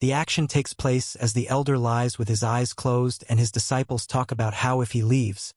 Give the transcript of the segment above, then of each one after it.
The action takes place as the elder lies with his eyes closed and his disciples talk about how if he leaves,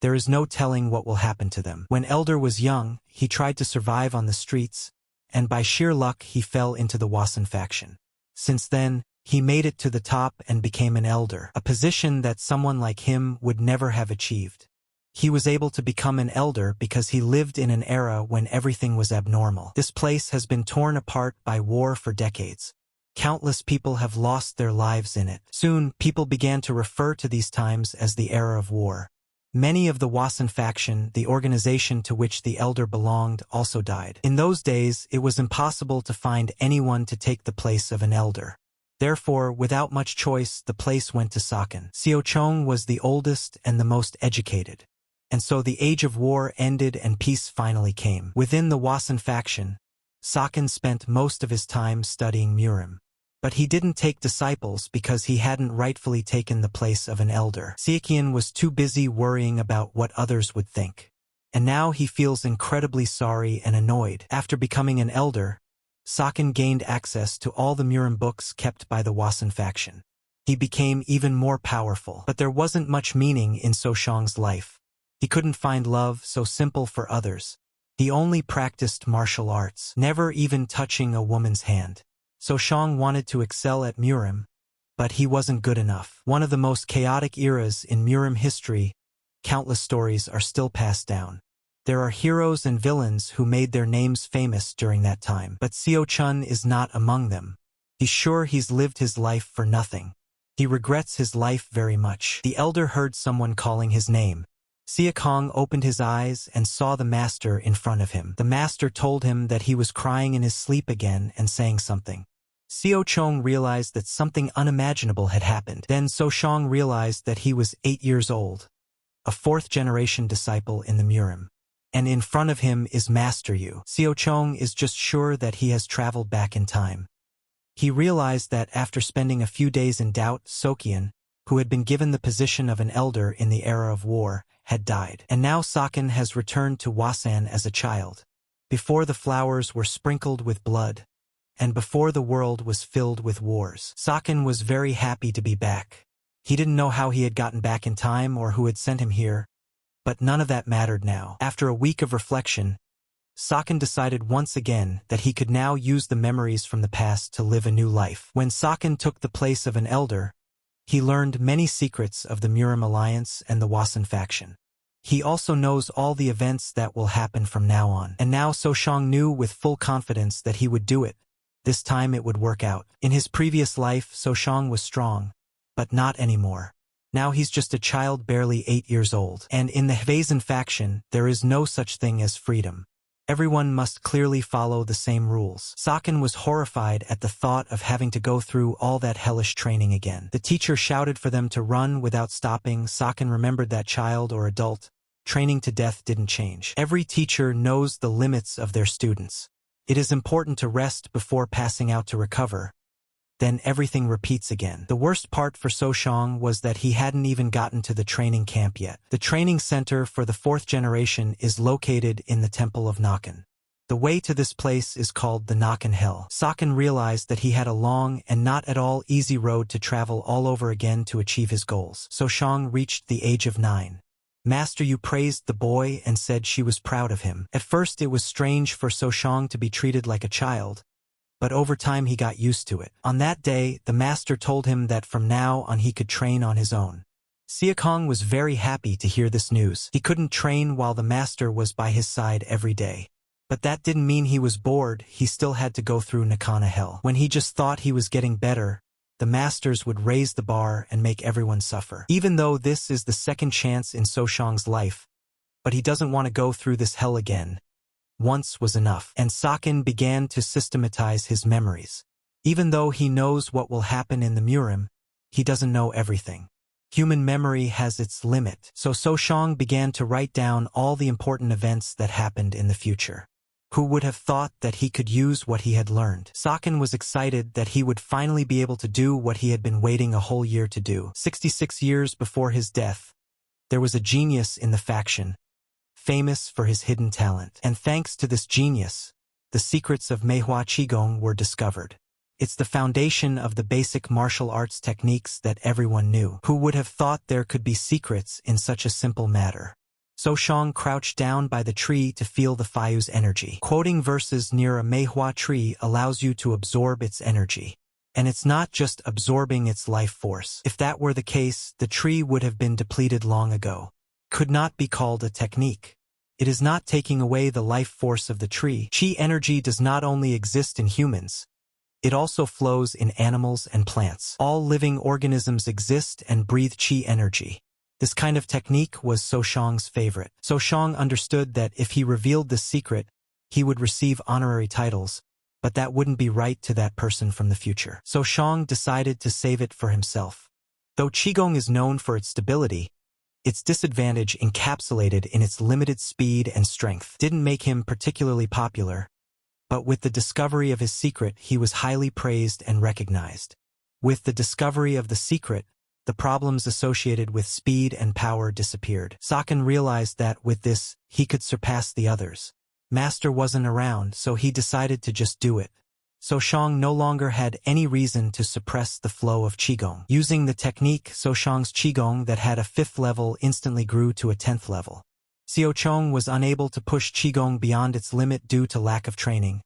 there is no telling what will happen to them. When Elder was young, he tried to survive on the streets, and by sheer luck he fell into the Wasan faction. Since then, he made it to the top and became an elder, a position that someone like him would never have achieved. He was able to become an elder because he lived in an era when everything was abnormal. This place has been torn apart by war for decades. Countless people have lost their lives in it. Soon, people began to refer to these times as the era of war. Many of the Wasan faction, the organization to which the elder belonged, also died. In those days, it was impossible to find anyone to take the place of an elder. Therefore, without much choice, the place went to Saken. Xiaochong was the oldest and the most educated. And so the age of war ended and peace finally came. Within the Wasan faction, Saken spent most of his time studying Murim. But he didn't take disciples because he hadn't rightfully taken the place of an elder. Siekian was too busy worrying about what others would think. And now he feels incredibly sorry and annoyed. After becoming an elder, Saken gained access to all the Murim books kept by the Wasan faction. He became even more powerful. But there wasn't much meaning in Soshang's life. He couldn't find love so simple for others. He only practiced martial arts, never even touching a woman's hand. Soshang wanted to excel at Murim, but he wasn't good enough. One of the most chaotic eras in Murim history, countless stories are still passed down. There are heroes and villains who made their names famous during that time, but Xiao Chun is not among them. He's sure he's lived his life for nothing. He regrets his life very much. The elder heard someone calling his name. Siakong opened his eyes and saw the master in front of him. The master told him that he was crying in his sleep again and saying something. Xiao Chong realized that something unimaginable had happened. Then Soshang realized that he was 8 years old, a fourth-generation disciple in the Murim. And in front of him is Master Yu. Xiao Chong is just sure that he has traveled back in time. He realized that after spending a few days in doubt, Sokian, who had been given the position of an elder in the era of war, had died. And now Saken has returned to Wasan as a child. Before the flowers were sprinkled with blood, and before the world was filled with wars. Saken was very happy to be back. He didn't know how he had gotten back in time or who had sent him here, but none of that mattered now. After a week of reflection, Saken decided once again that he could now use the memories from the past to live a new life. When Saken took the place of an elder, he learned many secrets of the Murim Alliance and the Wasan faction. He also knows all the events that will happen from now on. And now Soshang knew with full confidence that he would do it. This time it would work out. In his previous life, Soshang was strong, but not anymore. Now he's just a child barely 8 years old. And in the Hvasan faction, there is no such thing as freedom. Everyone must clearly follow the same rules. Saken was horrified at the thought of having to go through all that hellish training again. The teacher shouted for them to run without stopping. Saken remembered that child or adult, training to death didn't change. Every teacher knows the limits of their students. It is important to rest before passing out to recover. Then everything repeats again. The worst part for Soshang was that he hadn't even gotten to the training camp yet. The training center for the fourth generation is located in the Temple of Nakan. The way to this place is called the Nakan Hill. Saken realized that he had a long and not at all easy road to travel all over again to achieve his goals. Soshang reached the age of 9. Master Yu praised the boy and said she was proud of him. At first it was strange for Soshang to be treated like a child, but over time he got used to it. On that day, the master told him that from now on he could train on his own. Siakong was very happy to hear this news. He couldn't train while the master was by his side every day. But that didn't mean he was bored. He still had to go through Nakana Hell. When he just thought he was getting better, the masters would raise the bar and make everyone suffer. Even though this is the second chance in Soshang's life, but he doesn't want to go through this hell again. Once was enough. And Saken began to systematize his memories. Even though he knows what will happen in the Murim, he doesn't know everything. Human memory has its limit, so Soshang began to write down all the important events that happened in the future. Who would have thought that he could use what he had learned? Saken was excited that he would finally be able to do what he had been waiting a whole year to do. 66 years before his death, there was a genius in the faction, famous for his hidden talent. And thanks to this genius, the secrets of Manhwa Qigong were discovered. It's the foundation of the basic martial arts techniques that everyone knew. Who would have thought there could be secrets in such a simple matter? So-shang crouched down by the tree to feel the Fayu's energy. Quoting verses near a Manhwa tree allows you to absorb its energy. And it's not just absorbing its life force. If that were the case, the tree would have been depleted long ago. Could not be called a technique. It is not taking away the life force of the tree. Qi energy does not only exist in humans. It also flows in animals and plants. All living organisms exist and breathe qi energy. This kind of technique was So-shang's favorite. So-shang understood that if he revealed this secret, he would receive honorary titles, but that wouldn't be right to that person from the future. So-shang decided to save it for himself. Though Qigong is known for its stability, its disadvantage encapsulated in its limited speed and strength didn't make him particularly popular, but with the discovery of his secret he was highly praised and recognized. With the discovery of the secret, the problems associated with speed and power disappeared. Saken realized that with this, he could surpass the others. Master wasn't around, so he decided to just do it. So-shang no longer had any reason to suppress the flow of Qigong. Using the technique, So-shang's Qigong that had a 5th level instantly grew to a 10th level. Xiao-chong was unable to push Qigong beyond its limit due to lack of training.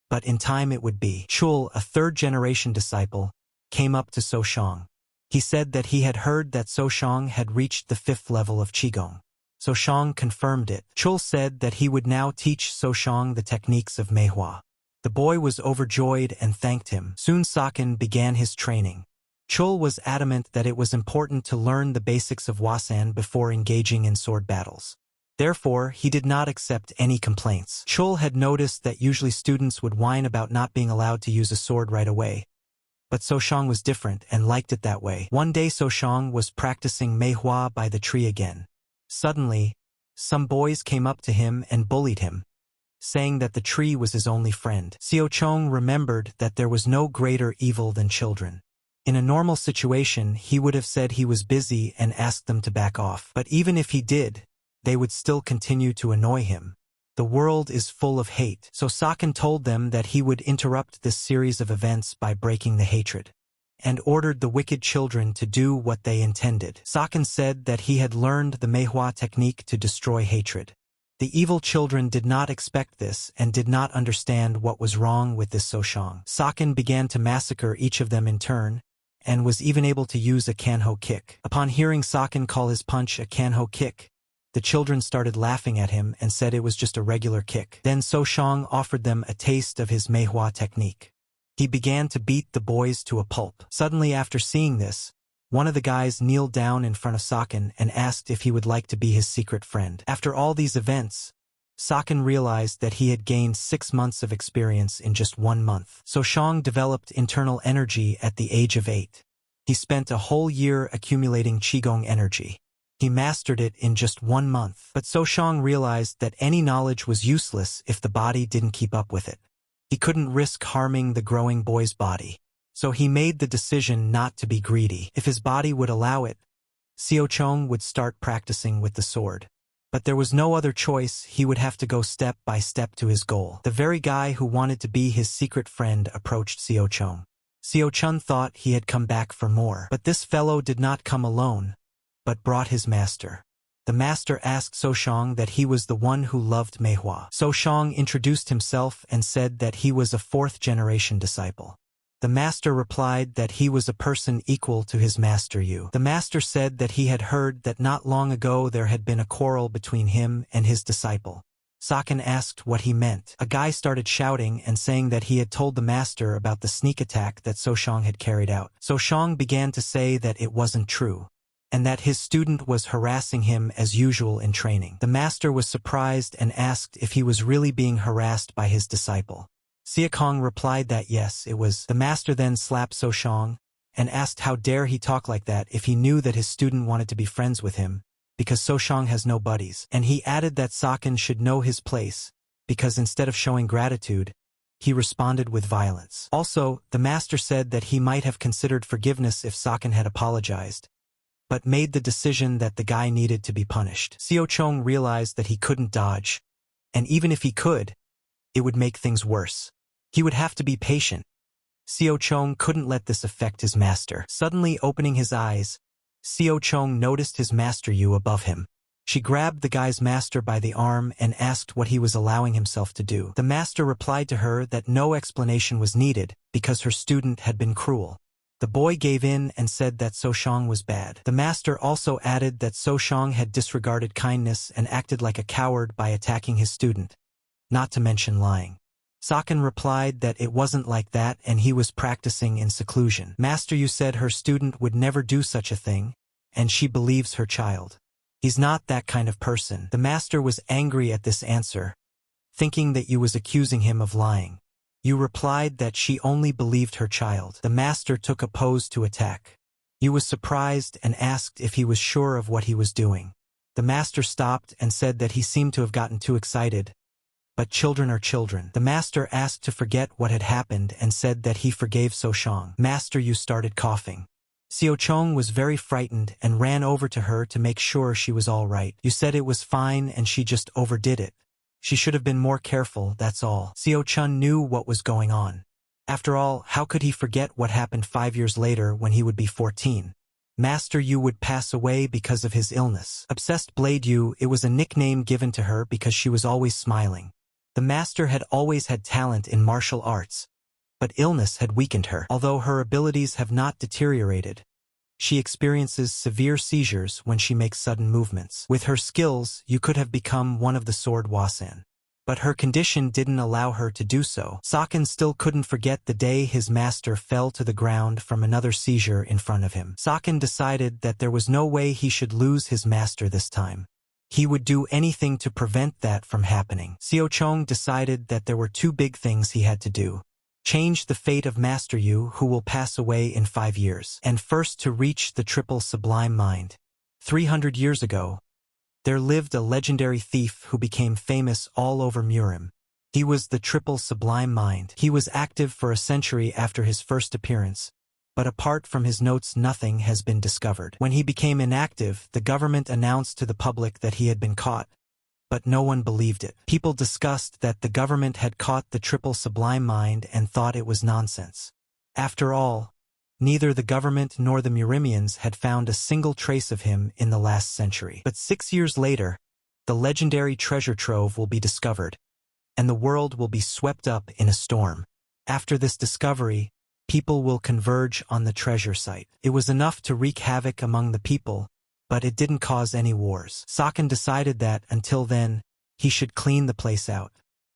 But in time it would be. Chul, a 3rd-generation disciple, came up to So-shang. He said that he had heard that So-shang had reached the 5th level of Qigong. So-shang confirmed it. Chul said that he would now teach So-shang the techniques of Manhwa. The boy was overjoyed and thanked him. Soon Saken began his training. Chul was adamant that it was important to learn the basics of Wasan before engaging in sword battles. Therefore, he did not accept any complaints. Chul had noticed that usually students would whine about not being allowed to use a sword right away. But So-shang was different and liked it that way. One day So-shang was practicing Manhwa by the tree again. Suddenly, some boys came up to him and bullied him, saying that the tree was his only friend. Xiao-chong remembered that there was no greater evil than children. In a normal situation, he would have said he was busy and asked them to back off. But even if he did, they would still continue to annoy him. The world is full of hate. So Saken told them that he would interrupt this series of events by breaking the hatred, and ordered the wicked children to do what they intended. Saken said that he had learned the Manhwa technique to destroy hatred. The evil children did not expect this and did not understand what was wrong with this So-shang. Saken began to massacre each of them in turn, and was even able to use a Kanho kick. Upon hearing Saken call his punch a Kanho kick, the children started laughing at him and said it was just a regular kick. Then So-shang offered them a taste of his Manhwa technique. He began to beat the boys to a pulp. Suddenly after seeing this, one of the guys kneeled down in front of Saken and asked if he would like to be his secret friend. After all these events, Saken realized that he had gained 6 months of experience in just 1 month. So-shang developed internal energy at the age of 8. He spent a whole year accumulating Qigong energy. He mastered it in just 1 month. But So-shang realized that any knowledge was useless if the body didn't keep up with it. He couldn't risk harming the growing boy's body. So he made the decision not to be greedy. If his body would allow it, Xiao-chong would start practicing with the sword. But there was no other choice. He would have to go step by step to his goal. The very guy who wanted to be his secret friend approached Xiao-chong. Xiao-chun thought he had come back for more. But this fellow did not come alone, but brought his master. The master asked So-shang that he was the one who loved Manhwa. So-shang introduced himself and said that he was a 4th-generation disciple. The master replied that he was a person equal to his master Yu. The master said that he had heard that not long ago there had been a quarrel between him and his disciple. Saken asked what he meant. A guy started shouting and saying that he had told the master about the sneak attack that So-shang had carried out. So-shang began to say that it wasn't true, and that his student was harassing him as usual in training. The master was surprised and asked if he was really being harassed by his disciple. Xiaokong replied that yes, it was. The master then slapped So-shang and asked how dare he talk like that if he knew that his student wanted to be friends with him, because So-shang has no buddies. And he added that Saken should know his place, because instead of showing gratitude, he responded with violence. Also, the master said that he might have considered forgiveness if Saken had apologized, but made the decision that the guy needed to be punished. Xiao-chong realized that he couldn't dodge, and even if he could, it would make things worse. He would have to be patient. Seo Chong couldn't let this affect his master. Suddenly opening his eyes, Seo Chong noticed his master Yu above him. She grabbed the guy's master by the arm and asked what he was allowing himself to do. The master replied to her that no explanation was needed because her student had been cruel. The boy gave in and said that So Shang was bad. The master also added that So Shang had disregarded kindness and acted like a coward by attacking his student, not to mention lying. Saken replied that it wasn't like that and he was practicing in seclusion. Master Yu said her student would never do such a thing, and she believes her child. He's not that kind of person. The master was angry at this answer, thinking that Yu was accusing him of lying. Yu replied that she only believed her child. The master took a pose to attack. Yu was surprised and asked if he was sure of what he was doing. The master stopped and said that he seemed to have gotten too excited. But children are children. The master asked to forget what had happened and said that he forgave So Shang. Master Yu started coughing. Seo Chong was very frightened and ran over to her to make sure she was all right. You said it was fine and she just overdid it. She should have been more careful, that's all. Seo Chun knew what was going on. After all, how could he forget what happened 5 years later when he would be 14? Master Yu would pass away because of his illness. Obsessed Blade Yu, it was a nickname given to her because she was always smiling. The master had always had talent in martial arts, but illness had weakened her. Although her abilities have not deteriorated, she experiences severe seizures when she makes sudden movements. With her skills, you could have become one of the Sword Wasan. But her condition didn't allow her to do so. Saken still couldn't forget the day his master fell to the ground from another seizure in front of him. Saken decided that there was no way he should lose his master this time. He would do anything to prevent that from happening. Seo Chong decided that there were two big things he had to do. Change the fate of Master Yu, who will pass away in 5 years, and first to reach the triple sublime mind. 300 years ago, there lived a legendary thief who became famous all over Murim. He was the triple sublime mind. He was active for a century after his first appearance, but apart from his notes nothing has been discovered. When he became inactive, the government announced to the public that he had been caught, but no one believed it. People discussed that the government had caught the triple sublime mind and thought it was nonsense. After all, neither the government nor the Murimians had found a single trace of him in the last century. But 6 years later, the legendary treasure trove will be discovered, and the world will be swept up in a storm. After this discovery, people will converge on the treasure site. It was enough to wreak havoc among the people, but it didn't cause any wars. Saken decided that, until then, he should clean the place out.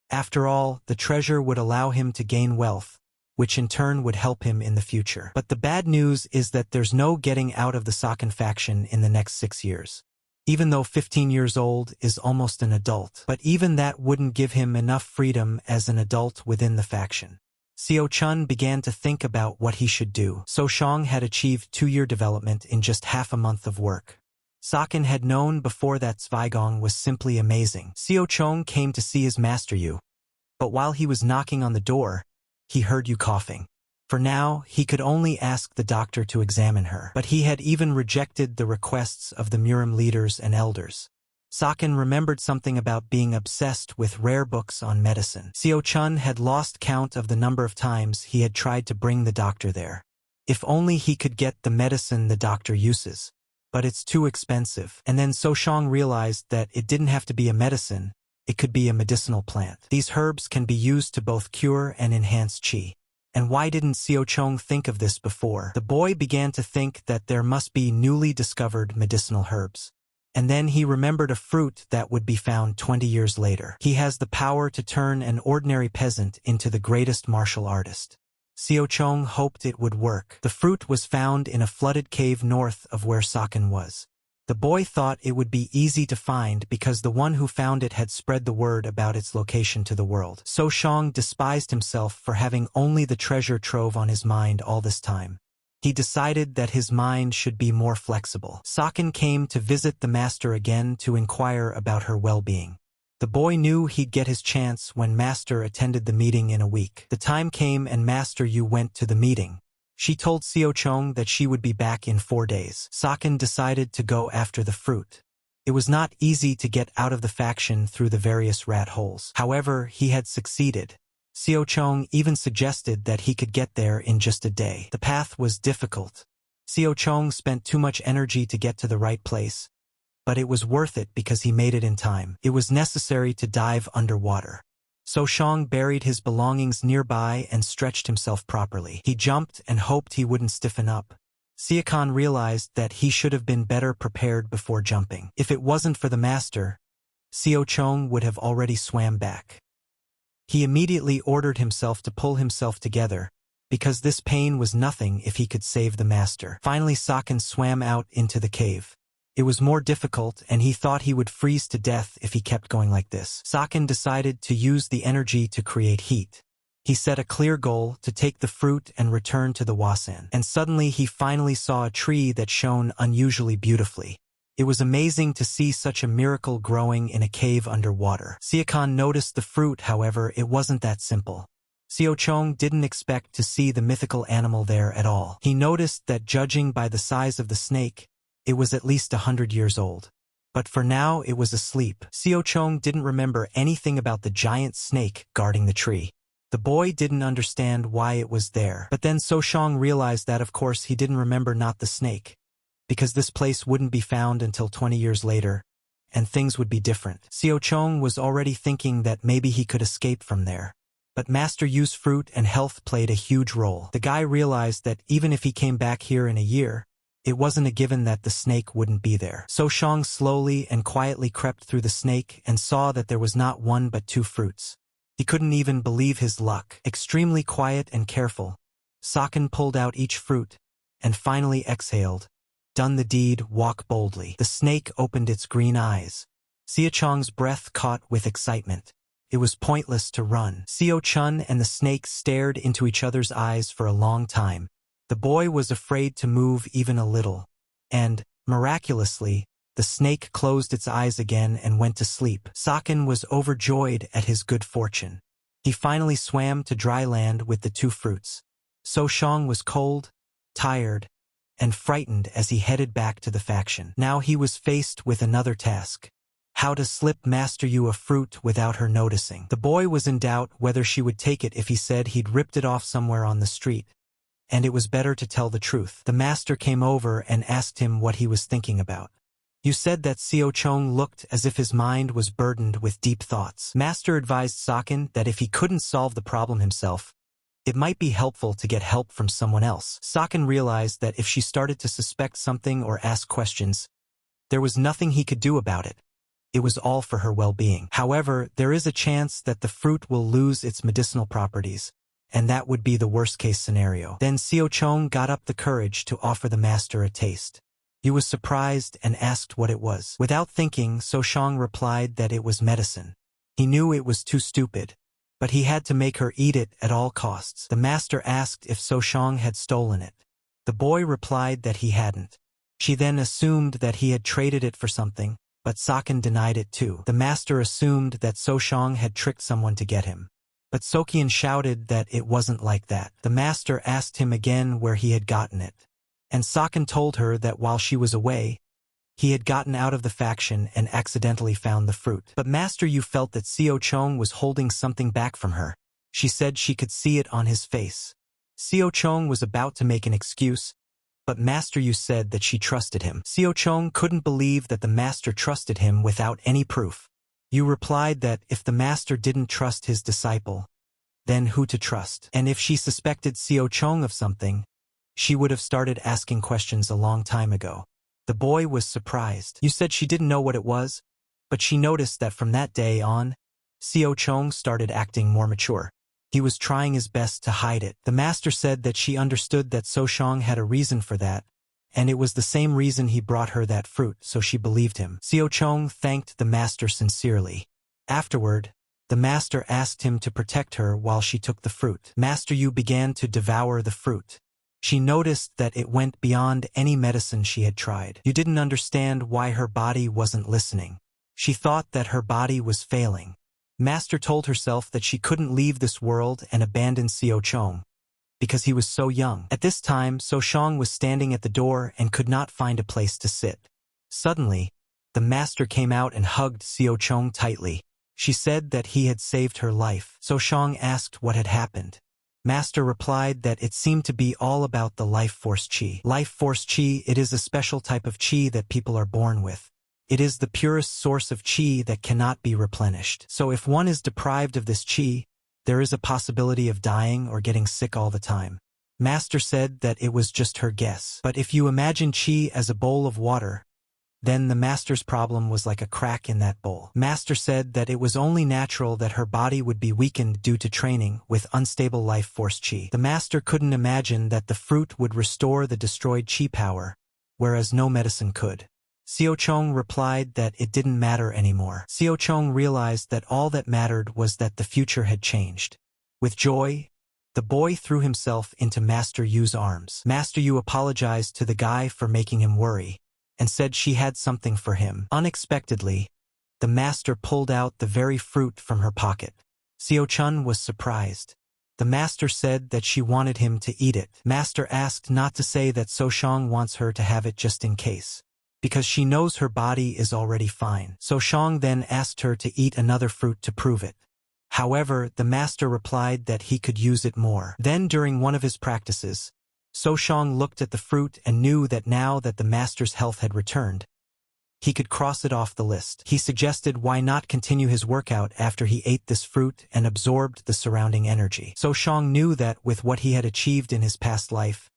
After all, the treasure would allow him to gain wealth, which in turn would help him in the future. But the bad news is that there's no getting out of the Saken faction in the next 6 years. Even though 15 years old is almost an adult, but even that wouldn't give him enough freedom as an adult within the faction. Seo Chun began to think about what he should do. So Shang had achieved 2-year development in just half a month of work. Saken had known before that Zweigong was simply amazing. Seo Chong came to see his master Yu, but while he was knocking on the door, he heard Yu coughing. For now, he could only ask the doctor to examine her, but he had even rejected the requests of the Murim leaders and elders. Saken remembered something about being obsessed with rare books on medicine. Seo Chun had lost count of the number of times he had tried to bring the doctor there. If only he could get the medicine the doctor uses. But it's too expensive. And then So Shang realized that it didn't have to be a medicine, it could be a medicinal plant. These herbs can be used to both cure and enhance qi. And why didn't Seo Chong think of this before? The boy began to think that there must be newly discovered medicinal herbs. And then he remembered a fruit that would be found 20 years later. He has the power to turn an ordinary peasant into the greatest martial artist. Seo Chong hoped it would work. The fruit was found in a flooded cave north of where Saken was. The boy thought it would be easy to find because the one who found it had spread the word about its location to the world. So Shang despised himself for having only the treasure trove on his mind all this time. He decided that his mind should be more flexible. Saken came to visit the master again to inquire about her well-being. The boy knew he'd get his chance when Master attended the meeting in a week. The time came and Master Yu went to the meeting. She told Seo Chong that she would be back in 4 days. Saken decided to go after the fruit. It was not easy to get out of the faction through the various rat holes. However, he had succeeded. Xiao Chong even suggested that he could get there in just a day. The path was difficult. Xiao Chong spent too much energy to get to the right place, but it was worth it because he made it in time. It was necessary to dive underwater. So Shang buried his belongings nearby and stretched himself properly. He jumped and hoped he wouldn't stiffen up. Siakan realized that he should have been better prepared before jumping. If it wasn't for the master, Xiao Chong would have already swam back. He immediately ordered himself to pull himself together, because this pain was nothing if he could save the master. Finally Saken swam out into the cave. It was more difficult and he thought he would freeze to death if he kept going like this. Saken decided to use the energy to create heat. He set a clear goal to take the fruit and return to the Wasan. And suddenly he finally saw a tree that shone unusually beautifully. It was amazing to see such a miracle growing in a cave underwater. Siakan noticed the fruit, however, it wasn't that simple. Xiao Chong didn't expect to see the mythical animal there at all. He noticed that judging by the size of the snake, it was at least 100 years old. But for now it was asleep. Xiao Chong didn't remember anything about the giant snake guarding the tree. The boy didn't understand why it was there. But then So Shang realized that of course he didn't remember not the snake, because this place wouldn't be found until 20 years later, and things would be different. Xiao Chong was already thinking that maybe he could escape from there. But Master Yu's fruit and health played a huge role. The guy realized that even if he came back here in a year, it wasn't a given that the snake wouldn't be there. So Shang slowly and quietly crept through the snake and saw that there was not one but two fruits. He couldn't even believe his luck. Extremely quiet and careful, Saken pulled out each fruit, and finally exhaled. Done the deed, walk boldly. The snake opened its green eyes. Xiao Chong's breath caught with excitement. It was pointless to run. Xiao Chun and the snake stared into each other's eyes for a long time. The boy was afraid to move even a little. And, miraculously, the snake closed its eyes again and went to sleep. Saken was overjoyed at his good fortune. He finally swam to dry land with the two fruits. So Shang was cold, tired, and frightened as he headed back to the faction. Now he was faced with another task. How to slip Master Yu a fruit without her noticing. The boy was in doubt whether she would take it if he said he'd ripped it off somewhere on the street. And it was better to tell the truth. The master came over and asked him what he was thinking about. You said that Xiao Chong looked as if his mind was burdened with deep thoughts. Master advised Saken that if he couldn't solve the problem himself, it might be helpful to get help from someone else. Saken realized that if she started to suspect something or ask questions, there was nothing he could do about it. It was all for her well-being. However, there is a chance that the fruit will lose its medicinal properties, and that would be the worst-case scenario. Then Xiao Chong got up the courage to offer the master a taste. He was surprised and asked what it was. Without thinking, So Shang replied that it was medicine. He knew it was too stupid, but he had to make her eat it at all costs. The master asked if So Shang had stolen it. The boy replied that he hadn't. She then assumed that he had traded it for something, but Saken denied it too. The master assumed that So Shang had tricked someone to get him. But Sokian shouted that it wasn't like that. The master asked him again where he had gotten it. And Saken told her that while she was away, he had gotten out of the faction and accidentally found the fruit. But Master Yu felt that Xiao Chong was holding something back from her. She said she could see it on his face. Xiao Chong was about to make an excuse, but Master Yu said that she trusted him. Xiao Chong couldn't believe that the master trusted him without any proof. Yu replied that if the master didn't trust his disciple, then who to trust? And if she suspected Xiao Chong of something, she would have started asking questions a long time ago. The boy was surprised. You said she didn't know what it was, but she noticed that from that day on, Xiao Chong started acting more mature. He was trying his best to hide it. The master said that she understood that So Shang had a reason for that, and it was the same reason he brought her that fruit, so she believed him. Xiao Chong thanked the master sincerely. Afterward, the master asked him to protect her while she took the fruit. Master Yu began to devour the fruit. She noticed that it went beyond any medicine she had tried. You didn't understand why her body wasn't listening. She thought that her body was failing. Master told herself that she couldn't leave this world and abandon Xiao Chong, because he was so young. At this time, So Shang was standing at the door and could not find a place to sit. Suddenly, the master came out and hugged Xiao Chong tightly. She said that he had saved her life. So Shang asked what had happened. Master replied that it seemed to be all about the life force chi. Life force chi, it is a special type of chi that people are born with. It is the purest source of chi that cannot be replenished. So if one is deprived of this chi, there is a possibility of dying or getting sick all the time. Master said that it was just her guess. But if you imagine chi as a bowl of water, then the master's problem was like a crack in that bowl. Master said that it was only natural that her body would be weakened due to training with unstable life force chi. The master couldn't imagine that the fruit would restore the destroyed chi power, whereas no medicine could. Xiao Chong replied that it didn't matter anymore. Xiao Chong realized that all that mattered was that the future had changed. With joy, the boy threw himself into Master Yu's arms. Master Yu apologized to the guy for making him worry, and said she had something for him. Unexpectedly, the master pulled out the very fruit from her pocket. Xiao Chun was surprised. The master said that she wanted him to eat it. Master asked not to say that So Shang wants her to have it just in case, because she knows her body is already fine. So Shang then asked her to eat another fruit to prove it. However, the master replied that he could use it more. Then during one of his practices, So Shang looked at the fruit and knew that now that the master's health had returned, he could cross it off the list. He suggested why not continue his workout after he ate this fruit and absorbed the surrounding energy. So Shang knew that with what he had achieved in his past life,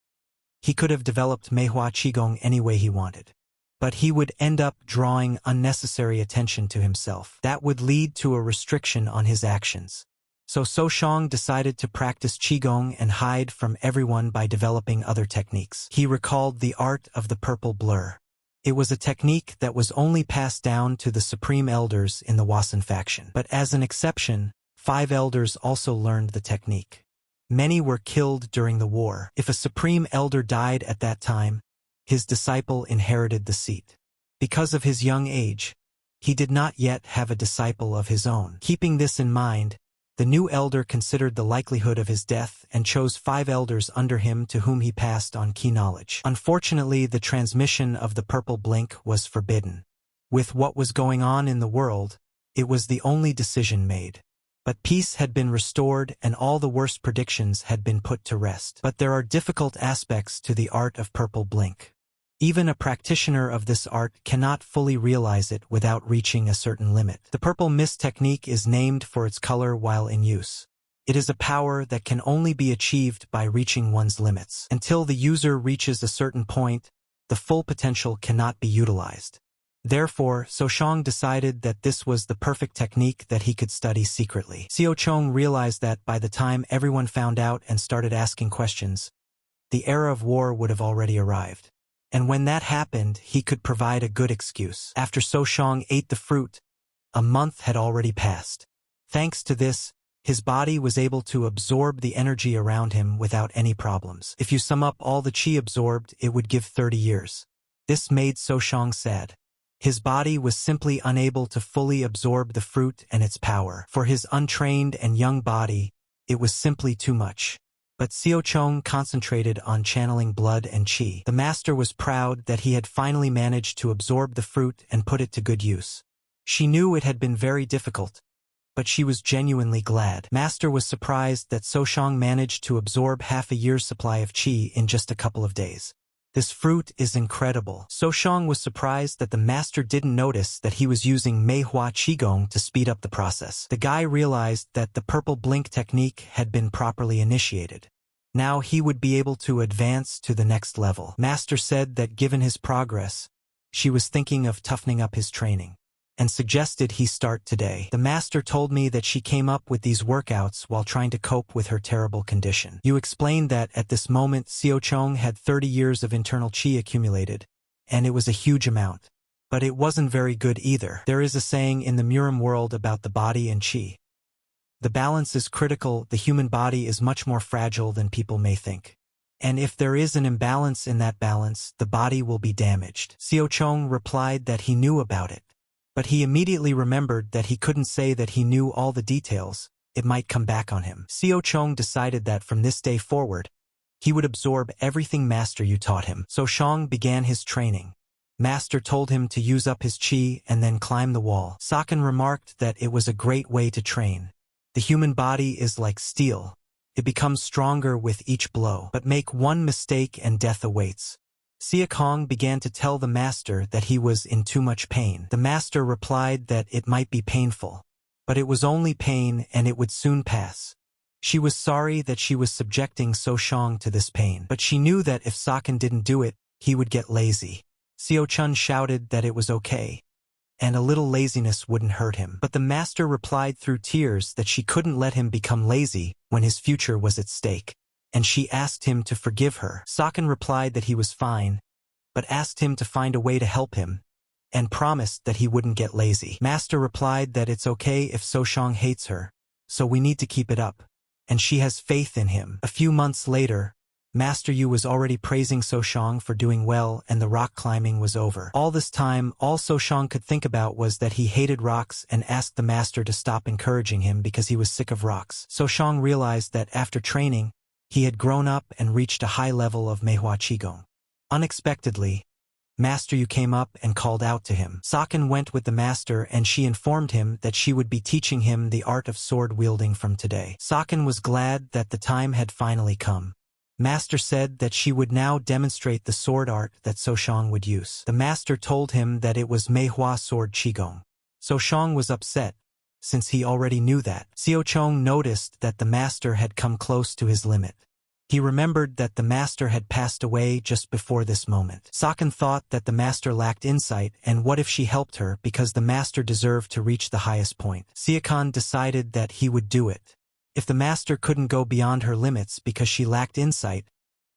he could have developed Manhwa Qigong any way he wanted. But he would end up drawing unnecessary attention to himself. That would lead to a restriction on his actions. So Shang decided to practice Qigong and hide from everyone by developing other techniques. He recalled the art of the purple blur. It was a technique that was only passed down to the supreme elders in the Wasan faction. But as an exception, 5 elders also learned the technique. Many were killed during the war. If a supreme elder died at that time, his disciple inherited the seat. Because of his young age, he did not yet have a disciple of his own. Keeping this in mind, the new elder considered the likelihood of his death and chose 5 elders under him to whom he passed on key knowledge. Unfortunately, the transmission of the purple blink was forbidden. With what was going on in the world, it was the only decision made. But peace had been restored and all the worst predictions had been put to rest. But there are difficult aspects to the art of purple blink. Even a practitioner of this art cannot fully realize it without reaching a certain limit. The purple mist technique is named for its color while in use. It is a power that can only be achieved by reaching one's limits. Until the user reaches a certain point, the full potential cannot be utilized. Therefore, So Shang decided that this was the perfect technique that he could study secretly. Xiao Chong realized that by the time everyone found out and started asking questions, the era of war would have already arrived. And when that happened, he could provide a good excuse. After So Shang ate the fruit, a month had already passed. Thanks to this, his body was able to absorb the energy around him without any problems. If you sum up all the chi absorbed, it would give 30 years. This made So Shang sad. His body was simply unable to fully absorb the fruit and its power. For his untrained and young body, it was simply too much. But Xiao Chong concentrated on channeling blood and qi. The master was proud that he had finally managed to absorb the fruit and put it to good use. She knew it had been very difficult, but she was genuinely glad. Master was surprised that So Shang managed to absorb half a year's supply of qi in just a couple of days. This fruit is incredible. So Shang was surprised that the master didn't notice that he was using Manhwa Qigong to speed up the process. The guy realized that the purple blink technique had been properly initiated. Now he would be able to advance to the next level. Master said that given his progress, she was thinking of toughening up his training, and suggested he start today. The master told me that she came up with these workouts while trying to cope with her terrible condition. You explained that at this moment Xiao Chong had 30 years of internal qi accumulated, and it was a huge amount. But it wasn't very good either. There is a saying in the Murim world about the body and qi. The balance is critical. The human body is much more fragile than people may think. And if there is an imbalance in that balance, the body will be damaged. Xiao Chong replied that he knew about it. But he immediately remembered that he couldn't say that he knew all the details. It might come back on him. Xiao Chong decided that from this day forward, he would absorb everything Master Yu taught him. So Shang began his training. Master told him to use up his chi and then climb the wall. Saken remarked that it was a great way to train. The human body is like steel. It becomes stronger with each blow. But make one mistake and death awaits. Siakong began to tell the master that he was in too much pain. The master replied that it might be painful. But it was only pain and it would soon pass. She was sorry that she was subjecting So-shang to this pain. But she knew that if Saken didn't do it, he would get lazy. Seo-chun shouted that it was okay, and a little laziness wouldn't hurt him. But the master replied through tears that she couldn't let him become lazy when his future was at stake, and she asked him to forgive her. Saken replied that he was fine, but asked him to find a way to help him, and promised that he wouldn't get lazy. Master replied that it's okay if So-shang hates her, so we need to keep it up, and she has faith in him. A few months later, Master Yu was already praising So-shang for doing well and the rock climbing was over. All this time, all So-shang could think about was that he hated rocks and asked the master to stop encouraging him because he was sick of rocks. So-shang realized that after training, he had grown up and reached a high level of Manhwa Qigong. Unexpectedly, Master Yu came up and called out to him. Saken went with the master and she informed him that she would be teaching him the art of sword wielding from today. Saken was glad that the time had finally come. Master said that she would now demonstrate the sword art that So-shang would use. The master told him that it was Manhwa sword Qigong. So-shang was upset, since he already knew that. Seo-chong noticed that the master had come close to his limit. He remembered that the master had passed away just before this moment. Saken thought that the master lacked insight and what if she helped her because the master deserved to reach the highest point. Siakon decided that he would do it. If the master couldn't go beyond her limits because she lacked insight,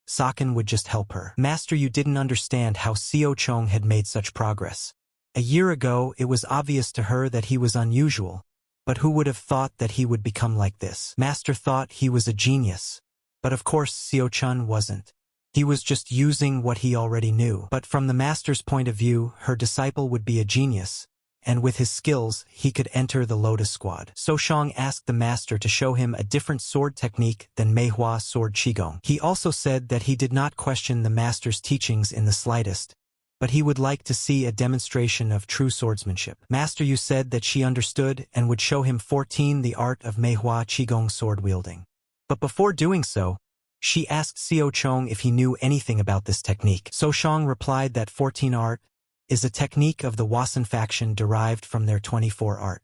Saken would just help her. Master Yu didn't understand how Seo-chong had made such progress. A year ago, it was obvious to her that he was unusual, but who would have thought that he would become like this? Master thought he was a genius, but of course Seo-chun wasn't. He was just using what he already knew. But from the master's point of view, her disciple would be a genius, and with his skills, he could enter the Lotus Squad. So-shang asked the master to show him a different sword technique than Manhwa sword Qigong. He also said that he did not question the master's teachings in the slightest, but he would like to see a demonstration of true swordsmanship. Master Yu said that she understood and would show him 14 the art of Manhwa Qigong sword wielding. But before doing so, she asked Seo-chong if he knew anything about this technique. So-shang replied that 14 art is a technique of the Wasan faction derived from their 24 art.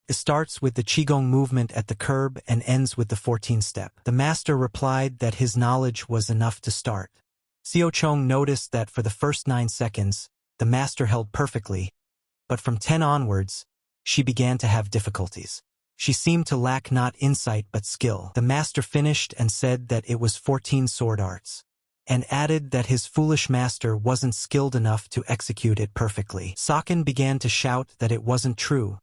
It starts with the Qigong movement at the curb and ends with the 14th step. The master replied that his knowledge was enough to start. Seo-chong noticed that for the first 9 seconds, the master held perfectly, but from 10 onwards, she began to have difficulties. She seemed to lack not insight but skill. The master finished and said that it was 14 sword arts, and added that his foolish master wasn't skilled enough to execute it perfectly. Saken began to shout that it wasn't true,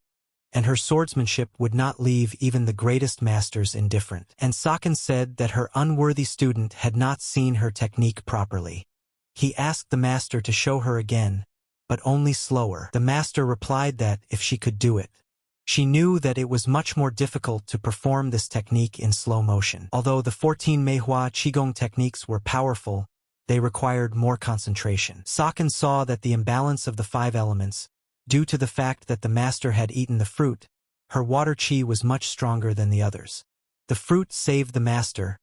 and her swordsmanship would not leave even the greatest masters indifferent. And Saken said that her unworthy student had not seen her technique properly. He asked the master to show her again, but only slower. The master replied that if she could do it, she knew that it was much more difficult to perform this technique in slow motion. Although the 14 Manhwa Qigong techniques were powerful, they required more concentration. Saken saw that the imbalance of the 5 elements, due to the fact that the master had eaten the fruit, her water chi was much stronger than the others. The fruit saved the master,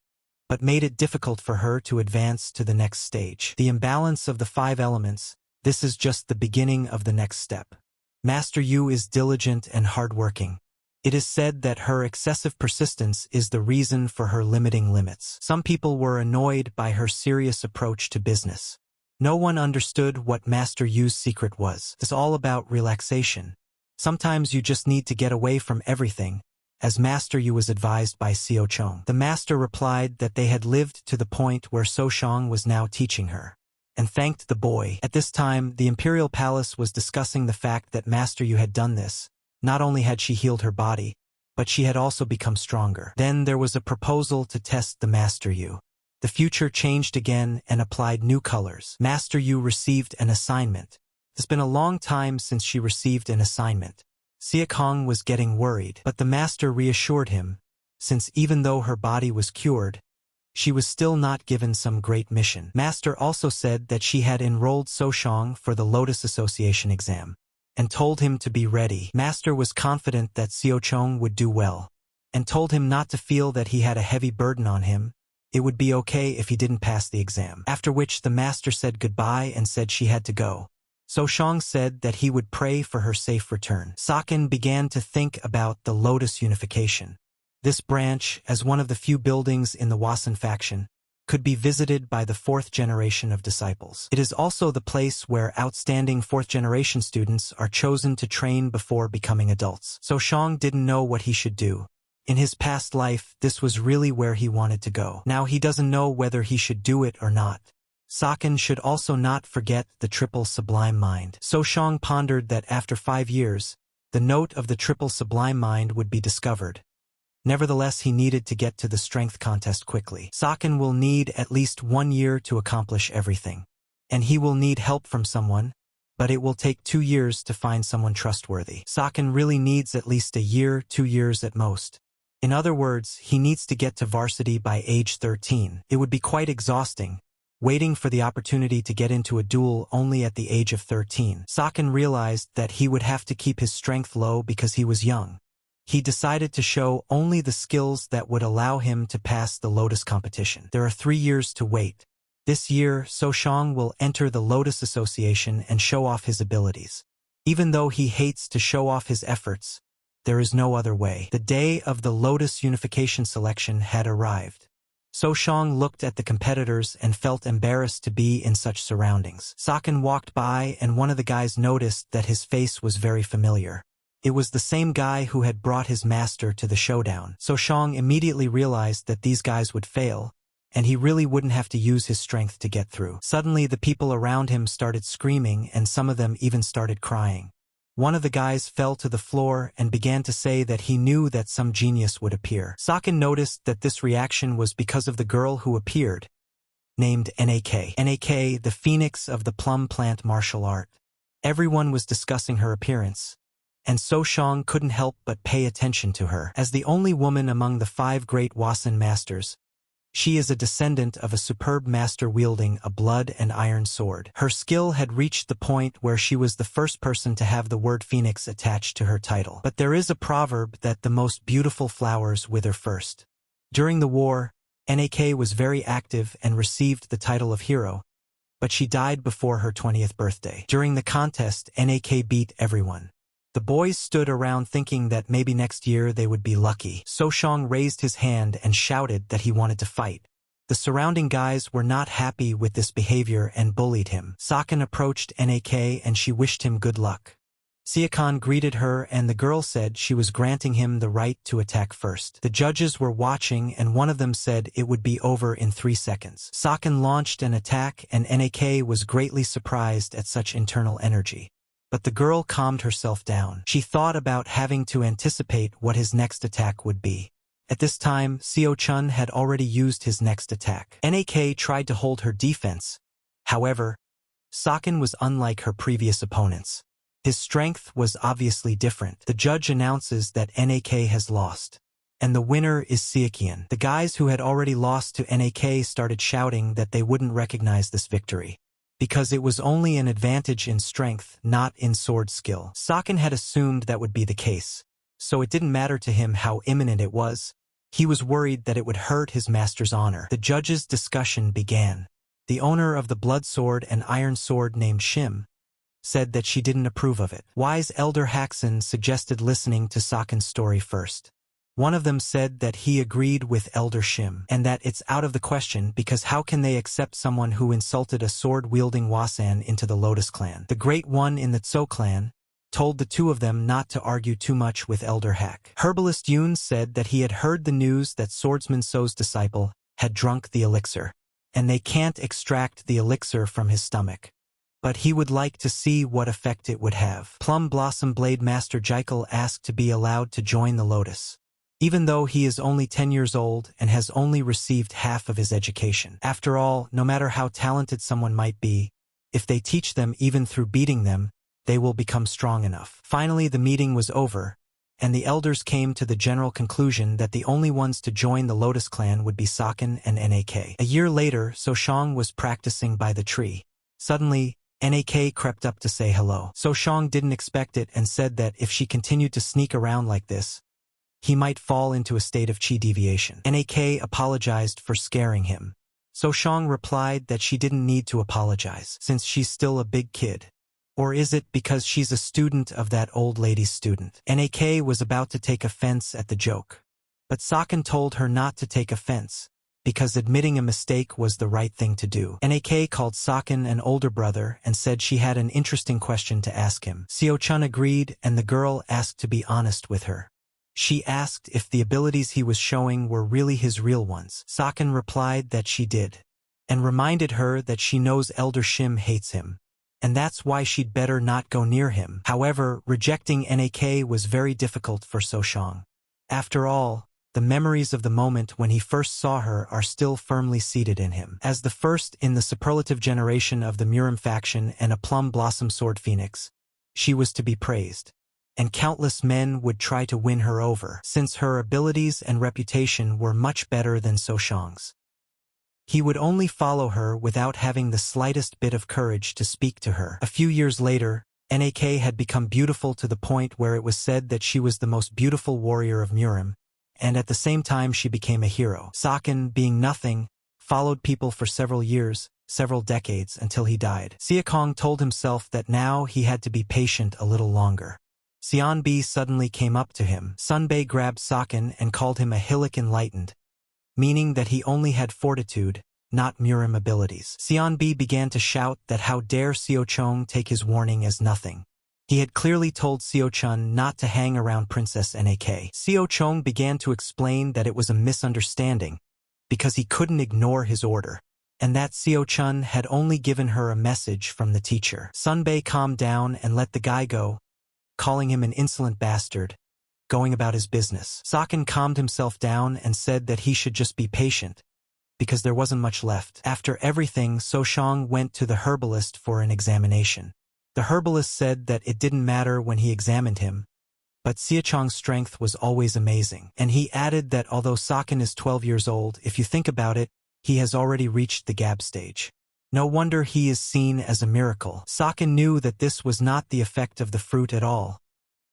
but made it difficult for her to advance to the next stage. The imbalance of the 5 elements, this is just the beginning of the next step. Master Yu is diligent and hardworking. It is said that her excessive persistence is the reason for her limiting limits. Some people were annoyed by her serious approach to business. No one understood what Master Yu's secret was. It's all about relaxation. Sometimes you just need to get away from everything, as Master Yu was advised by Seo-chong. The master replied that they had lived to the point where So-shang was now teaching her, and thanked the boy. At this time, the imperial palace was discussing the fact that Master Yu had done this. Not only had she healed her body, but she had also become stronger. Then there was a proposal to test the Master Yu. The future changed again and applied new colors. Master Yu received an assignment. It's been a long time since she received an assignment. Siakong was getting worried, but the master reassured him, since even though her body was cured, she was still not given some great mission. Master also said that she had enrolled So-shang for the Lotus Association exam, and told him to be ready. Master was confident that Seo-chung would do well, and told him not to feel that he had a heavy burden on him. It would be okay if he didn't pass the exam. After which the master said goodbye and said she had to go. So-shang said that he would pray for her safe return. Saken began to think about the Lotus unification. This branch, as one of the few buildings in the Wasen faction, could be visited by the fourth generation of disciples. It is also the place where outstanding fourth-generation students are chosen to train before becoming adults. So-shang didn't know what he should do. In his past life, this was really where he wanted to go. Now he doesn't know whether he should do it or not. Saken should also not forget the triple sublime mind. So-shang pondered that after 5 years, the note of the triple sublime mind would be discovered. Nevertheless, he needed to get to the strength contest quickly. Saken will need at least 1 year to accomplish everything. And he will need help from someone, but it will take 2 years to find someone trustworthy. Saken really needs at least a year, 2 years at most. In other words, he needs to get to varsity by age 13. It would be quite exhausting, waiting for the opportunity to get into a duel only at the age of 13. Saken realized that he would have to keep his strength low because he was young. He decided to show only the skills that would allow him to pass the Lotus competition. There are 3 years to wait. This year, So-shang will enter the Lotus Association and show off his abilities. Even though he hates to show off his efforts, there is no other way. The day of the Lotus unification selection had arrived. So-shang looked at the competitors and felt embarrassed to be in such surroundings. Saken walked by and one of the guys noticed that his face was very familiar. It was the same guy who had brought his master to the showdown. So-shang immediately realized that these guys would fail, and he really wouldn't have to use his strength to get through. Suddenly the people around him started screaming and some of them even started crying. One of the guys fell to the floor and began to say that he knew that some genius would appear. Saken noticed that this reaction was because of the girl who appeared, named Nak. Nak, the phoenix of the plum plant martial art. Everyone was discussing her appearance, and So-shang couldn't help but pay attention to her. As the only woman among the 5 great Wasen masters, she is a descendant of a superb master wielding a blood and iron sword. Her skill had reached the point where she was the first person to have the word phoenix attached to her title. But there is a proverb that the most beautiful flowers wither first. During the war, Nak was very active and received the title of hero, but she died before her 20th birthday. During the contest, Nak beat everyone. The boys stood around thinking that maybe next year they would be lucky. So-shang raised his hand and shouted that he wanted to fight. The surrounding guys were not happy with this behavior and bullied him. Saken approached Nak and she wished him good luck. Seokon greeted her and the girl said she was granting him the right to attack first. The judges were watching and one of them said it would be over in 3 seconds. Saken launched an attack and Nak was greatly surprised at such internal energy. But the girl calmed herself down. She thought about having to anticipate what his next attack would be. At this time, Seo-chun had already used his next attack. Nak tried to hold her defense. However, Saken was unlike her previous opponents. His strength was obviously different. The judge announces that Nak has lost, and the winner is Seokian. The guys who had already lost to Nak started shouting that they wouldn't recognize this victory, because it was only an advantage in strength, not in sword skill. Saken had assumed that would be the case, so it didn't matter to him how imminent it was. He was worried that it would hurt his master's honor. The judges' discussion began. The owner of the blood sword and iron sword named Shim said that she didn't approve of it. Wise Elder Haxon suggested listening to Saken's story first. One of them said that he agreed with Elder Shim, and that it's out of the question because how can they accept someone who insulted a sword-wielding Wasan into the Lotus clan? The Great One in the Tso clan told the two of them not to argue too much with Elder Hack. Herbalist Yoon said that he had heard the news that Swordsman So's disciple had drunk the elixir, and they can't extract the elixir from his stomach. But he would like to see what effect it would have. Plum Blossom Blade Master Jekyll asked to be allowed to join the Lotus, even though he is only 10 years old and has only received half of his education. After all, no matter how talented someone might be, if they teach them even through beating them, they will become strong enough. Finally, the meeting was over, and the elders came to the general conclusion that the only ones to join the Lotus clan would be Saken and Nak. A year later, Soshang was practicing by the tree. Suddenly, Nak crept up to say hello. Soshang didn't expect it and said that if she continued to sneak around like this, he might fall into a state of chi deviation. Nak apologized for scaring him. Soshang replied that she didn't need to apologize, since she's still a big kid. Or is it because she's a student of that old lady's student? Nak was about to take offense at the joke. But Saken told her not to take offense, because admitting a mistake was the right thing to do. Nak called Saken an older brother and said she had an interesting question to ask him. Seo-chun agreed, and the girl asked to be honest with her. She asked if the abilities he was showing were really his real ones. Saken replied that she did, and reminded her that she knows Elder Shim hates him, and that's why she'd better not go near him. However, rejecting Nak was very difficult for Soshang. After all, the memories of the moment when he first saw her are still firmly seated in him. As the first in the superlative generation of the Murim faction and a plum blossom sword phoenix, she was to be praised, and countless men would try to win her over, since her abilities and reputation were much better than Soshang's. He would only follow her without having the slightest bit of courage to speak to her. A few years later, Nak had become beautiful to the point where it was said that she was the most beautiful warrior of Murim, and at the same time she became a hero. Saken, being nothing, followed people for several years, several decades, until he died. Seokong told himself that now he had to be patient a little longer. Seonbi suddenly came up to him. Sunbae grabbed Saken and called him a Hillik enlightened, meaning that he only had fortitude, not Murim abilities. Seonbi began to shout that how dare Seo-chong take his warning as nothing. He had clearly told Seo-chun not to hang around Princess Nak. Seo-chong began to explain that it was a misunderstanding, because he couldn't ignore his order, and that Seo-chun had only given her a message from the teacher. Sunbae calmed down and let the guy go, calling him an insolent bastard, going about his business. Saken calmed himself down and said that he should just be patient, because there wasn't much left. After everything, Soshang went to the herbalist for an examination. The herbalist said that it didn't matter when he examined him, but Seo-chong's strength was always amazing. And he added that although Saken is 12 years old, if you think about it, he has already reached the Gab stage. No wonder he is seen as a miracle. Saken knew that this was not the effect of the fruit at all,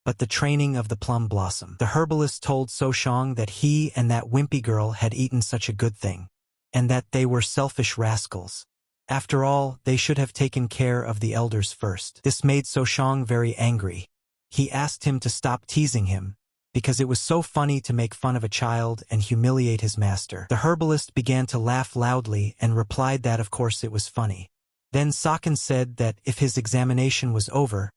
but the training of the plum blossom. The herbalist told Soshang that he and that wimpy girl had eaten such a good thing, and that they were selfish rascals. After all, they should have taken care of the elders first. This made Soshang very angry. He asked him to stop teasing him, because it was so funny to make fun of a child and humiliate his master. The herbalist began to laugh loudly and replied that of course it was funny. Then Saken said that if his examination was over,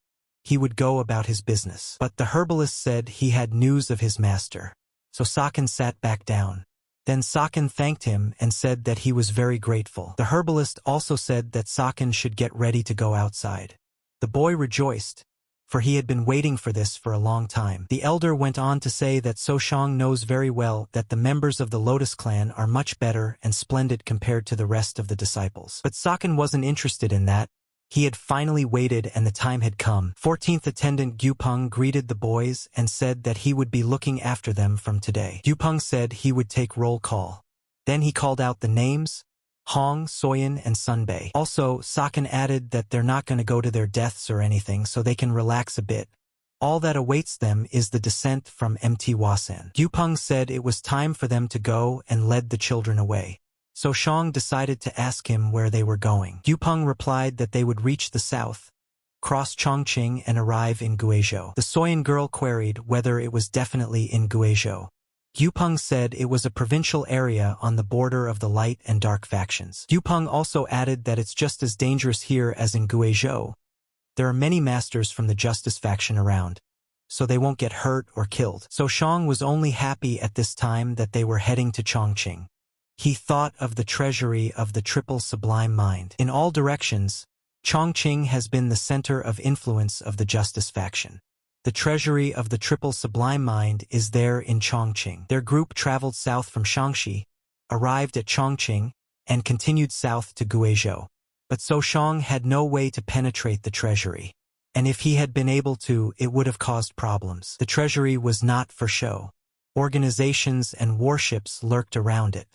he would go about his business. But the herbalist said he had news of his master, so Saken sat back down. Then Saken thanked him and said that he was very grateful. The herbalist also said that Saken should get ready to go outside. The boy rejoiced, for he had been waiting for this for a long time. The elder went on to say that Soshang knows very well that the members of the Lotus clan are much better and splendid compared to the rest of the disciples. But Saken wasn't interested in that. He had finally waited and the time had come. 14th attendant Gyupeng greeted the boys and said that he would be looking after them from today. Gyupeng said he would take roll call. Then he called out the names: Hong, Soyeon, and Sunbae. Also, Saken added that they're not going to go to their deaths or anything, so they can relax a bit. All that awaits them is the descent from Mt. Wasan. Gyupeng said it was time for them to go and led the children away. Soshang decided to ask him where they were going. Gyupeng replied that they would reach the south, cross Chongqing, and arrive in Guizhou. The Soyeon girl queried whether it was definitely in Guizhou. Gyupeng said it was a provincial area on the border of the light and dark factions. Gyupeng also added that it's just as dangerous here as in Guizhou. There are many masters from the Justice faction around, so they won't get hurt or killed. Soshang was only happy at this time that they were heading to Chongqing. He thought of the treasury of the Triple Sublime Mind. In all directions, Chongqing has been the center of influence of the Justice faction. The treasury of the Triple Sublime Mind is there in Chongqing. Their group traveled south from Shaanxi, arrived at Chongqing, and continued south to Guizhou. But Soshang had no way to penetrate the treasury, and if he had been able to, it would have caused problems. The treasury was not for show. Organizations and warships lurked around it.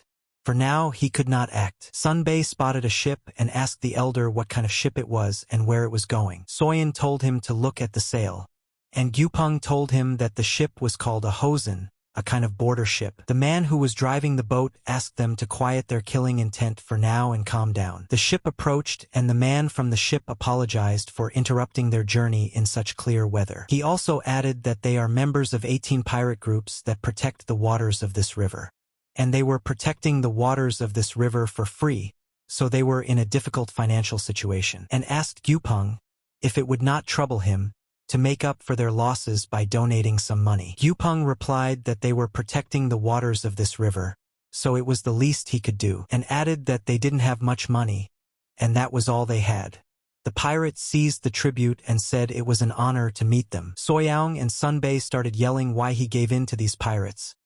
For now, he could not act. Sunbae spotted a ship and asked the elder what kind of ship it was and where it was going. Soyeon told him to look at the sail, and Gyupeng told him that the ship was called a hosen, a kind of border ship. The man who was driving the boat asked them to quiet their killing intent for now and calm down. The ship approached, and the man from the ship apologized for interrupting their journey in such clear weather. He also added that they are members of 18 pirate groups that protect the waters of this river. And they were protecting the waters of this river for free, so they were in a difficult financial situation, and asked Gyupeng if it would not trouble him to make up for their losses by donating some money. Gyupeng replied that they were protecting the waters of this river, so it was the least he could do, and added that they didn't have much money, and that was all they had. The pirates seized the tribute and said it was an honor to meet them. Soyeon and Sunbae started yelling why he gave in to these pirates.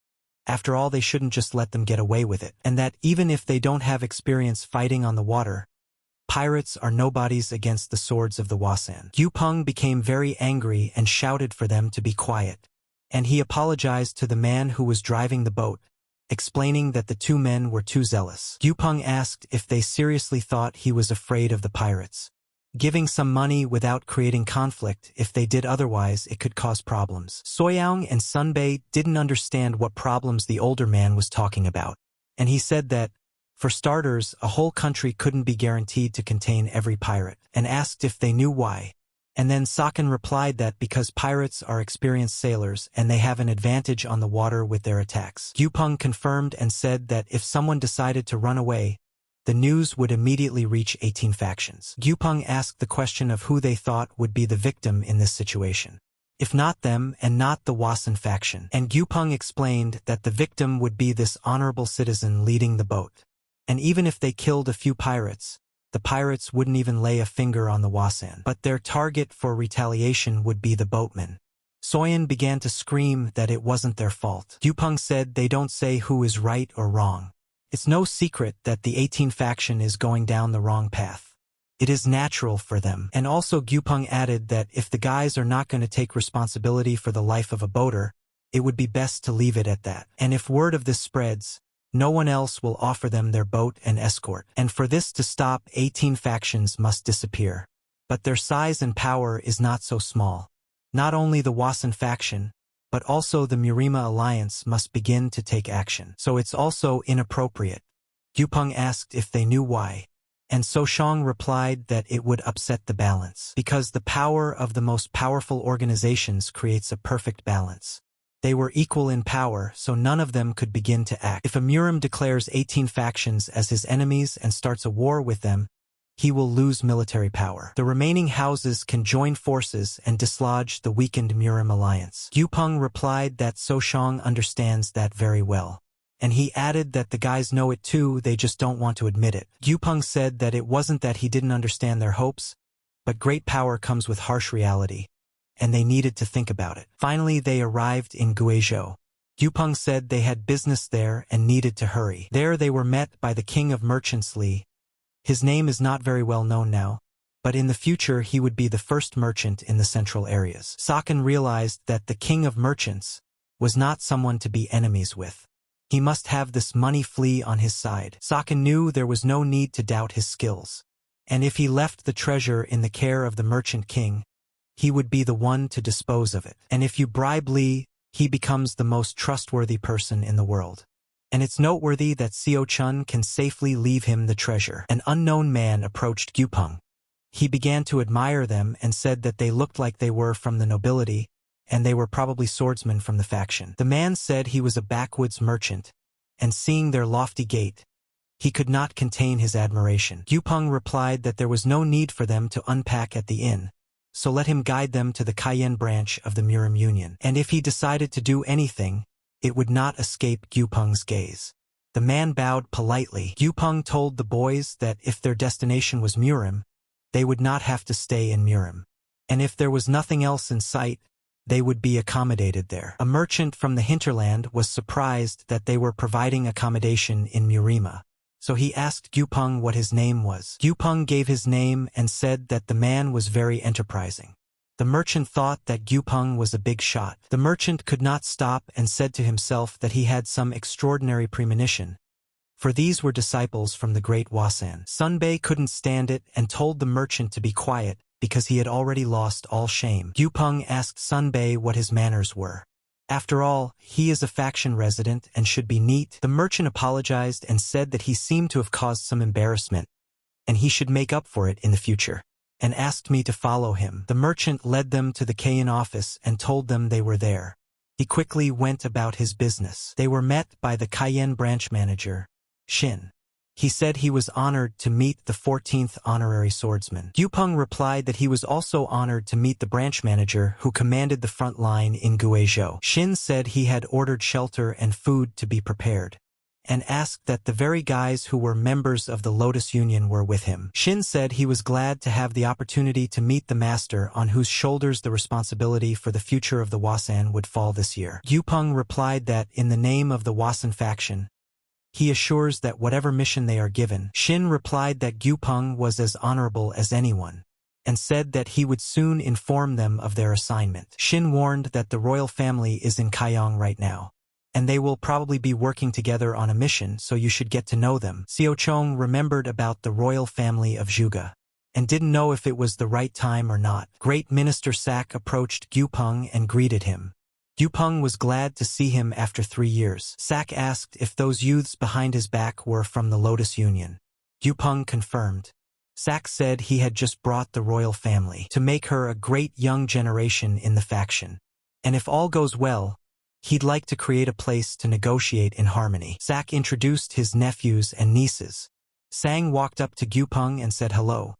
After all, they shouldn't just let them get away with it, and that even if they don't have experience fighting on the water, pirates are nobodies against the swords of the Wasan. Gyupeng became very angry and shouted for them to be quiet, and he apologized to the man who was driving the boat, explaining that the two men were too zealous. Gyupeng asked if they seriously thought he was afraid of the pirates, giving some money without creating conflict. If they did otherwise, it could cause problems. Soyeon and Sunbae didn't understand what problems the older man was talking about, and he said that, for starters, a whole country couldn't be guaranteed to contain every pirate, and asked if they knew why. And then Saken replied that because pirates are experienced sailors and they have an advantage on the water with their attacks. Gyupeng confirmed and said that if someone decided to run away, the news would immediately reach 18 factions. Gyupeng asked the question of who they thought would be the victim in this situation. If not them and not the Wasan faction. And Gyupeng explained that the victim would be this honorable citizen leading the boat. And even if they killed a few pirates, the pirates wouldn't even lay a finger on the Wasan. But their target for retaliation would be the boatmen. Soyeon began to scream that it wasn't their fault. Gyupeng said they don't say who is right or wrong. It's no secret that the 18 faction is going down the wrong path. It is natural for them. And also Gyupeng added that if the guys are not going to take responsibility for the life of a boater, it would be best to leave it at that. And if word of this spreads, no one else will offer them their boat and escort. And for this to stop, 18 factions must disappear. But their size and power is not so small. Not only the Wasan faction, but also the Murima alliance must begin to take action. So it's also inappropriate. Gyupeng asked if they knew why, and Soshang replied that it would upset the balance. Because the power of the most powerful organizations creates a perfect balance. They were equal in power, so none of them could begin to act. If a Murim declares 18 factions as his enemies and starts a war with them, he will lose military power. The remaining houses can join forces and dislodge the weakened Murim alliance. Gyupeng replied that Soshang understands that very well. And he added that the guys know it too, they just don't want to admit it. Gyupeng said that it wasn't that he didn't understand their hopes, but great power comes with harsh reality, and they needed to think about it. Finally, they arrived in Guizhou. Gyupeng said they had business there and needed to hurry. There they were met by the king of merchants Li. His name is not very well known now, but in the future he would be the first merchant in the central areas. Saken realized that the king of merchants was not someone to be enemies with. He must have this money flea on his side. Saken knew there was no need to doubt his skills, and if he left the treasure in the care of the merchant king, he would be the one to dispose of it. And if you bribe Li, he becomes the most trustworthy person in the world. And it's noteworthy that Seo Chun can safely leave him the treasure. An unknown man approached Gyupeng. He began to admire them and said that they looked like they were from the nobility, and they were probably swordsmen from the faction. The man said he was a backwoods merchant, and seeing their lofty gait, he could not contain his admiration. Gyupeng replied that there was no need for them to unpack at the inn, so let him guide them to the Cayenne branch of the Murim Union. And if he decided to do anything, it would not escape Gyupeng's gaze. The man bowed politely. Gyupeng told the boys that if their destination was Murim, they would not have to stay in Murim. And if there was nothing else in sight, they would be accommodated there. A merchant from the hinterland was surprised that they were providing accommodation in Murima, so he asked Gyupeng what his name was. Gyupeng gave his name and said that the man was very enterprising. The merchant thought that Gyupeng was a big shot. The merchant could not stop and said to himself that he had some extraordinary premonition, for these were disciples from the great Wasan. Sunbei couldn't stand it and told the merchant to be quiet because he had already lost all shame. Gyupeng asked Sunbei what his manners were. After all, he is a faction resident and should be neat. The merchant apologized and said that he seemed to have caused some embarrassment, and he should make up for it in the future, and asked me to follow him. The merchant led them to the Kayan office and told them they were there. He quickly went about his business. They were met by the Cayenne branch manager, Shin. He said he was honored to meet the 14th honorary swordsman. Gyupeng replied that he was also honored to meet the branch manager who commanded the front line in Guizhou. Shin said he had ordered shelter and food to be prepared, and asked that the very guys who were members of the Lotus Union were with him. Shin said he was glad to have the opportunity to meet the master on whose shoulders the responsibility for the future of the Wasan would fall this year. Gyupeng replied that, in the name of the Wasan faction, he assures that whatever mission they are given. Shin replied that Gyupeng was as honorable as anyone, and said that he would soon inform them of their assignment. Shin warned that the royal family is in Kaiyang right now, and they will probably be working together on a mission, so you should get to know them. Xiao Chong remembered about the royal family of Zhuge, and didn't know if it was the right time or not. Great Minister Sak approached Gyupeng and greeted him. Gyupeng was glad to see him after 3 years. Sak asked if those youths behind his back were from the Lotus Union. Gyupeng confirmed. Sak said he had just brought the royal family to make her a great young generation in the faction, and if all goes well, he'd like to create a place to negotiate in harmony. Sak introduced his nephews and nieces. Sang walked up to Gyupeng and said hello,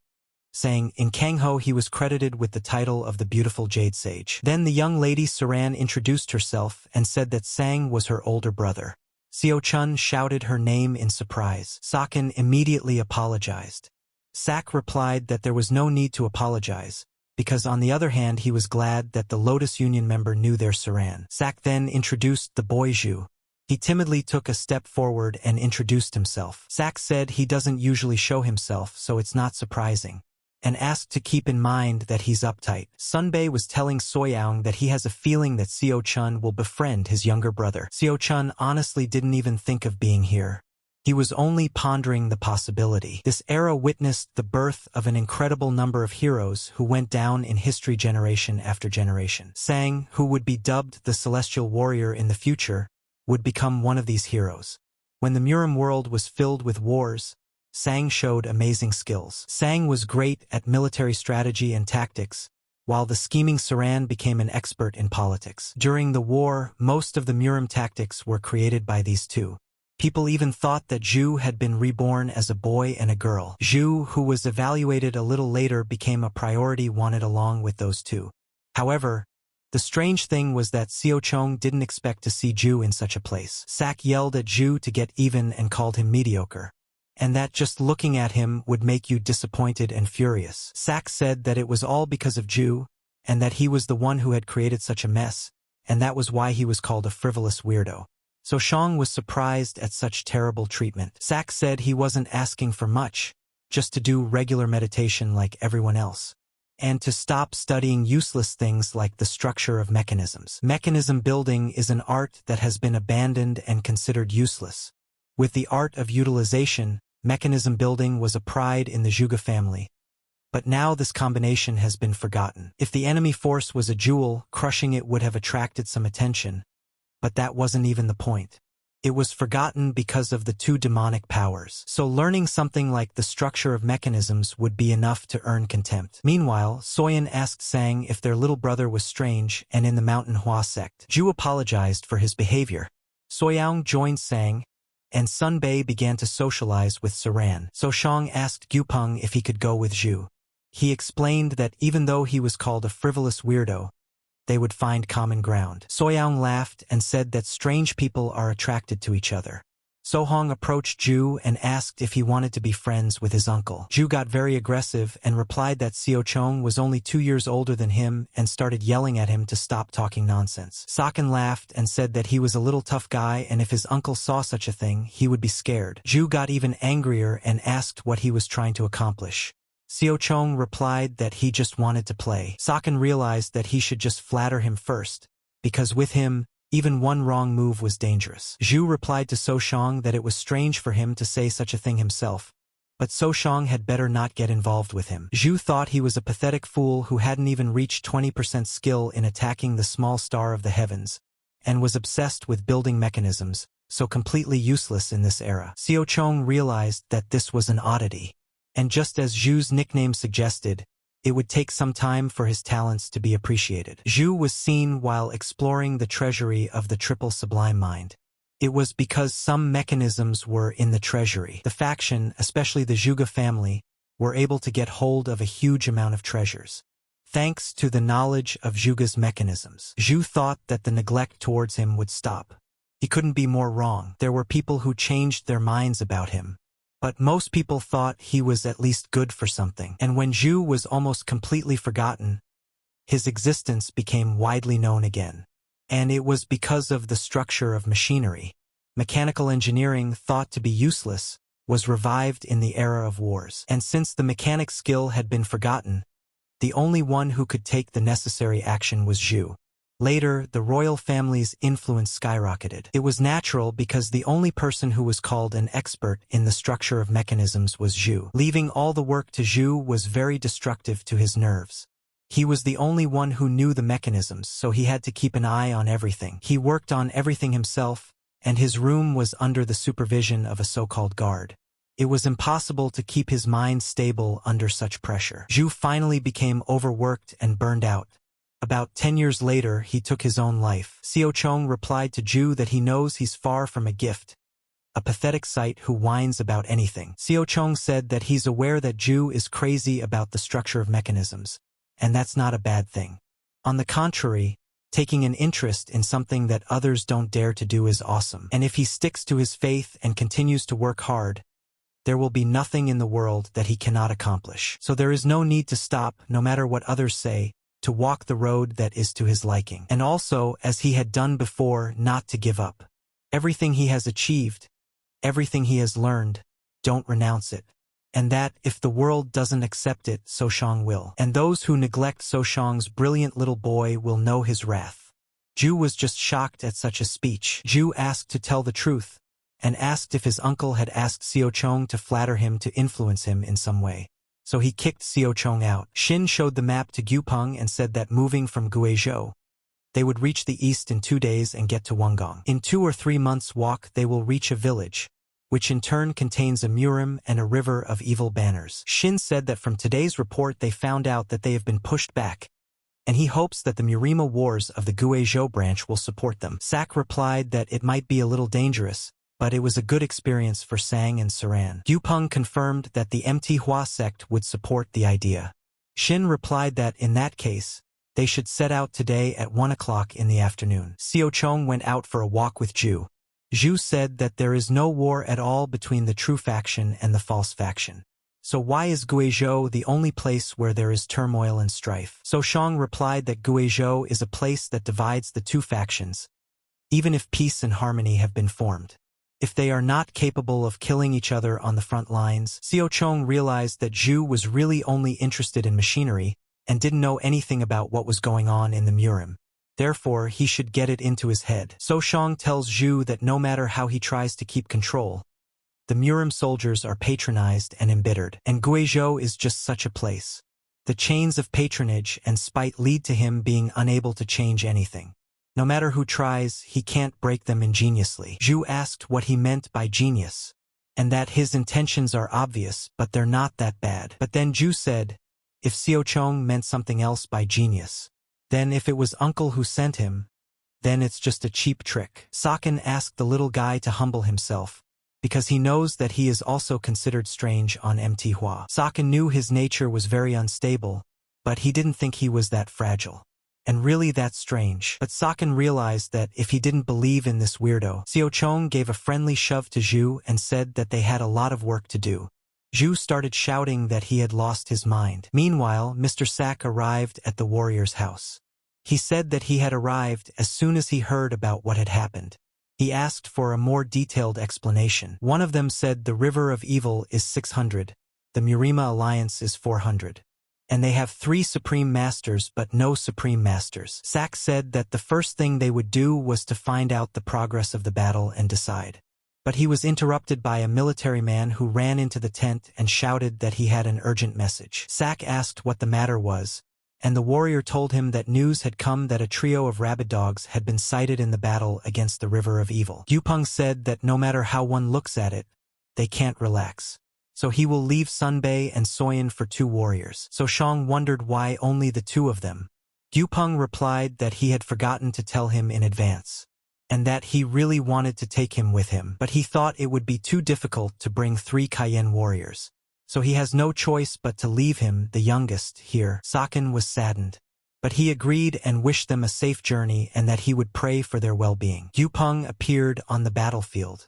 saying in Kangho he was credited with the title of the beautiful Jade Sage. Then the young lady Saran introduced herself and said that Sang was her older brother. Xiao Chun shouted her name in surprise. Saken immediately apologized. Sak replied that there was no need to apologize, because on the other hand he was glad that the Lotus Union member knew their Saran. Sak then introduced the boy Zhu. He timidly took a step forward and introduced himself. Sak said he doesn't usually show himself, so it's not surprising, and asked to keep in mind that he's uptight. Sunbei was telling Soyang that he has a feeling that Xiao Chun will befriend his younger brother. Xiao Chun honestly didn't even think of being here. He was only pondering the possibility. This era witnessed the birth of an incredible number of heroes who went down in history generation after generation. Sang, who would be dubbed the Celestial Warrior in the future, would become one of these heroes. When the Murim world was filled with wars, Sang showed amazing skills. Sang was great at military strategy and tactics, while the scheming Saran became an expert in politics. During the war, most of the Murim tactics were created by these two. People even thought that Zhu had been reborn as a boy and a girl. Zhu, who was evaluated a little later, became a priority wanted along with those two. However, the strange thing was that Xiao Chong didn't expect to see Zhu in such a place. Sak yelled at Zhu to get even and called him mediocre, and that just looking at him would make you disappointed and furious. Sak said that it was all because of Zhu, and that he was the one who had created such a mess, and that was why he was called a frivolous weirdo. So Shang was surprised at such terrible treatment. Sak said he wasn't asking for much, just to do regular meditation like everyone else, and to stop studying useless things like the structure of mechanisms. Mechanism building is an art that has been abandoned and considered useless. With the art of utilization, mechanism building was a pride in the Zhuge family. But now this combination has been forgotten. If the enemy force was a jewel, crushing it would have attracted some attention. But that wasn't even the point. It was forgotten because of the two demonic powers. So learning something like the structure of mechanisms would be enough to earn contempt. Meanwhile, Soyan asked Sang if their little brother was strange and in the MANHUA sect. Zhu apologized for his behavior. Soyang joined Sang, and Sunbei began to socialize with Saran. So Shang asked Gyupeng if he could go with Zhu. He explained that even though he was called a frivolous weirdo, they would find common ground. Soyang laughed and said that strange people are attracted to each other. Sohong approached Zhu and asked if he wanted to be friends with his uncle. Zhu got very aggressive and replied that Xiao Chong was only 2 years older than him and started yelling at him to stop talking nonsense. Saken laughed and said that he was a little tough guy and if his uncle saw such a thing, he would be scared. Zhu got even angrier and asked what he was trying to accomplish. Xiao Chong replied that he just wanted to play. Saken realized that he should just flatter him first, because with him, even one wrong move was dangerous. Zhu replied to So Shang that it was strange for him to say such a thing himself, but So Shang had better not get involved with him. Zhu thought he was a pathetic fool who hadn't even reached 20% skill in attacking the small star of the heavens, and was obsessed with building mechanisms, so completely useless in this era. Xiao Chong realized that this was an oddity, and just as Zhu's nickname suggested, it would take some time for his talents to be appreciated. Zhu was seen while exploring the treasury of the Triple Sublime Mind. It was because some mechanisms were in the treasury. The faction, especially the Zhuge family, were able to get hold of a huge amount of treasures, thanks to the knowledge of Zhuge's mechanisms. Zhu thought that the neglect towards him would stop. He couldn't be more wrong. There were people who changed their minds about him, but most people thought he was at least good for something. And when Zhu was almost completely forgotten, his existence became widely known again. And it was because of the structure of machinery. Mechanical engineering, thought to be useless, was revived in the era of wars. And since the mechanic skill had been forgotten, the only one who could take the necessary action was Zhu. Later, the royal family's influence skyrocketed. It was natural because the only person who was called an expert in the structure of mechanisms was Zhu. Leaving all the work to Zhu was very destructive to his nerves. He was the only one who knew the mechanisms, so he had to keep an eye on everything. He worked on everything himself, and his room was under the supervision of a so-called guard. It was impossible to keep his mind stable under such pressure. Zhu finally became overworked and burned out. About 10 years later, he took his own life. Xiao Chong replied to Zhu that he knows he's far from a gift, a pathetic sight who whines about anything. Xiao Chong said that he's aware that Zhu is crazy about the structure of mechanisms, and that's not a bad thing. On the contrary, taking an interest in something that others don't dare to do is awesome. And if he sticks to his faith and continues to work hard, there will be nothing in the world that he cannot accomplish. So there is no need to stop, no matter what others say, to walk the road that is to his liking. And also, as he had done before, not to give up. Everything he has achieved, everything he has learned, don't renounce it. And that, if the world doesn't accept it, So Shang will. And those who neglect So Shang's brilliant little boy will know his wrath. Zhu was just shocked at such a speech. Zhu asked to tell the truth, and asked if his uncle had asked Xiao Chong to flatter him to influence him in some way. So he kicked Xiao Chong out. Xin showed the map to Gupeng and said that moving from Guizhou, they would reach the east in 2 days and get to Wengong. In 2 or 3 months' walk they will reach a village, which in turn contains a murim and a river of evil banners. Xin said that from today's report they found out that they have been pushed back, and he hopes that the Murima Wars of the Guizhou branch will support them. Sak replied that it might be a little dangerous, but it was a good experience for Sang and Saran. Gupeng confirmed that the MANHUA sect would support the idea. Xin replied that in that case, they should set out today at 1 o'clock in the afternoon. Xiao Chong went out for a walk with Zhu. Zhu said that there is no war at all between the true faction and the false faction. So why is Guizhou the only place where there is turmoil and strife? So Shang replied that Guizhou is a place that divides the two factions, even if peace and harmony have been formed. If they are not capable of killing each other on the front lines. Xiao Chong realized that Zhu was really only interested in machinery and didn't know anything about what was going on in the Murim. Therefore, he should get it into his head. So Shang tells Zhu that no matter how he tries to keep control, the Murim soldiers are patronized and embittered, and Guizhou is just such a place. The chains of patronage and spite lead to him being unable to change anything. No matter who tries, he can't break them ingeniously. Zhu asked what he meant by genius, and that his intentions are obvious, but they're not that bad. But then Zhu said, if Xiao Chong meant something else by genius, then if it was uncle who sent him, then it's just a cheap trick. Saken asked the little guy to humble himself, because he knows that he is also considered strange on MANHUA. Saken knew his nature was very unstable, but he didn't think he was that fragile. And really that's strange. But Saken realized that if he didn't believe in this weirdo, Xiao Chong gave a friendly shove to Zhu and said that they had a lot of work to do. Zhu started shouting that he had lost his mind. Meanwhile, Mr. Sak arrived at the warrior's house. He said that he had arrived as soon as he heard about what had happened. He asked for a more detailed explanation. One of them said the river of evil is 600, The Murima alliance is 400. And they have 3 supreme masters but no supreme masters. Sak said that the first thing they would do was to find out the progress of the battle and decide. But he was interrupted by a military man who ran into the tent and shouted that he had an urgent message. Sak asked what the matter was, and the warrior told him that news had come that a trio of rabid dogs had been sighted in the battle against the River of Evil. Gyupeng said that no matter how one looks at it, they can't relax. So he will leave Sunbei and Soyan for 2 warriors. So Shang wondered why only the 2 of them. Gyupeng replied that he had forgotten to tell him in advance, and that he really wanted to take him with him, but he thought it would be too difficult to bring 3 Cayenne warriors. So he has no choice but to leave him, the youngest, here. Saken was saddened, but he agreed and wished them a safe journey and that he would pray for their well-being. Gyupeng appeared on the battlefield.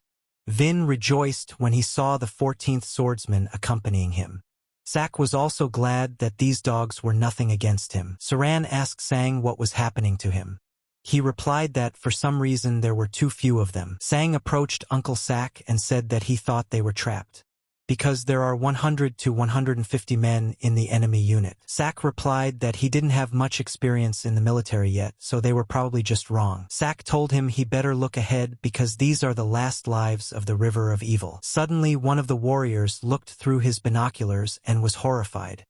Vin rejoiced when he saw the 14th swordsman accompanying him. Sak was also glad that these dogs were nothing against him. Saran asked Sang what was happening to him. He replied that for some reason there were too few of them. Sang approached Uncle Sak and said that he thought they were trapped, because there are 100 to 150 men in the enemy unit. Sak replied that he didn't have much experience in the military yet, so they were probably just wrong. Sak told him he better look ahead because these are the last lives of the River of Evil. Suddenly one of the warriors looked through his binoculars and was horrified.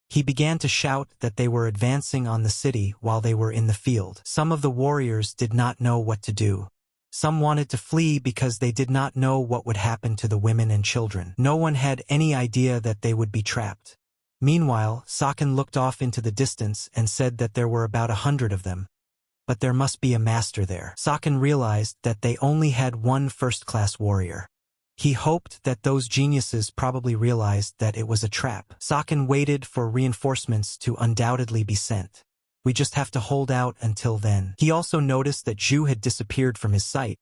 He began to shout that they were advancing on the city while they were in the field. Some of the warriors did not know what to do. Some wanted to flee because they did not know what would happen to the women and children. No one had any idea that they would be trapped. Meanwhile, Saken looked off into the distance and said that there were about 100 of them. But there must be a master there. Saken realized that they only had 1 first-class warrior. He hoped that those geniuses probably realized that it was a trap. Saken waited for reinforcements to undoubtedly be sent. We just have to hold out until then. He also noticed that Zhu had disappeared from his sight.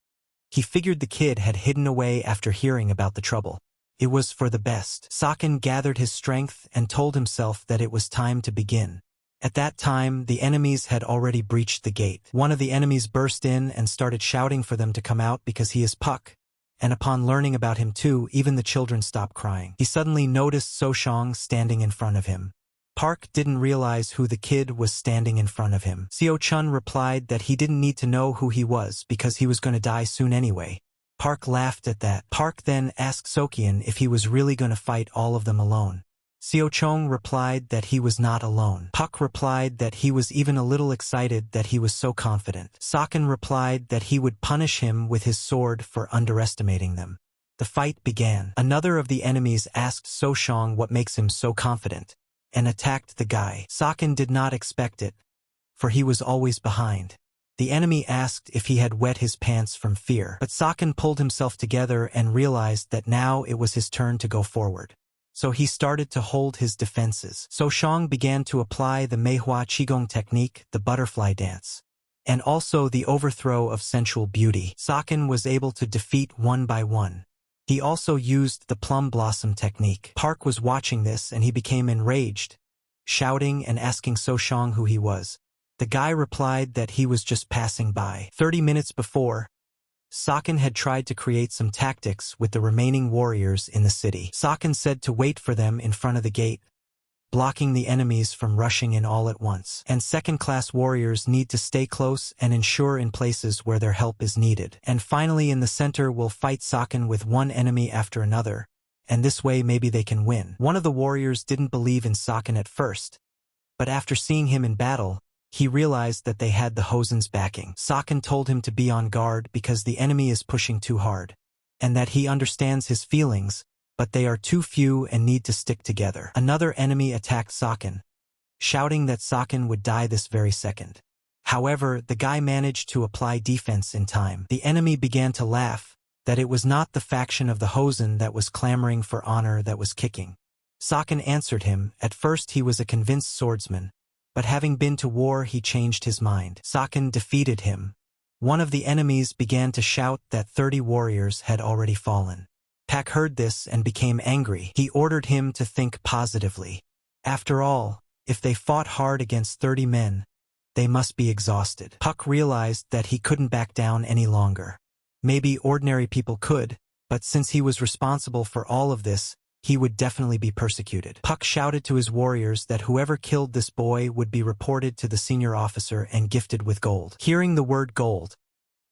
He figured the kid had hidden away after hearing about the trouble. It was for the best. Saken gathered his strength and told himself that it was time to begin. At that time, the enemies had already breached the gate. One of the enemies burst in and started shouting for them to come out because he is Puck. And upon learning about him too, even the children stopped crying. He suddenly noticed So Shang standing in front of him. Park didn't realize who the kid was standing in front of him. Seo Chun replied that he didn't need to know who he was because he was going to die soon anyway. Park laughed at that. Park then asked Sokian if he was really going to fight all of them alone. Seo Chong replied that he was not alone. Puck replied that he was even a little excited that he was so confident. Saken replied that he would punish him with his sword for underestimating them. The fight began. Another of the enemies asked So Shang what makes him so confident, and attacked the guy. Saken did not expect it, for he was always behind. The enemy asked if he had wet his pants from fear, but Saken pulled himself together and realized that now it was his turn to go forward. So he started to hold his defenses. So Shang began to apply the Manhwa Qigong technique, the butterfly dance, and also the overthrow of sensual beauty. Saken was able to defeat one by one. He also used the plum blossom technique. Park was watching this and he became enraged, shouting and asking So Shang who he was. The guy replied that he was just passing by. 30 minutes before, Saken had tried to create some tactics with the remaining warriors in the city. Saken said to wait for them in front of the gate, blocking the enemies from rushing in all at once. And second-class warriors need to stay close and ensure in places where their help is needed. And finally in the center will fight Saken with one enemy after another, and this way maybe they can win. One of the warriors didn't believe in Saken at first, but after seeing him in battle, he realized that they had the Hosen's backing. Saken told him to be on guard because the enemy is pushing too hard, and that he understands his feelings, but they are too few and need to stick together. Another enemy attacked Saken, shouting that Saken would die this very second. However, the guy managed to apply defense in time. The enemy began to laugh, that it was not the faction of the Hosen that was clamoring for honor that was kicking. Saken answered him. At first he was a convinced swordsman, but having been to war he changed his mind. Saken defeated him. One of the enemies began to shout that 30 warriors had already fallen. Pak heard this and became angry. He ordered him to think positively. After all, if they fought hard against 30 men, they must be exhausted. Puck realized that he couldn't back down any longer. Maybe ordinary people could, but since he was responsible for all of this, he would definitely be persecuted. Puck shouted to his warriors that whoever killed this boy would be reported to the senior officer and gifted with gold. Hearing the word gold,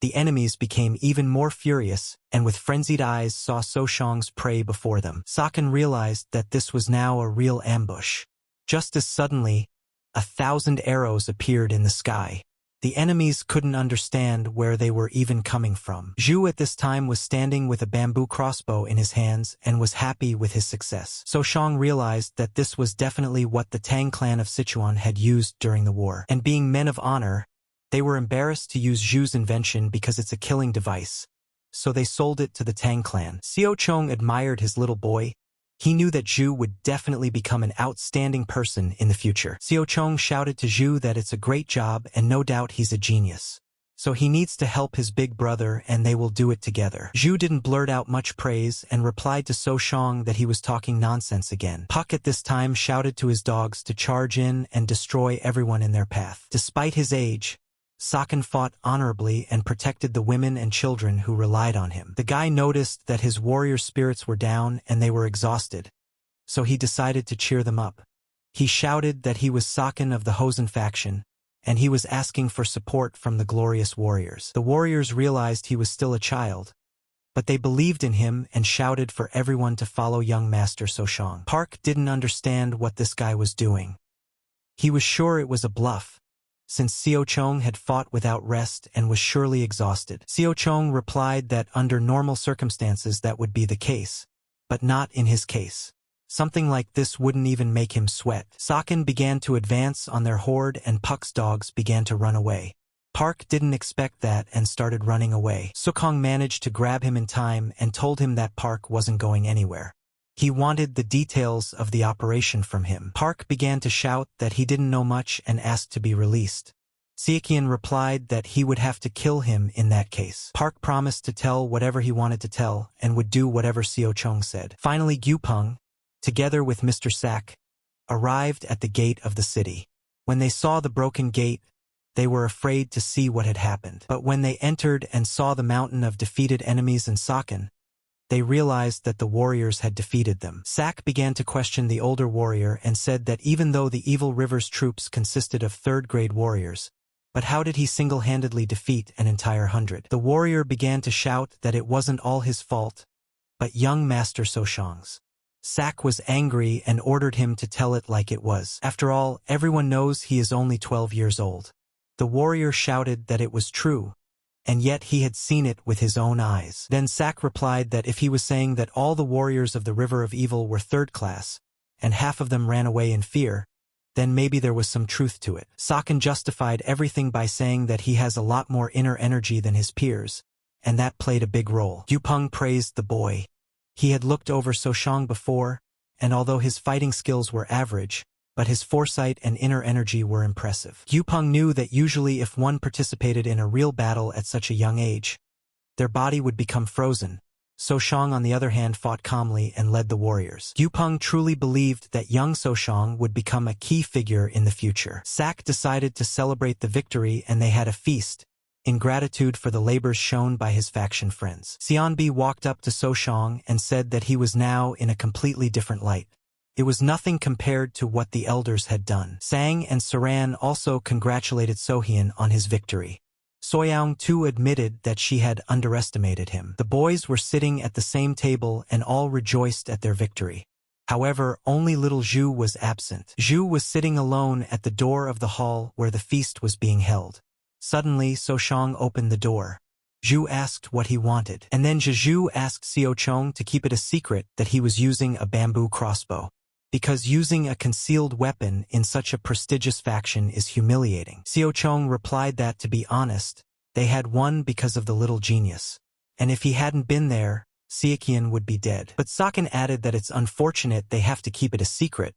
the enemies became even more furious and with frenzied eyes saw So-shang's prey before them. Saken realized that this was now a real ambush. Just as suddenly, 1,000 arrows appeared in the sky. The enemies couldn't understand where they were even coming from. Zhu at this time was standing with a bamboo crossbow in his hands and was happy with his success. So-shang realized that this was definitely what the Tang clan of Sichuan had used during the war. And being men of honor, they were embarrassed to use Zhu's invention because it's a killing device, so they sold it to the Tang clan. Xiao-chong admired his little boy. He knew that Zhu would definitely become an outstanding person in the future. Xiao-chong shouted to Zhu that it's a great job and no doubt he's a genius. So he needs to help his big brother and they will do it together. Zhu didn't blurt out much praise and replied to So-shang that he was talking nonsense again. Puck at this time shouted to his dogs to charge in and destroy everyone in their path. Despite his age, Saken fought honorably and protected the women and children who relied on him. The guy noticed that his warrior spirits were down and they were exhausted, so he decided to cheer them up. He shouted that he was Saken of the Hosen faction, and he was asking for support from the glorious warriors. The warriors realized he was still a child, but they believed in him and shouted for everyone to follow young Master So-shang. Park didn't understand what this guy was doing. He was sure it was a bluff, since Xiao-chong had fought without rest and was surely exhausted. Xiao-chong replied that under normal circumstances that would be the case, but not in his case. Something like this wouldn't even make him sweat. Saken began to advance on their horde and Puck's dogs began to run away. Park didn't expect that and started running away. Sukong managed to grab him in time and told him that Park wasn't going anywhere. He wanted the details of the operation from him. Park began to shout that he didn't know much and asked to be released. Siekian replied that he would have to kill him in that case. Park promised to tell whatever he wanted to tell and would do whatever Xiao-chong said. Finally, Gyupeng, together with Mr. Sak, arrived at the gate of the city. When they saw the broken gate, they were afraid to see what had happened. But when they entered and saw the mountain of defeated enemies in Saken, they realized that the warriors had defeated them. Sak began to question the older warrior and said that even though the Evil River's troops consisted of third-grade warriors, but how did he single-handedly defeat an entire 100? The warrior began to shout that it wasn't all his fault, but young Master So-shang's. Sak was angry and ordered him to tell it like it was. After all, everyone knows he is only 12 years old. The warrior shouted that it was true, and yet he had seen it with his own eyes. Then Sak replied that if he was saying that all the warriors of the River of Evil were third class, and half of them ran away in fear, then maybe there was some truth to it. Saken justified everything by saying that he has a lot more inner energy than his peers, and that played a big role. Gyupeng praised the boy. He had looked over So-shang before, and although his fighting skills were average, but his foresight and inner energy were impressive. Gyupeng knew that usually if one participated in a real battle at such a young age, their body would become frozen. So-shang on the other hand fought calmly and led the warriors. Gyupeng truly believed that young So-shang would become a key figure in the future. Sak decided to celebrate the victory and they had a feast, in gratitude for the labors shown by his faction friends. Xianbi walked up to So-shang and said that he was now in a completely different light. It was nothing compared to what the elders had done. Sang and Saran also congratulated Sohyun on his victory. Soyoung too admitted that she had underestimated him. The boys were sitting at the same table and all rejoiced at their victory. However, only little Zhu was absent. Zhu was sitting alone at the door of the hall where the feast was being held. Suddenly, So-shang opened the door. Zhu asked what he wanted, and then Zhu asked Xiao-chong to keep it a secret that he was using a bamboo crossbow, because using a concealed weapon in such a prestigious faction is humiliating. Xiao-chong replied that, to be honest, they had won because of the little genius, and if he hadn't been there, Siekian would be dead. But Saken added that it's unfortunate they have to keep it a secret,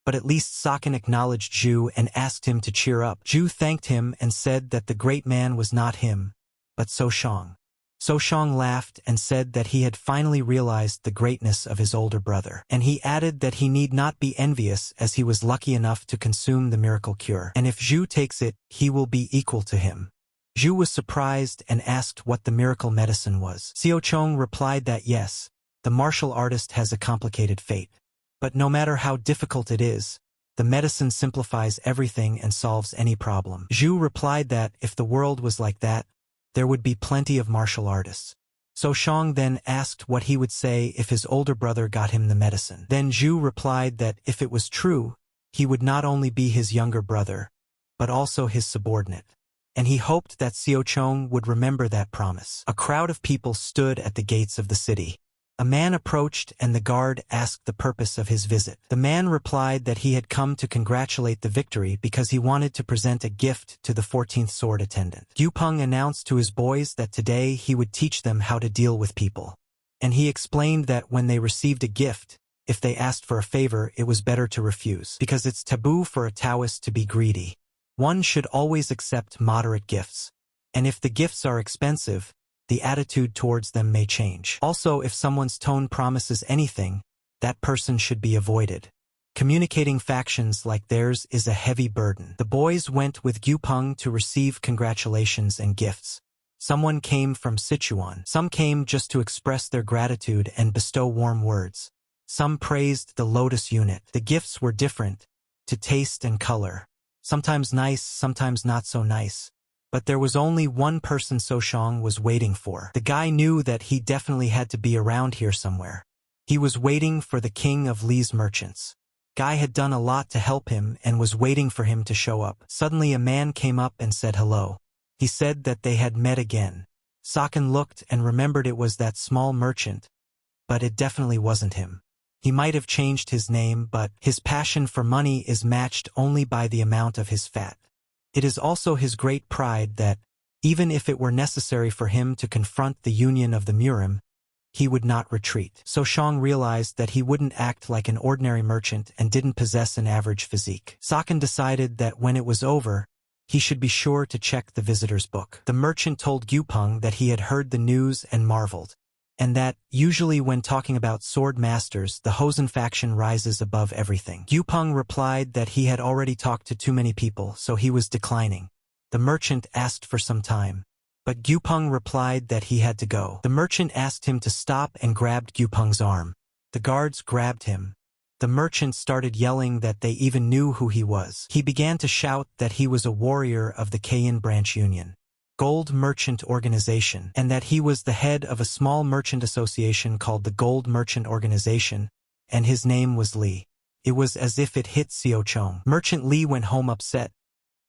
but at least Saken acknowledged Zhu and asked him to cheer up. Zhu thanked him and said that the great man was not him, but So-shang. So-shang laughed and said that he had finally realized the greatness of his older brother, and he added that he need not be envious as he was lucky enough to consume the miracle cure, and if Zhu takes it, he will be equal to him. Zhu was surprised and asked what the miracle medicine was. Xiao-chong replied that yes, The martial artist has a complicated fate. But no matter how difficult it is, the medicine simplifies everything and solves any problem. Zhu replied that, if the world was like that, there would be plenty of martial artists. So Shang then asked what he would say if his older brother got him the medicine. Then Zhu replied that if it was true, he would not only be his younger brother, but also his subordinate. And he hoped that Xiao Chong would remember that promise. A crowd of people stood at the gates of the city. A man approached and the guard asked the purpose of his visit. The man replied that he had come to congratulate the victory because he wanted to present a gift to the 14th sword attendant. Yupeng announced to his boys that today he would teach them how to deal with people. And he explained that when they received a gift, if they asked for a favor, it was better to refuse, because it's taboo for a Taoist to be greedy. One should always accept moderate gifts. And if the gifts are expensive, the attitude towards them may change. Also, if someone's tone promises anything, that person should be avoided. Communicating factions like theirs is a heavy burden. The boys went with Yupeng to receive congratulations and gifts. Someone came from Sichuan. Some came just to express their gratitude and bestow warm words. Some praised the lotus unit. The gifts were different, to taste and color. Sometimes nice, sometimes not so nice. But there was only one person So Shang was waiting for. The guy knew that he definitely had to be around here somewhere. He was waiting for the king of Li's merchants. Guy had done a lot to help him and was waiting for him to show up. Suddenly a man came up and said hello. He said that they had met again. Saken looked and remembered it was that small merchant, but it definitely wasn't him. He might have changed his name, but his passion for money is matched only by the amount of his fat. It is also his great pride that, even if it were necessary for him to confront the union of the Murim, he would not retreat. So Shang realized that he wouldn't act like an ordinary merchant and didn't possess an average physique. Saken decided that when it was over, he should be sure to check the visitor's book. The merchant told Yupeng that he had heard the news and marveled, and that, usually when talking about sword masters, the Hosen faction rises above everything. Yupeng replied that he had already talked to too many people, so he was declining. The merchant asked for some time, but Yupeng replied that he had to go. The merchant asked him to stop and grabbed Yupeng's arm. The guards grabbed him. The merchant started yelling that they even knew who he was. He began to shout that he was a warrior of the Kayan Branch Union, Gold Merchant Organization, and that he was the head of a small merchant association called the Gold Merchant Organization, and his name was Li. It was as if it hit Xiao Chong. Merchant Li went home upset,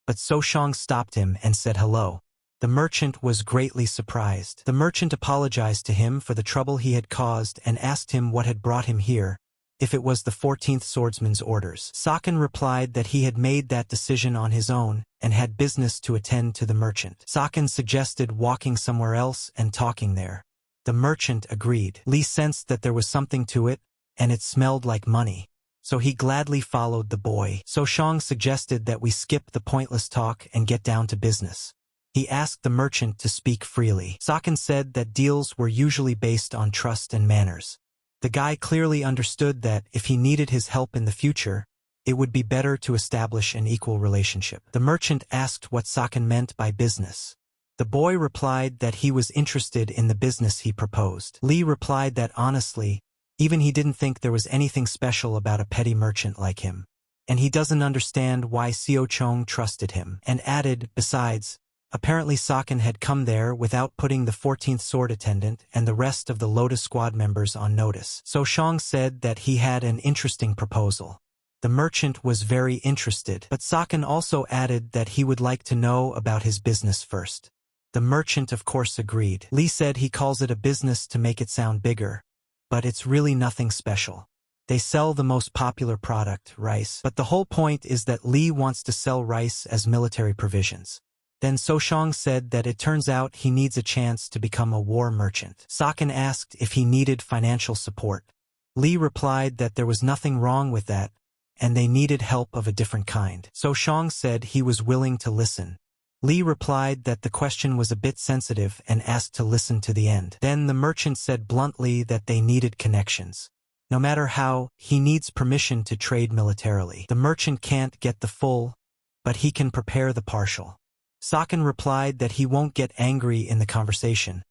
but So Shang stopped him and said hello. The merchant was greatly surprised. The merchant apologized to him for the trouble he had caused and asked him what had brought him here, if it was the 14th swordsman's orders. Saken replied that he had made that decision on his own and had business to attend to the merchant. Saken suggested walking somewhere else and talking there. The merchant agreed. Li sensed that there was something to it, and it smelled like money. So he gladly followed the boy. So Shang suggested that we skip the pointless talk and get down to business. He asked the merchant to speak freely. Saken said that deals were usually based on trust and manners. The guy clearly understood that if he needed his help in the future, it would be better to establish an equal relationship. The merchant asked what Saken meant by business. The boy replied that he was interested in the business he proposed. Li replied that honestly, even he didn't think there was anything special about a petty merchant like him. And he doesn't understand why Xiao Chong trusted him. And added, besides, apparently Saken had come there without putting the 14th sword attendant and the rest of the Lotus squad members on notice. So Shang said that he had an interesting proposal. The merchant was very interested, but Saken also added that he would like to know about his business first. The merchant of course agreed. Li said he calls it a business to make it sound bigger, but it's really nothing special. They sell the most popular product, rice, but the whole point is that Li wants to sell rice as military provisions. Then So Shang said that it turns out he needs a chance to become a war merchant. Saken asked if he needed financial support. Li replied that there was nothing wrong with that, and they needed help of a different kind. So Shang said he was willing to listen. Li replied that the question was a bit sensitive and asked to listen to the end. Then the merchant said bluntly that they needed connections. No matter how, he needs permission to trade militarily. The merchant can't get the full, but he can prepare the partial. Saken replied that he won't get angry in the conversation,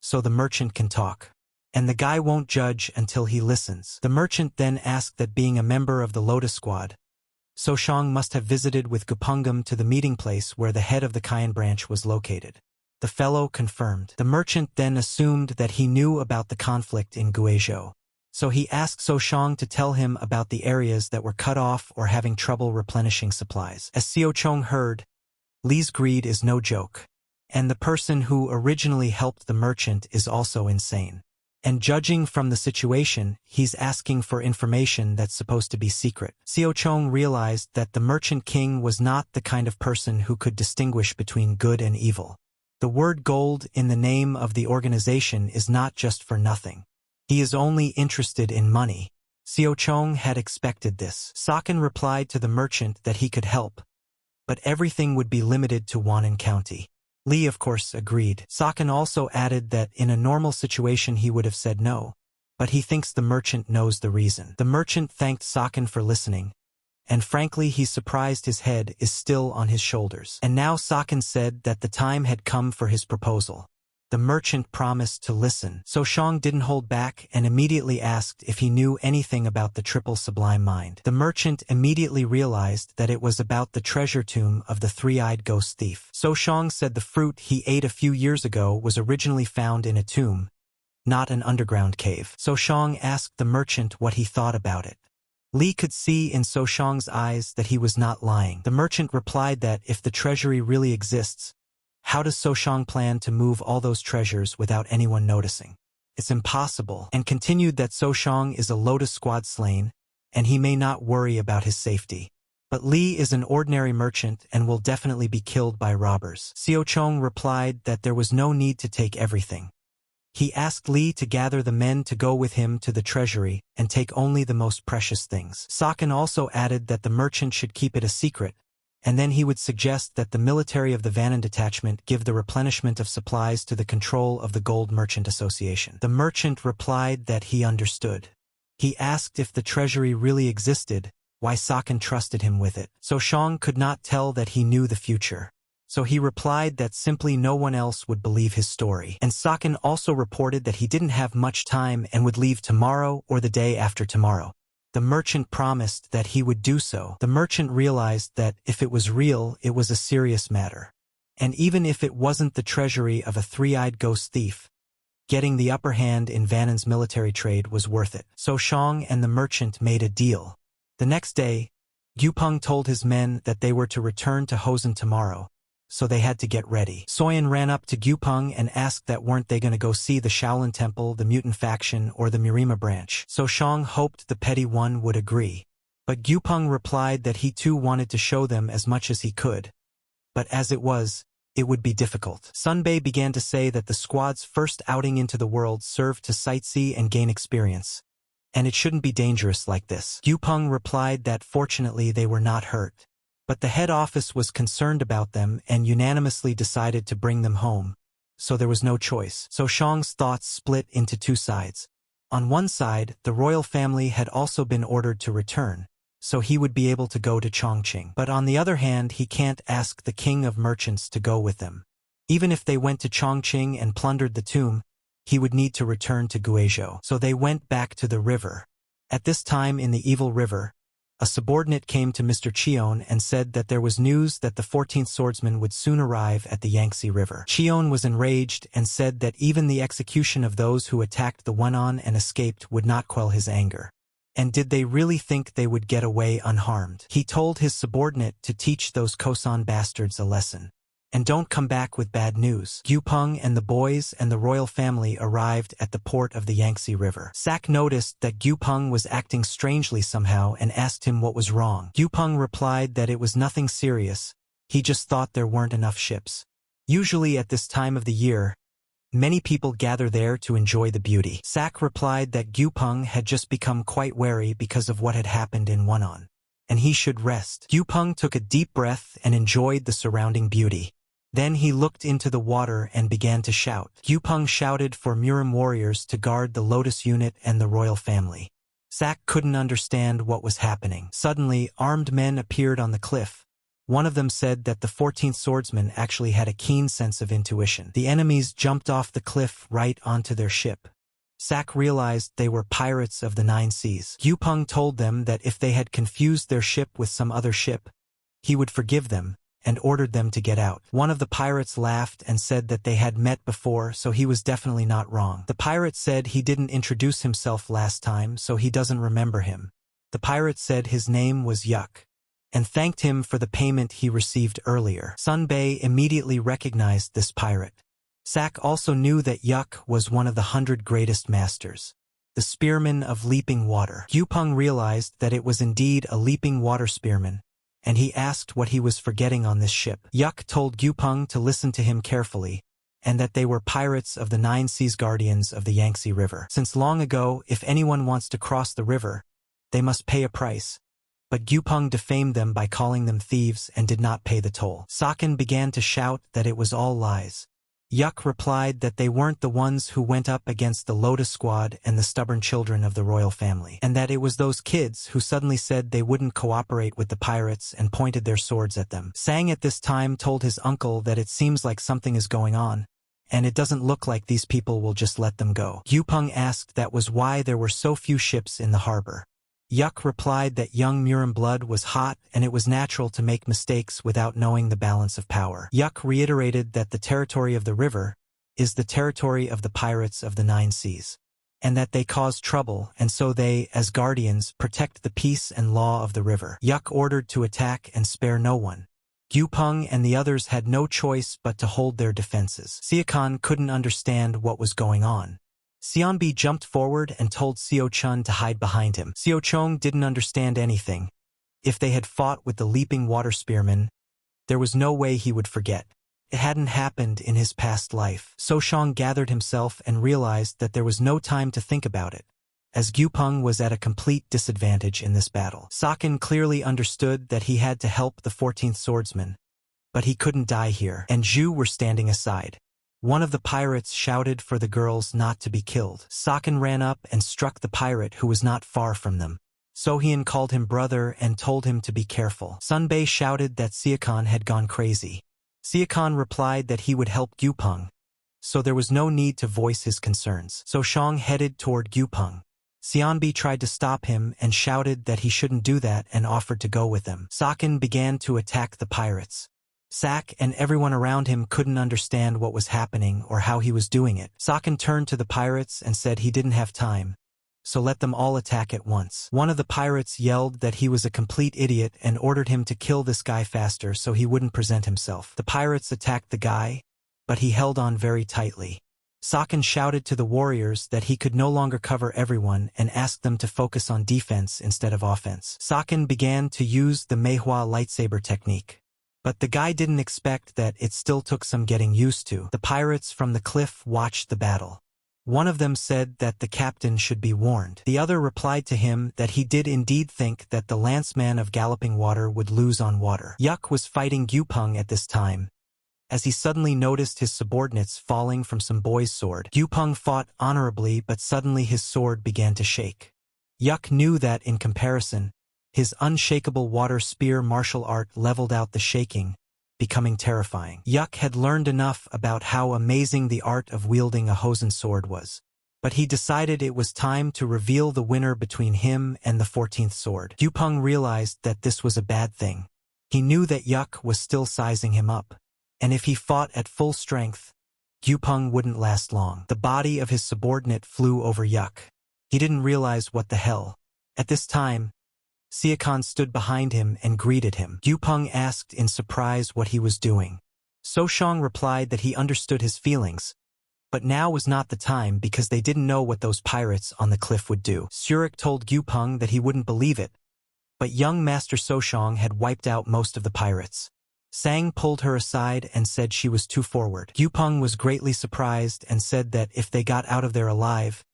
so the merchant can talk. and the guy won't judge until he listens. The merchant then asked that being a member of the Lotus Squad, So Shang must have visited with Gupungam to the meeting place where the head of the Kayan branch was located. The fellow confirmed. The merchant then assumed that he knew about the conflict in Guizhou. So he asked So Shang to tell him about the areas that were cut off or having trouble replenishing supplies. As Xiao Chong heard, Li's greed is no joke. And the person who originally helped the merchant is also insane. And judging from the situation, he's asking for information that's supposed to be secret. Xiao Chong realized that the merchant king was not the kind of person who could distinguish between good and evil. The word gold in the name of the organization is not just for nothing. He is only interested in money. Xiao Chong had expected this. Saken replied to the merchant that he could help, but everything would be limited to Wannan County. Li, of course, agreed. Saken also added that in a normal situation he would have said no, but he thinks the merchant knows the reason. The merchant thanked Saken for listening, and frankly he's surprised his head is still on his shoulders. And now Saken said that the time had come for his proposal. The merchant promised to listen. So Shang didn't hold back and immediately asked if he knew anything about the triple sublime mind. The merchant immediately realized that it was about the treasure tomb of the three-eyed ghost thief. So Shang said the fruit he ate a few years ago was originally found in a tomb, not an underground cave. So Shang asked the merchant what he thought about it. Li could see in So Shang's eyes that he was not lying. The merchant replied that if the treasury really exists, how does So Shang plan to move all those treasures without anyone noticing? It's impossible, and continued that So Shang is a Lotus Squad slain, and he may not worry about his safety. But Li is an ordinary merchant and will definitely be killed by robbers. Xiao Chong replied that there was no need to take everything. He asked Li to gather the men to go with him to the treasury and take only the most precious things. Saken also added that the merchant should keep it a secret, and then he would suggest that the military of the Vannan detachment give the replenishment of supplies to the control of the Gold Merchant Association. The merchant replied that he understood. He asked if the treasury really existed, why Saken trusted him with it. So Shang could not tell that he knew the future. So he replied that simply no one else would believe his story. And Saken also reported that he didn't have much time and would leave tomorrow or the day after tomorrow. The merchant promised that he would do so. The merchant realized that if it was real, it was a serious matter. And even if it wasn't the treasury of a three-eyed ghost thief, getting the upper hand in Vannan's military trade was worth it. So Shang and the merchant made a deal. The next day, Gupeng told his men that they were to return to Hosen tomorrow, so they had to get ready. Soyan ran up to Gupeng and asked that weren't they going to go see the Shaolin Temple, the mutant faction, or the Murima branch. So Shang hoped the petty one would agree. But Gupeng replied that he too wanted to show them as much as he could. But as it was, it would be difficult. Sunbei began to say that the squad's first outing into the world served to sightsee and gain experience, and it shouldn't be dangerous like this. Gupeng replied that fortunately they were not hurt. But the head office was concerned about them and unanimously decided to bring them home, so there was no choice. So Shang's thoughts split into two sides. On one side, the royal family had also been ordered to return, so he would be able to go to Chongqing. But on the other hand, he can't ask the king of merchants to go with them. Even if they went to Chongqing and plundered the tomb, he would need to return to Guizhou. So they went back to the river. At this time in the evil river, a subordinate came to Mr. Chion and said that there was news that the 14th swordsman would soon arrive at the Yangtze River. Chion was enraged and said that even the execution of those who attacked the Wenan and escaped would not quell his anger. And did they really think they would get away unharmed? He told his subordinate to teach those Kosan bastards a lesson. And don't come back with bad news. Gupeng and the boys and the royal family arrived at the port of the Yangtze River. Sak noticed that Gupeng was acting strangely somehow and asked him what was wrong. Gupeng replied that it was nothing serious, he just thought there weren't enough ships. Usually at this time of the year, many people gather there to enjoy the beauty. Sak replied that Gupeng had just become quite wary because of what had happened in Wenan, and he should rest. Gupeng took a deep breath and enjoyed the surrounding beauty. Then he looked into the water and began to shout. Gupeng shouted for Murim warriors to guard the Lotus unit and the royal family. Sak couldn't understand what was happening. Suddenly, armed men appeared on the cliff. One of them said that the 14th swordsman actually had a keen sense of intuition. The enemies jumped off the cliff right onto their ship. Sak realized they were pirates of the 9 seas. Gyupeng told them that if they had confused their ship with some other ship, he would forgive them, and ordered them to get out. One of the pirates laughed and said that they had met before, so he was definitely not wrong. The pirate said he didn't introduce himself last time, so he doesn't remember him. The pirate said his name was Yuk, and thanked him for the payment he received earlier. Sunbei immediately recognized this pirate. Sak also knew that Yuk was one of the 100 greatest masters, the spearman of leaping water. Gyupeng realized that it was indeed a leaping water spearman, and he asked what he was forgetting on this ship. Yuk told Gyupeng to listen to him carefully, and that they were pirates of the 9 seas, guardians of the Yangtze River. Since long ago, if anyone wants to cross the river, they must pay a price. But Gyupeng defamed them by calling them thieves and did not pay the toll. Saken began to shout that it was all lies. Yuk replied that they weren't the ones who went up against the Lotus Squad and the stubborn children of the royal family, and that it was those kids who suddenly said they wouldn't cooperate with the pirates and pointed their swords at them. Sang at this time told his uncle that it seems like something is going on, and it doesn't look like these people will just let them go. Gyupeng asked that was why there were so few ships in the harbor. Yuk replied that young Murin blood was hot and it was natural to make mistakes without knowing the balance of power. Yuk reiterated that the territory of the river is the territory of the pirates of the 9 seas, and that they cause trouble, and so they, as guardians, protect the peace and law of the river. Yuk ordered to attack and spare no one. Gyupeng and the others had no choice but to hold their defenses. Siakan couldn't understand what was going on. Xianbi jumped forward and told Xiao Chun to hide behind him. Xiao Chong didn't understand anything. If they had fought with the leaping water spearmen, there was no way he would forget. It hadn't happened in his past life. Soshang gathered himself and realized that there was no time to think about it, as Gyupeng was at a complete disadvantage in this battle. Saken clearly understood that he had to help the 14th swordsman, but he couldn't die here, and Zhu were standing aside. One of the pirates shouted for the girls not to be killed. Saken ran up and struck the pirate who was not far from them. Sohyun called him brother and told him to be careful. Sunbei shouted that Siakan had gone crazy. Siakan replied that he would help Gyupeng, so there was no need to voice his concerns. Soshang headed toward Gyupeng. Xianbi tried to stop him and shouted that he shouldn't do that and offered to go with them. Saken began to attack the pirates. Sak and everyone around him couldn't understand what was happening or how he was doing it. Saken turned to the pirates and said he didn't have time, so let them all attack at once. One of the pirates yelled that he was a complete idiot and ordered him to kill this guy faster so he wouldn't present himself. The pirates attacked the guy, but he held on very tightly. Saken shouted to the warriors that he could no longer cover everyone and asked them to focus on defense instead of offense. Saken began to use the Manhwa lightsaber technique, but the guy didn't expect that it still took some getting used to. The pirates from the cliff watched the battle. One of them said that the captain should be warned. The other replied to him that he did indeed think that the lanceman of galloping water would lose on water. Yuk was fighting Gyupeng at this time, as he suddenly noticed his subordinates falling from some boy's sword. Gyupeng fought honorably, but suddenly his sword began to shake. Yuk knew that, in comparison, his unshakable water spear martial art leveled out the shaking, becoming terrifying. Yuk had learned enough about how amazing the art of wielding a Hosen sword was, but he decided it was time to reveal the winner between him and the 14th sword. Gyupeng realized that this was a bad thing. He knew that Yuk was still sizing him up, and if he fought at full strength, Gyupeng wouldn't last long. The body of his subordinate flew over Yuk. He didn't realize what the hell. At this time, Siakan stood behind him and greeted him. Gyupeng asked in surprise what he was doing. Soshang replied that he understood his feelings, but now was not the time because they didn't know what those pirates on the cliff would do. Surik told Gyupeng that he wouldn't believe it, but young Master Soshang had wiped out most of the pirates. Sang pulled her aside and said she was too forward. Gyupeng was greatly surprised and said that if they got out of there alive,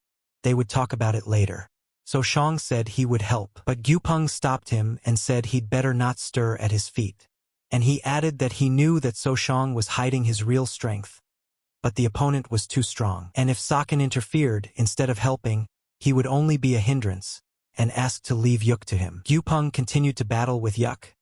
they would talk about it later. Soshang said he would help, but Gyupeng stopped him and said he'd better not stir at his feet. And he added that he knew that Soshang was hiding his real strength, but the opponent was too strong. And if Saken interfered, instead of helping, he would only be a hindrance, and asked to leave Yuk to him. Gyupeng continued to battle with Yuk,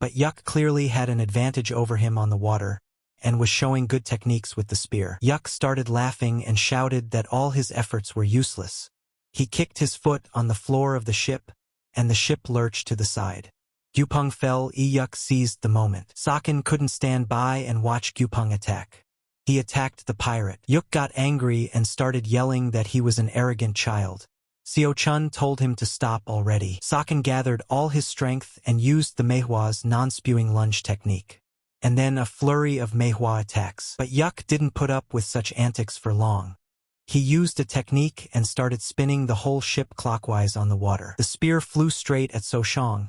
but Yuk clearly had an advantage over him on the water, and was showing good techniques with the spear. Yuk started laughing and shouted that all his efforts were useless. He kicked his foot on the floor of the ship, and the ship lurched to the side. Gyupeng fell. Yuk seized the moment. Saken couldn't stand by and watch Gyupeng attack. He attacked the pirate. Yuk got angry and started yelling that he was an arrogant child. Seo Chun told him to stop already. Saken gathered all his strength and used the Manhwa's non-spewing lunge technique. And then a flurry of Manhwa attacks. But Yuk didn't put up with such antics for long. He used a technique and started spinning the whole ship clockwise on the water. The spear flew straight at Soshang,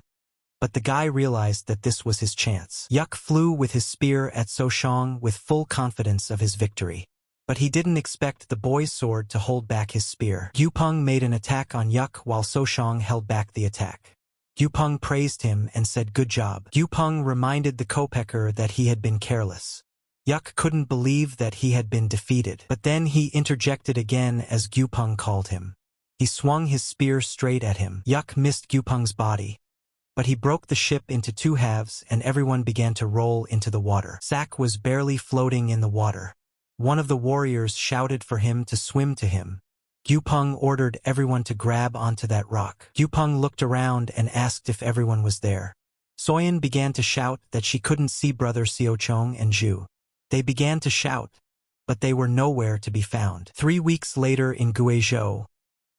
but the guy realized that this was his chance. Yuk flew with his spear at Soshang with full confidence of his victory. But he didn't expect the boy's sword to hold back his spear. Gyupeng made an attack on Yuk while Soshang held back the attack. Gyupeng praised him and said good job. Gyupeng reminded the kopecker that he had been careless. Yuk couldn't believe that he had been defeated, but then he interjected again as Gyupeng called him. He swung his spear straight at him. Yuk missed Gyupeng's body, but he broke the ship into two halves and everyone began to roll into the water. Sak was barely floating in the water. One of the warriors shouted for him to swim to him. Gyupeng ordered everyone to grab onto that rock. Gyupeng looked around and asked if everyone was there. Soyeon began to shout that she couldn't see brother Seochong and Ju. They began to shout, but they were nowhere to be found. 3 weeks later in Guizhou,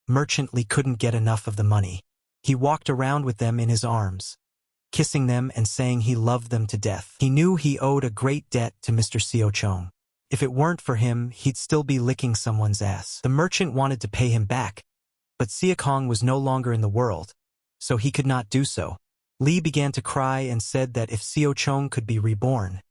Merchant Li couldn't get enough of the money. He walked around with them in his arms, kissing them and saying he loved them to death. He knew he owed a great debt to Mr. Seochong. If it weren't for him, he'd still be licking someone's ass. The merchant wanted to pay him back, but Seokong was no longer in the world, so he could not do so. Li began to cry and said that if Seochong could be reborn,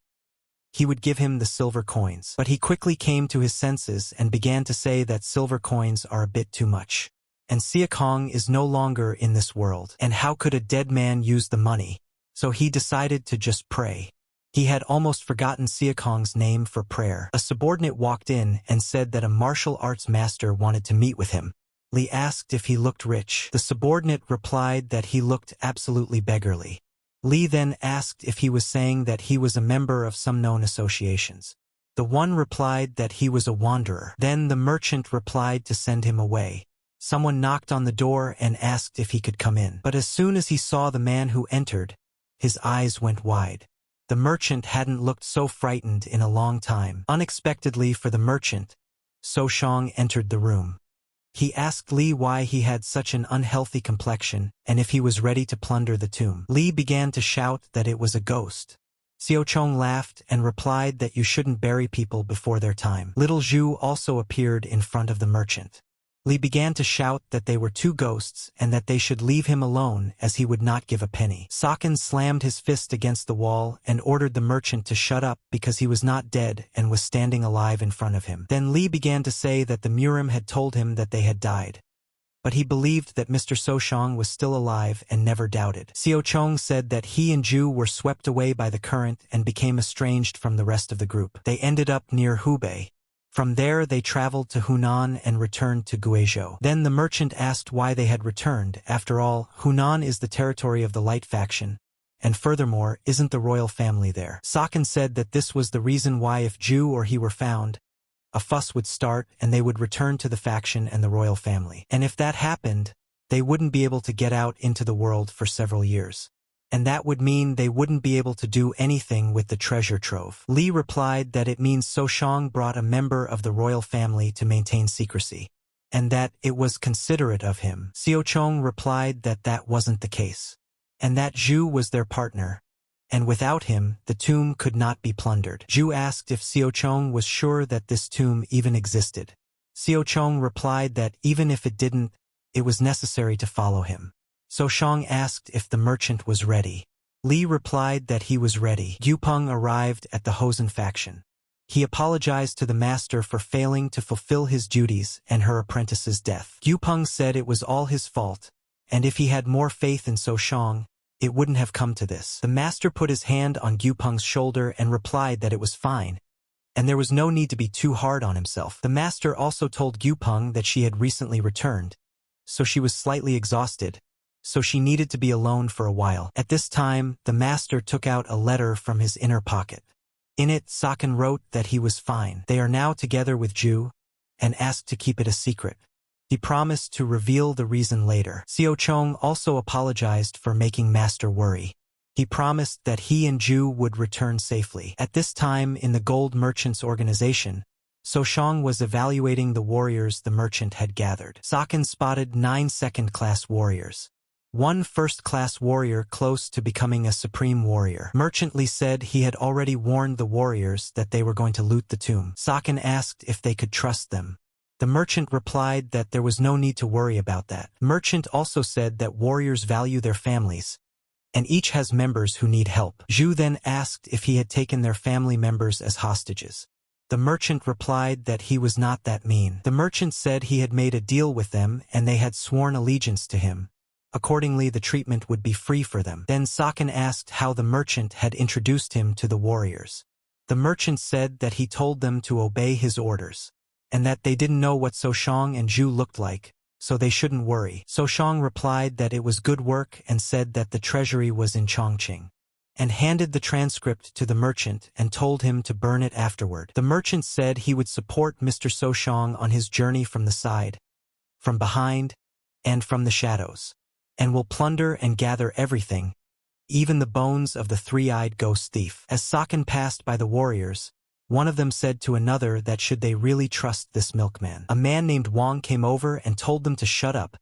he would give him the silver coins. But he quickly came to his senses and began to say that silver coins are a bit too much. And Seokong is no longer in this world. And how could a dead man use the money? So he decided to just pray. He had almost forgotten Seokong's name for prayer. A subordinate walked in and said that a martial arts master wanted to meet with him. Li asked if he looked rich. The subordinate replied that he looked absolutely beggarly. Li then asked if he was saying that he was a member of some known associations. The one replied that he was a wanderer. Then the merchant replied to send him away. Someone knocked on the door and asked if he could come in. But as soon as he saw the man who entered, his eyes went wide. The merchant hadn't looked so frightened in a long time. Unexpectedly for the merchant, Soshang entered the room. He asked Li why he had such an unhealthy complexion and if he was ready to plunder the tomb. Li began to shout that it was a ghost. Seochong laughed and replied that you shouldn't bury people before their time. Little Zhu also appeared in front of the merchant. Li began to shout that they were two ghosts and that they should leave him alone as he would not give a penny. Saken slammed his fist against the wall and ordered the merchant to shut up because he was not dead and was standing alive in front of him. Then Li began to say that the Murim had told him that they had died. But he believed that Mr. Soshang was still alive and never doubted. Seochong said that he and Ju were swept away by the current and became estranged from the rest of the group. They ended up near Hubei. From there they traveled to Hunan and returned to Guizhou. Then the merchant asked why they had returned. After all, Hunan is the territory of the Light faction, and furthermore, isn't the royal family there? Saken said that this was the reason why if Ju or he were found, a fuss would start and they would return to the faction and the royal family. And if that happened, they wouldn't be able to get out into the world for several years. And that would mean they wouldn't be able to do anything with the treasure trove. Li replied that it means Soshang brought a member of the royal family to maintain secrecy, and that it was considerate of him. Seochong replied that that wasn't the case, and that Zhu was their partner, and without him, the tomb could not be plundered. Zhu asked if Seochong was sure that this tomb even existed. Seochong replied that even if it didn't, it was necessary to follow him. Soshang asked if the merchant was ready. Li replied that he was ready. Gyupeng arrived at the Hosen faction. He apologized to the master for failing to fulfill his duties and her apprentice's death. Gyupeng said it was all his fault, and if he had more faith in Soshang, it wouldn't have come to this. The master put his hand on Gyupeng's shoulder and replied that it was fine, and there was no need to be too hard on himself. The master also told Gyupeng that she had recently returned, so she was slightly exhausted, so she needed to be alone for a while. At this time, the master took out a letter from his inner pocket. In it, Saken wrote that he was fine. They are now together with Ju, and asked to keep it a secret. He promised to reveal the reason later. Seo Chong also apologized for making Master worry. He promised that he and Ju would return safely. At this time in the Gold Merchants organization, So Shang was evaluating the warriors the merchant had gathered. Saken spotted 9 second-class warriors. 1 first-class warrior close to becoming a supreme warrior. Merchant Li said he had already warned the warriors that they were going to loot the tomb. Saken asked if they could trust them. The merchant replied that there was no need to worry about that. Merchant also said that warriors value their families, and each has members who need help. Zhu then asked if he had taken their family members as hostages. The merchant replied that he was not that mean. The merchant said he had made a deal with them and they had sworn allegiance to him. Accordingly, the treatment would be free for them. Then Saken asked how the merchant had introduced him to the warriors. The merchant said that he told them to obey his orders, and that they didn't know what So Shang and Zhu looked like, so they shouldn't worry. So Shang replied that it was good work and said that the treasury was in Chongqing, and handed the transcript to the merchant and told him to burn it afterward. The merchant said he would support Mr. So Shang on his journey from the side, from behind, and from the shadows, and will plunder and gather everything, even the bones of the three-eyed ghost thief. As Saken passed by the warriors, one of them said to another that should they really trust this milkman. A man named Wang came over and told them to shut up,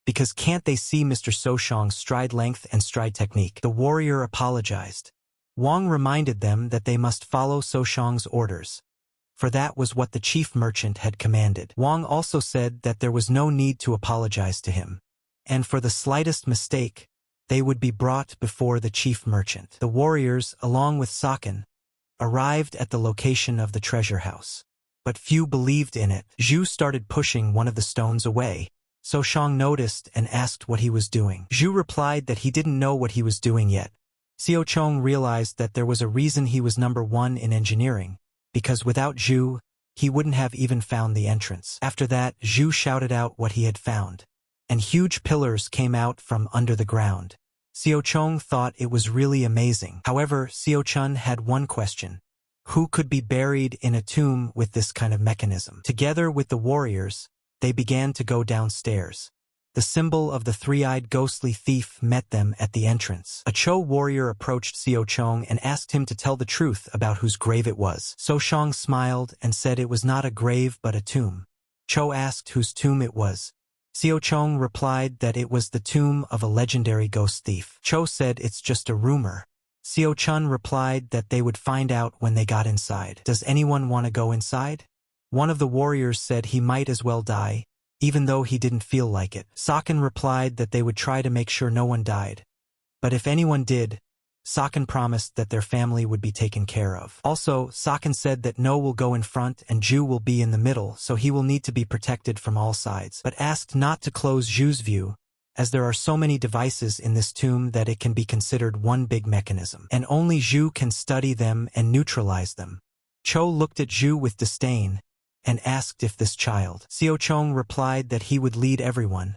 because can't they see Mr. So Shang's stride length and stride technique? The warrior apologized. Wang reminded them that they must follow So Shang's orders, for that was what the chief merchant had commanded. Wang also said that there was no need to apologize to him, and for the slightest mistake, they would be brought before the chief merchant. The warriors, along with Saken, arrived at the location of the treasure house, but few believed in it. Zhu started pushing one of the stones away. So Shang noticed and asked what he was doing. Zhu replied that he didn't know what he was doing yet. Seo Chong realized that there was a reason he was number 1 in engineering, because without Zhu, he wouldn't have even found the entrance. After that, Zhu shouted out what he had found, and huge pillars came out from under the ground. Seo Chong thought it was really amazing. However, Seo Chun had one question. Who could be buried in a tomb with this kind of mechanism? Together with the warriors, they began to go downstairs. The symbol of the three-eyed ghostly thief met them at the entrance. A Cho warrior approached Seo Chong and asked him to tell the truth about whose grave it was. So Shang smiled and said it was not a grave but a tomb. Cho asked whose tomb it was. Seo Chong replied that it was the tomb of a legendary ghost thief. Cho said it's just a rumor. Seo Chun replied that they would find out when they got inside. Does anyone want to go inside? One of the warriors said he might as well die, even though he didn't feel like it. Saken replied that they would try to make sure no one died, but if anyone did, Saken promised that their family would be taken care of. Also, Saken said that No will go in front and Zhu will be in the middle, so he will need to be protected from all sides, but asked not to close Zhu's view, as there are so many devices in this tomb that it can be considered one big mechanism, and only Zhu can study them and neutralize them. Cho looked at Zhu with disdain, and asked if this child. Seo Chong replied that he would lead everyone,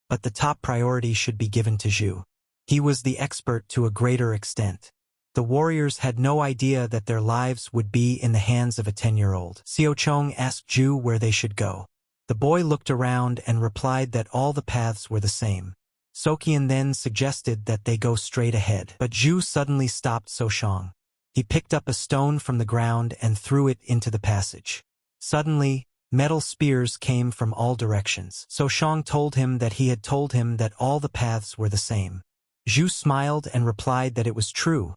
but the top priority should be given to Zhu. He was the expert to a greater extent. The warriors had no idea that their lives would be in the hands of a 10-year-old. Seo Chong asked Zhu where they should go. The boy looked around and replied that all the paths were the same. Sokian then suggested that they go straight ahead, but Zhu suddenly stopped So Shang. He picked up a stone from the ground and threw it into the passage. Suddenly, metal spears came from all directions. So Shang told him that he had told him that all the paths were the same. Zhu smiled and replied that it was true.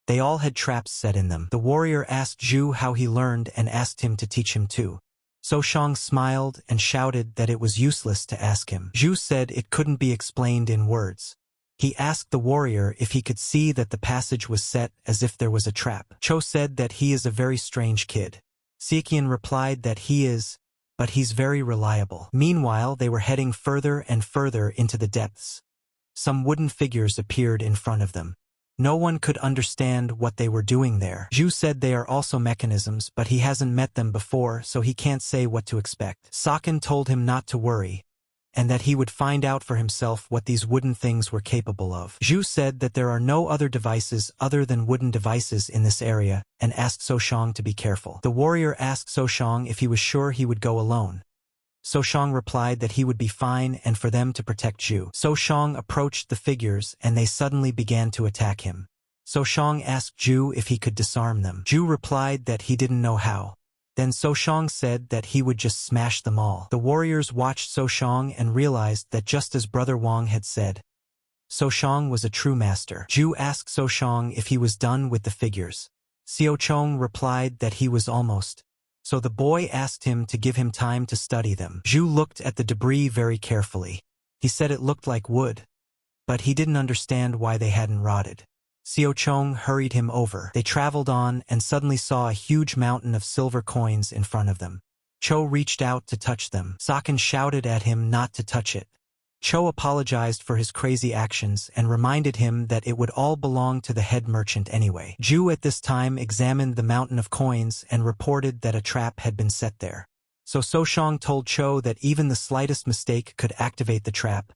They all had traps set in them. The warrior asked Zhu how he learned and asked him to teach him too. So Shang smiled and shouted that it was useless to ask him. Zhu said it couldn't be explained in words. He asked the warrior if he could see that the passage was set as if there was a trap. Cho said that he is a very strange kid. Sekian replied that he is, but he's very reliable. Meanwhile, they were heading further and further into the depths. Some wooden figures appeared in front of them. No one could understand what they were doing there. Zhu said they are also mechanisms, but he hasn't met them before, so he can't say what to expect. Saken told him not to worry, and that he would find out for himself what these wooden things were capable of. Zhu said that there are no other devices other than wooden devices in this area, and asked Soshang to be careful. The warrior asked Soshang if he was sure he would go alone. Soshang replied that he would be fine and for them to protect Zhu. Soshang approached the figures and they suddenly began to attack him. Soshang asked Zhu if he could disarm them. Zhu replied that he didn't know how. Then Soshang said that he would just smash them all. The warriors watched Soshang and realized that just as Brother Wang had said, Soshang was a true master. Zhu asked Soshang if he was done with the figures. Xiaochong replied that he was almost. So the boy asked him to give him time to study them. Zhu looked at the debris very carefully. He said it looked like wood, but he didn't understand why they hadn't rotted. Xiaochong hurried him over. They traveled on and suddenly saw a huge mountain of silver coins in front of them. Cho reached out to touch them. Saken shouted at him not to touch it. Cho apologized for his crazy actions and reminded him that it would all belong to the head merchant anyway. Zhu at this time examined the mountain of coins and reported that a trap had been set there. So Soshang told Cho that even the slightest mistake could activate the trap,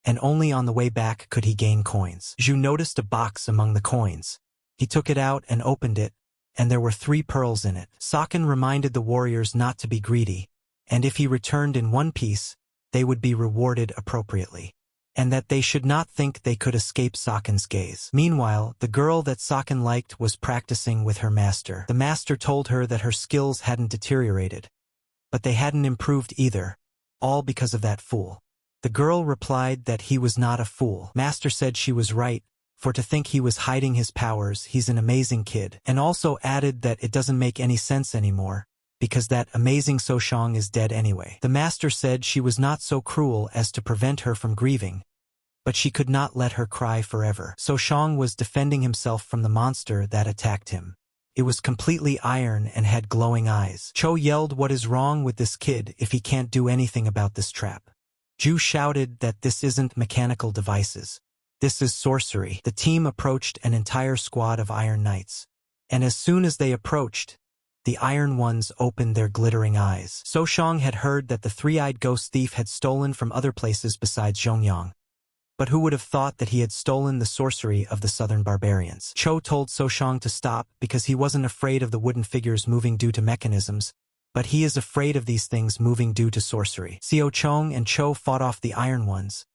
and only on the way back could he gain coins. Zhu noticed a box among the coins. He took it out and opened it, and there were 3 pearls in it. Saken reminded the warriors not to be greedy, and if he returned in one piece, they would be rewarded appropriately, and that they should not think they could escape Saken's gaze. Meanwhile, the girl that Saken liked was practicing with her master. The master told her that her skills hadn't deteriorated, but they hadn't improved either, all because of that fool. The girl replied that he was not a fool. Master said she was right, for to think he was hiding his powers, he's an amazing kid, and also added that it doesn't make any sense anymore, because that amazing Soshang is dead anyway. The master said she was not so cruel as to prevent her from grieving, but she could not let her cry forever. Soshang was defending himself from the monster that attacked him. It was completely iron and had glowing eyes. Cho yelled, "What is wrong with this kid if he can't do anything about this trap?" Zhu shouted that this isn't mechanical devices. This is sorcery. The team approached an entire squad of Iron Knights, and as soon as they approached, the Iron Ones opened their glittering eyes. Soshang had heard that the 3-eyed ghost thief had stolen from other places besides Zhongyang, but who would have thought that he had stolen the sorcery of the southern barbarians? Cho told Soshang to stop because he wasn't afraid of the wooden figures moving due to mechanisms, but he is afraid of these things moving due to sorcery. Xiaochong and Cho fought off the Iron Ones,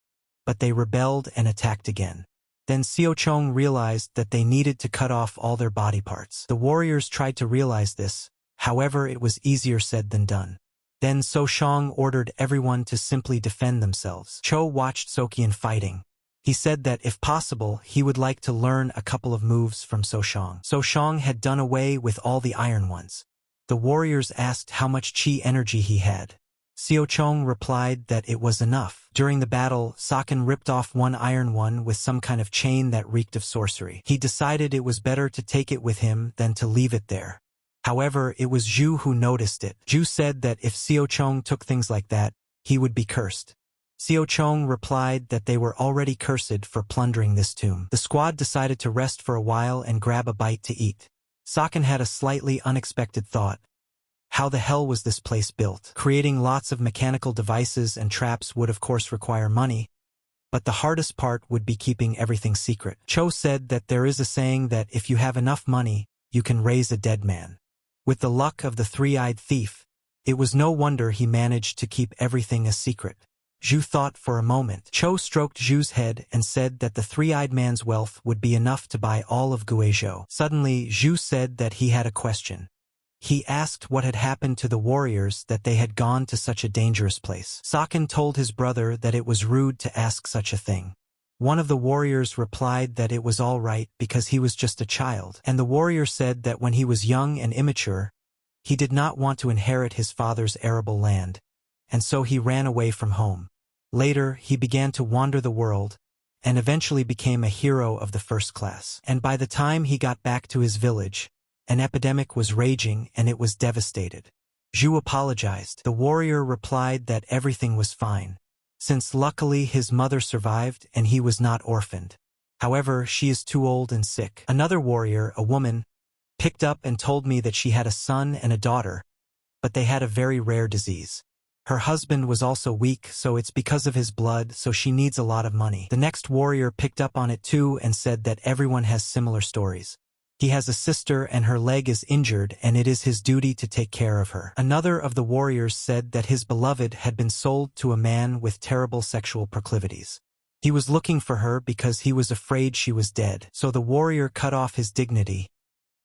but they rebelled and attacked again. Then Xiaochong realized that they needed to cut off all their body parts. The warriors tried to realize this, however it was easier said than done. Then Soshang ordered everyone to simply defend themselves. Cho watched Sokian fighting. He said that if possible, he would like to learn a couple of moves from Soshang. Soshang had done away with all the Iron Ones. The warriors asked how much chi energy he had. Xiaochong replied that it was enough. During the battle, Saken ripped off one Iron One with some kind of chain that reeked of sorcery. He decided it was better to take it with him than to leave it there. However, it was Zhu who noticed it. Zhu said that if Xiaochong took things like that, he would be cursed. Xiaochong replied that they were already cursed for plundering this tomb. The squad decided to rest for a while and grab a bite to eat. Saken had a slightly unexpected thought. How the hell was this place built? Creating lots of mechanical devices and traps would of course require money, but the hardest part would be keeping everything secret. Cho said that there is a saying that if you have enough money, you can raise a dead man. With the luck of the 3-eyed thief, it was no wonder he managed to keep everything a secret. Zhu thought for a moment. Cho stroked Zhu's head and said that the 3-eyed man's wealth would be enough to buy all of Guizhou. Suddenly, Zhu said that he had a question. He asked what had happened to the warriors that they had gone to such a dangerous place. Saken told his brother that it was rude to ask such a thing. One of the warriors replied that it was all right because he was just a child, and the warrior said that when he was young and immature, he did not want to inherit his father's arable land, and so he ran away from home. Later, he began to wander the world, and eventually became a hero of the first class. And by the time he got back to his village, an epidemic was raging and it was devastated. Zhu apologized. The warrior replied that everything was fine, since luckily his mother survived and he was not orphaned. However, she is too old and sick. Another warrior, a woman, picked up and told me that she had a son and a daughter, but they had a very rare disease. Her husband was also weak, so it's because of his blood, so she needs a lot of money. The next warrior picked up on it too and said that everyone has similar stories. He has a sister and her leg is injured and it is his duty to take care of her. Another of the warriors said that his beloved had been sold to a man with terrible sexual proclivities. He was looking for her because he was afraid she was dead, so the warrior cut off his dignity,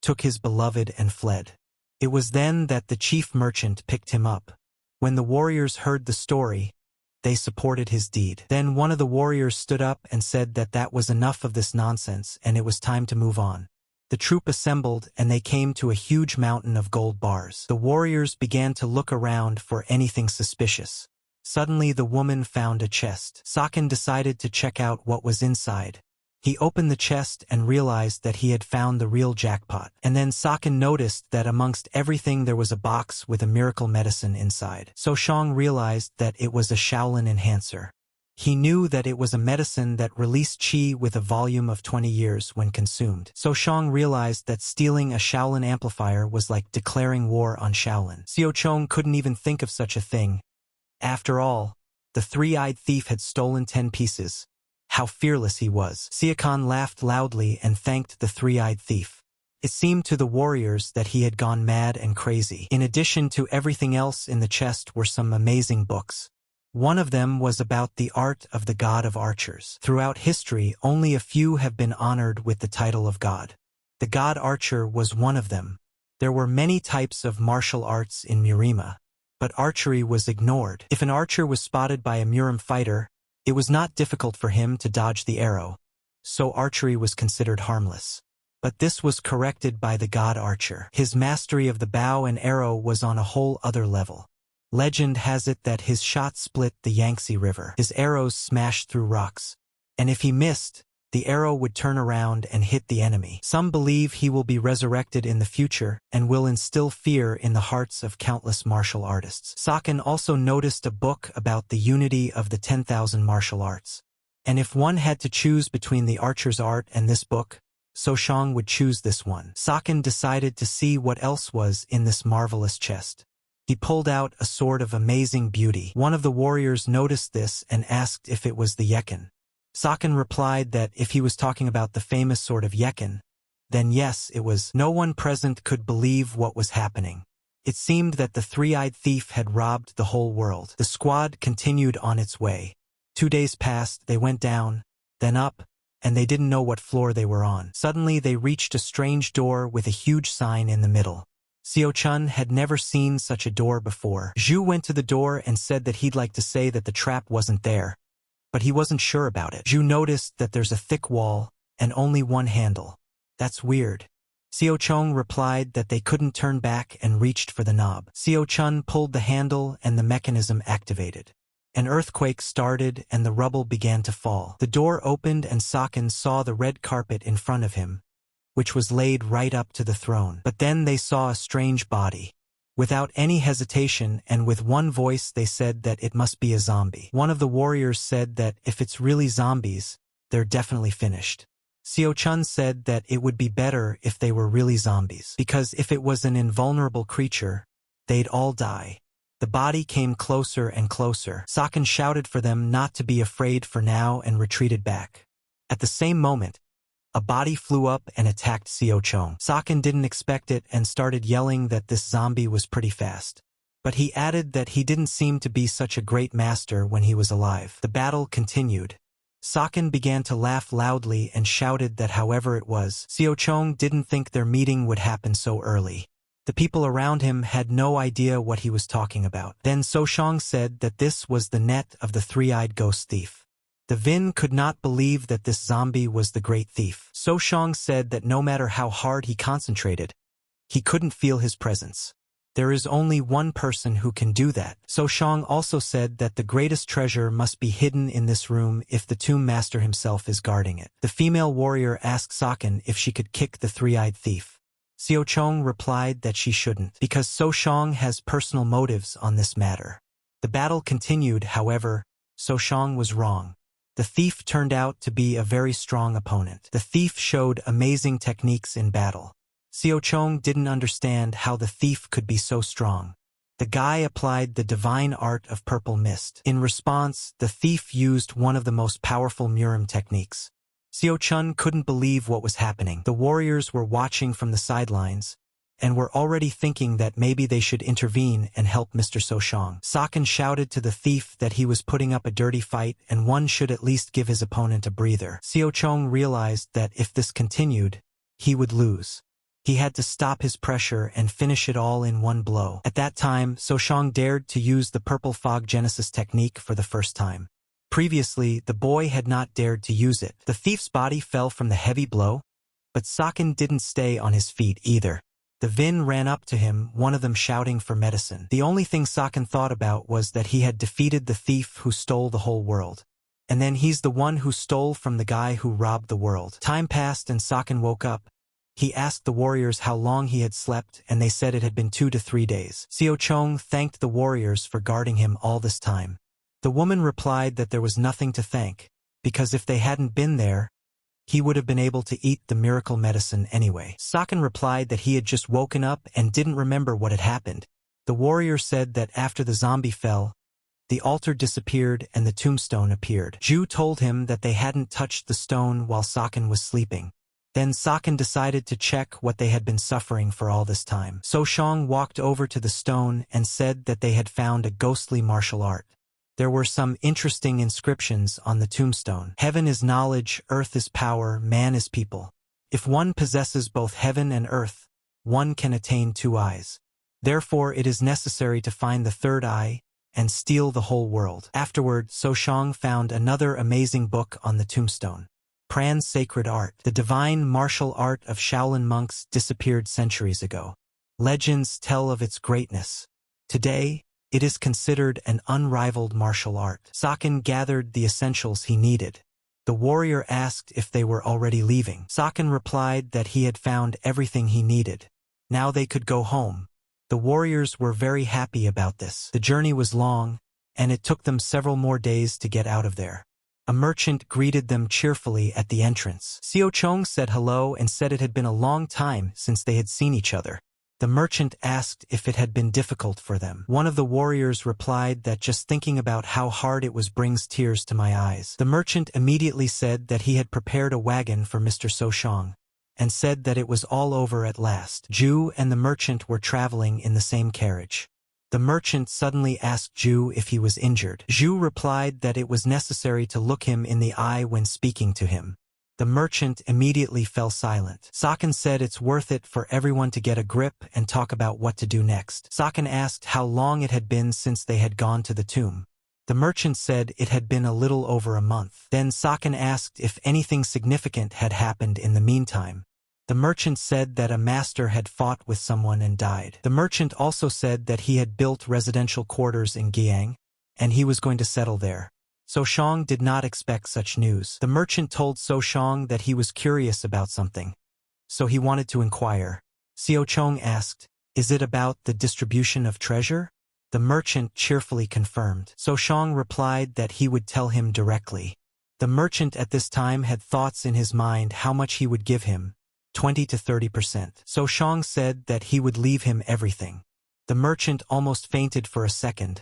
took his beloved and fled. It was then that the chief merchant picked him up. When the warriors heard the story, they supported his deed. Then one of the warriors stood up and said that that was enough of this nonsense and it was time to move on. The troop assembled and they came to a huge mountain of gold bars. The warriors began to look around for anything suspicious. Suddenly the woman found a chest. Saken decided to check out what was inside. He opened the chest and realized that he had found the real jackpot. And then Saken noticed that amongst everything there was a box with a miracle medicine inside. So Shang realized that it was a Shaolin enhancer. He knew that it was a medicine that released qi with a volume of 20 years when consumed. So Shang realized that stealing a Shaolin amplifier was like declaring war on Shaolin. Xiao Chong couldn't even think of such a thing. After all, the three-eyed thief had stolen 10 pieces. How fearless he was. Siakan laughed loudly and thanked the three-eyed thief. It seemed to the warriors that he had gone mad and crazy. In addition to everything else in the chest were some amazing books. One of them was about the art of the god of archers. Throughout history, only a few have been honored with the title of god. The god archer was one of them. There were many types of martial arts in Murima, but archery was ignored. If an archer was spotted by a Murim fighter, it was not difficult for him to dodge the arrow, so archery was considered harmless. But this was corrected by the god archer. His mastery of the bow and arrow was on a whole other level. Legend has it that his shot split the Yangtze River. His arrows smashed through rocks, and if he missed, the arrow would turn around and hit the enemy. Some believe he will be resurrected in the future and will instill fear in the hearts of countless martial artists. Saken also noticed a book about the unity of the 10,000 martial arts. And if one had to choose between the archer's art and this book, So Shang would choose this one. Saken decided to see what else was in this marvelous chest. He pulled out a sword of amazing beauty. One of the warriors noticed this and asked if it was the Yekin. Saken replied that if he was talking about the famous sword of Yekin, then yes, it was. No one present could believe what was happening. It seemed that the three-eyed thief had robbed the whole world. The squad continued on its way. 2 days passed, they went down, then up, and they didn't know what floor they were on. Suddenly they reached a strange door with a huge sign in the middle. Xiao Chun had never seen such a door before. Zhu went to the door and said that he'd like to say that the trap wasn't there, but he wasn't sure about it. Zhu noticed that there's a thick wall and only one handle. That's weird. Xiao Chong replied that they couldn't turn back and reached for the knob. Xiao Chun pulled the handle and the mechanism activated. An earthquake started and the rubble began to fall. The door opened and Saken saw the red carpet in front of him, which was laid right up to the throne. But then they saw a strange body. Without any hesitation and with one voice they said that it must be a zombie. One of the warriors said that if it's really zombies, they're definitely finished. Xiao Chun said that it would be better if they were really zombies, because if it was an invulnerable creature, they'd all die. The body came closer and closer. Saken shouted for them not to be afraid for now and retreated back. At the same moment, a body flew up and attacked Xiao Chong. Saken didn't expect it and started yelling that this zombie was pretty fast. But he added that he didn't seem to be such a great master when he was alive. The battle continued. Saken began to laugh loudly and shouted that however it was, Xiao Chong didn't think their meeting would happen so early. The people around him had no idea what he was talking about. Then So Shang said that this was the net of the three-eyed ghost thief. The Vin could not believe that this zombie was the great thief. So Shang said that no matter how hard he concentrated, he couldn't feel his presence. There is only one person who can do that. So Shang also said that the greatest treasure must be hidden in this room if the tomb master himself is guarding it. The female warrior asked Saken if she could kick the three-eyed thief. Xiao Chong replied that she shouldn't, because So Shang has personal motives on this matter. The battle continued, however, So Shang was wrong. The thief turned out to be a very strong opponent. The thief showed amazing techniques in battle. Xiao Chong didn't understand how the thief could be so strong. The guy applied the divine art of purple mist. In response, the thief used one of the most powerful Murim techniques. Seo Chun couldn't believe what was happening. The warriors were watching from the sidelines, and were already thinking that maybe they should intervene and help Mr. Soshang. Saken shouted to the thief that he was putting up a dirty fight and one should at least give his opponent a breather. Seo Chong realized that if this continued, he would lose. He had to stop his pressure and finish it all in one blow. At that time, Soshang dared to use the purple fog genesis technique for the first time. Previously, the boy had not dared to use it. The thief's body fell from the heavy blow, but Saken didn't stay on his feet either. The Vin ran up to him, one of them shouting for medicine. The only thing Saken thought about was that he had defeated the thief who stole the whole world. And then he's the one who stole from the guy who robbed the world. Time passed and Saken woke up. He asked the warriors how long he had slept, and they said it had been 2 to 3 days. Seo Chong thanked the warriors for guarding him all this time. The woman replied that there was nothing to thank, because if they hadn't been there, he would have been able to eat the miracle medicine anyway. Saken replied that he had just woken up and didn't remember what had happened. The warrior said that after the zombie fell, the altar disappeared and the tombstone appeared. Ju told him that they hadn't touched the stone while Saken was sleeping. Then Saken decided to check what they had been suffering for all this time. Soshang walked over to the stone and said that they had found a ghostly martial art. There were some interesting inscriptions on the tombstone. Heaven is knowledge, earth is power, man is people. If one possesses both heaven and earth, one can attain 2 eyes. Therefore it is necessary to find the 3rd eye and steal the whole world. Afterward, Soshang found another amazing book on the tombstone. Pran's sacred art. The divine martial art of Shaolin monks disappeared centuries ago. Legends tell of its greatness. Today, it is considered an unrivaled martial art. Saken gathered the essentials he needed. The warrior asked if they were already leaving. Saken replied that he had found everything he needed. Now they could go home. The warriors were very happy about this. The journey was long, and it took them several more days to get out of there. A merchant greeted them cheerfully at the entrance. Seo Chong said hello and said it had been a long time since they had seen each other. The merchant asked if it had been difficult for them. One of the warriors replied that just thinking about how hard it was brings tears to my eyes. The merchant immediately said that he had prepared a wagon for Mr. Soshang, and said that it was all over at last. Ju and the merchant were traveling in the same carriage. The merchant suddenly asked Ju if he was injured. Ju replied that it was necessary to look him in the eye when speaking to him. The merchant immediately fell silent. Saken said it's worth it for everyone to get a grip and talk about what to do next. Saken asked how long it had been since they had gone to the tomb. The merchant said it had been a little over a month. Then Saken asked if anything significant had happened in the meantime. The merchant said that a master had fought with someone and died. The merchant also said that he had built residential quarters in Giang, and he was going to settle there. Soshang did not expect such news. The merchant told Soshang that he was curious about something, so he wanted to inquire. Seo Chong asked, "Is it about the distribution of treasure?" The merchant cheerfully confirmed. Soshang replied that he would tell him directly. The merchant at this time had thoughts in his mind how much he would give him. 20 to 30%. Soshang said that he would leave him everything. The merchant almost fainted for a second.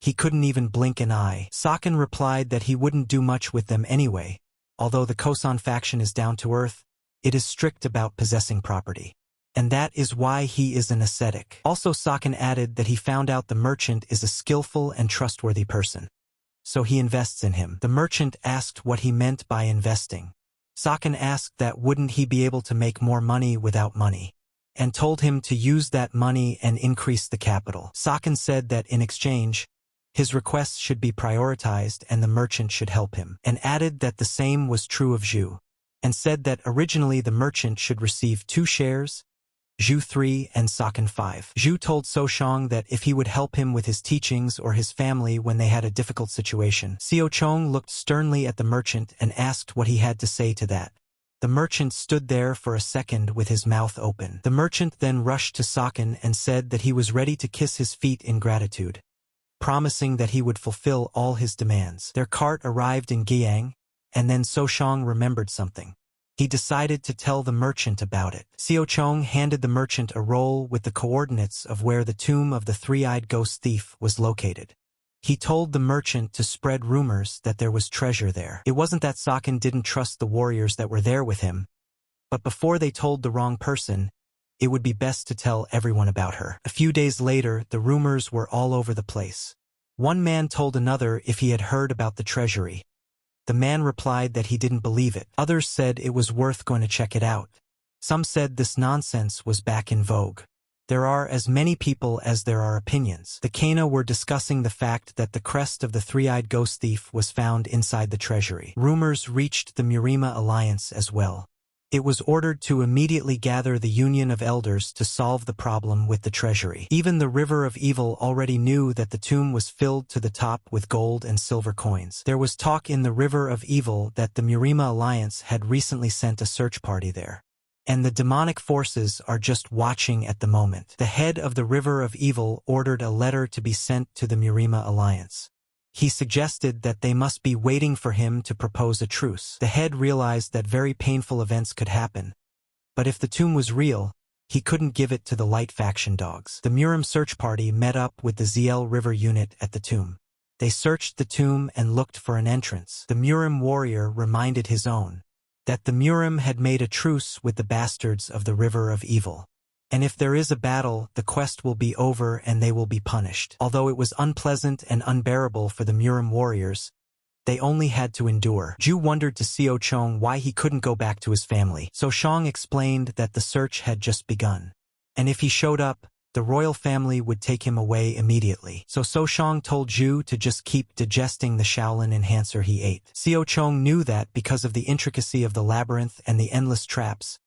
He couldn't even blink an eye. Saken replied that he wouldn't do much with them anyway. Although the Kosan faction is down to earth, it is strict about possessing property. And that is why he is an ascetic. Also, Saken added that he found out the merchant is a skillful and trustworthy person. So he invests in him. The merchant asked what he meant by investing. Saken asked that wouldn't he be able to make more money without money, and told him to use that money and increase the capital. Saken said that in exchange, his requests should be prioritized and the merchant should help him, and added that the same was true of Zhu, and said that originally the merchant should receive 2 shares, Zhu 3 and Saken 5. Zhu told Soshang that if he would help him with his teachings or his family when they had a difficult situation. Seo Chong looked sternly at the merchant and asked what he had to say to that. The merchant stood there for a second with his mouth open. The merchant then rushed to Saken and said that he was ready to kiss his feet in gratitude, promising that he would fulfill all his demands. Their cart arrived in Giang, and then Soshang remembered something. He decided to tell the merchant about it. Seo Chong handed the merchant a roll with the coordinates of where the tomb of the three-eyed ghost thief was located. He told the merchant to spread rumors that there was treasure there. It wasn't that Saken didn't trust the warriors that were there with him, but before they told the wrong person, it would be best to tell everyone about her. A few days later, the rumors were all over the place. One man told another if he had heard about the treasury. The man replied that he didn't believe it. Others said it was worth going to check it out. Some said this nonsense was back in vogue. There are as many people as there are opinions. The Kana were discussing the fact that the crest of the three-eyed ghost thief was found inside the treasury. Rumors reached the Murima Alliance as well. It was ordered to immediately gather the Union of Elders to solve the problem with the treasury. Even the River of Evil already knew that the tomb was filled to the top with gold and silver coins. There was talk in the River of Evil that the Murima Alliance had recently sent a search party there. And the demonic forces are just watching at the moment. The head of the River of Evil ordered a letter to be sent to the Murima Alliance. He suggested that they must be waiting for him to propose a truce. The head realized that very painful events could happen. But if the tomb was real, he couldn't give it to the light faction dogs. The Murim search party met up with the ZL River unit at the tomb. They searched the tomb and looked for an entrance. The Murim warrior reminded his own that the Murim had made a truce with the bastards of the River of Evil. And if there is a battle, the quest will be over and they will be punished. Although it was unpleasant and unbearable for the Murim warriors, they only had to endure. Ju wondered to Seo Chong why he couldn't go back to his family. So Shang explained that the search had just begun. And if he showed up, the royal family would take him away immediately. So Shang told Ju to just keep digesting the Shaolin enhancer he ate. Seo Chong knew that because of the intricacy of the labyrinth and the endless traps,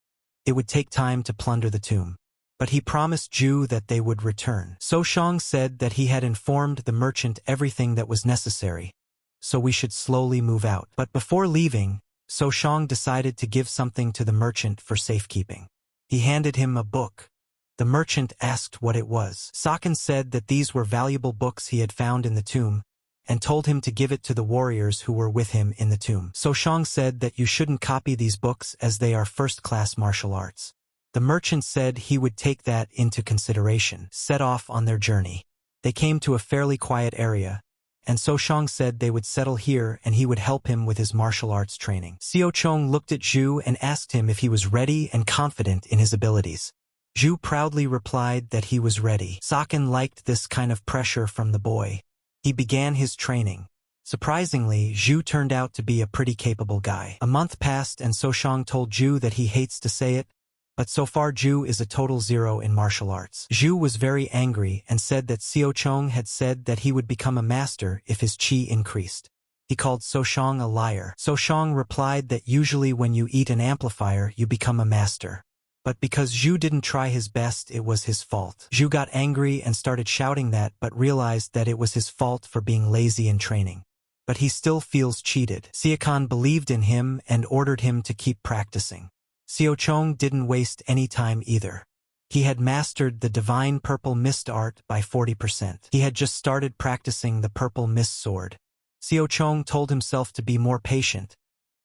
it would take time to plunder the tomb. But he promised Ju that they would return. So Shang said that he had informed the merchant everything that was necessary, so we should slowly move out. But before leaving, So Shang decided to give something to the merchant for safekeeping. He handed him a book. The merchant asked what it was. Saken said that these were valuable books he had found in the tomb, and told him to give it to the warriors who were with him in the tomb. So Shang said that you shouldn't copy these books as they are first-class martial arts. The merchant said he would take that into consideration. Set off on their journey. They came to a fairly quiet area, and So Shang said they would settle here and he would help him with his martial arts training. Seo Chong looked at Zhu and asked him if he was ready and confident in his abilities. Zhu proudly replied that he was ready. Saken liked this kind of pressure from the boy. He began his training. Surprisingly, Zhu turned out to be a pretty capable guy. A month passed and So Shang told Zhu that he hates to say it, but so far Zhu is a total zero in martial arts. Zhu was very angry and said that Seo Chong had said that he would become a master if his chi increased. He called So Shang a liar. So Shang replied that usually when you eat an amplifier you become a master. But because Zhu didn't try his best, it was his fault. Zhu got angry and started shouting that, but realized that it was his fault for being lazy in training. But he still feels cheated. Siakan believed in him and ordered him to keep practicing. Seo Chong didn't waste any time either. He had mastered the divine purple mist art by 40%. He had just started practicing the purple mist sword. Seo Chong told himself to be more patient,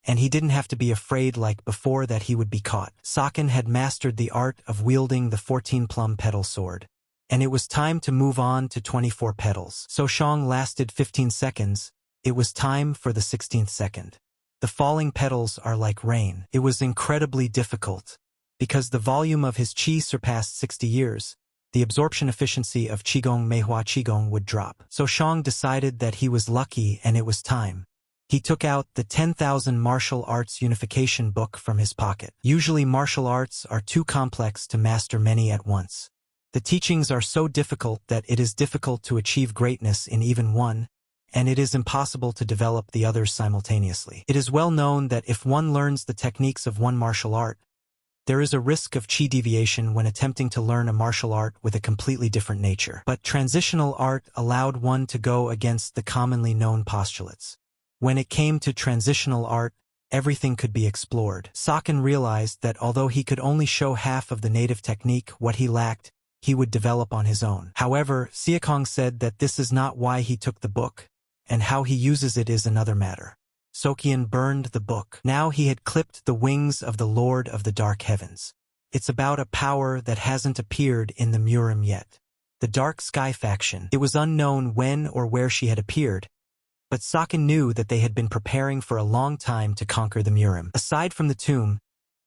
and he didn't have to be afraid like before that he would be caught. Saken had mastered the art of wielding the 14-plum petal sword, and it was time to move on to 24 petals. So Shang lasted 15 seconds. It was time for the 16th second. The falling petals are like rain. It was incredibly difficult. Because the volume of his qi surpassed 60 years, the absorption efficiency of Qigong Manhwa Qigong would drop. So Shang decided that he was lucky and it was time. He took out the 10,000 martial arts unification book from his pocket. Usually martial arts are too complex to master many at once. The teachings are so difficult that it is difficult to achieve greatness in even one, and it is impossible to develop the others simultaneously. It is well known that if one learns the techniques of one martial art, there is a risk of chi deviation when attempting to learn a martial art with a completely different nature. But transitional art allowed one to go against the commonly known postulates. When it came to transitional art, everything could be explored. Saken realized that although he could only show half of the native technique, what he lacked, he would develop on his own. However, Siakong said that this is not why he took the book, and how he uses it is another matter. Sokian burned the book. Now he had clipped the wings of the Lord of the Dark Heavens. It's about a power that hasn't appeared in the Murim yet. The Dark Sky faction. It was unknown when or where she had appeared, but Sokin knew that they had been preparing for a long time to conquer the Murim. Aside from the tomb,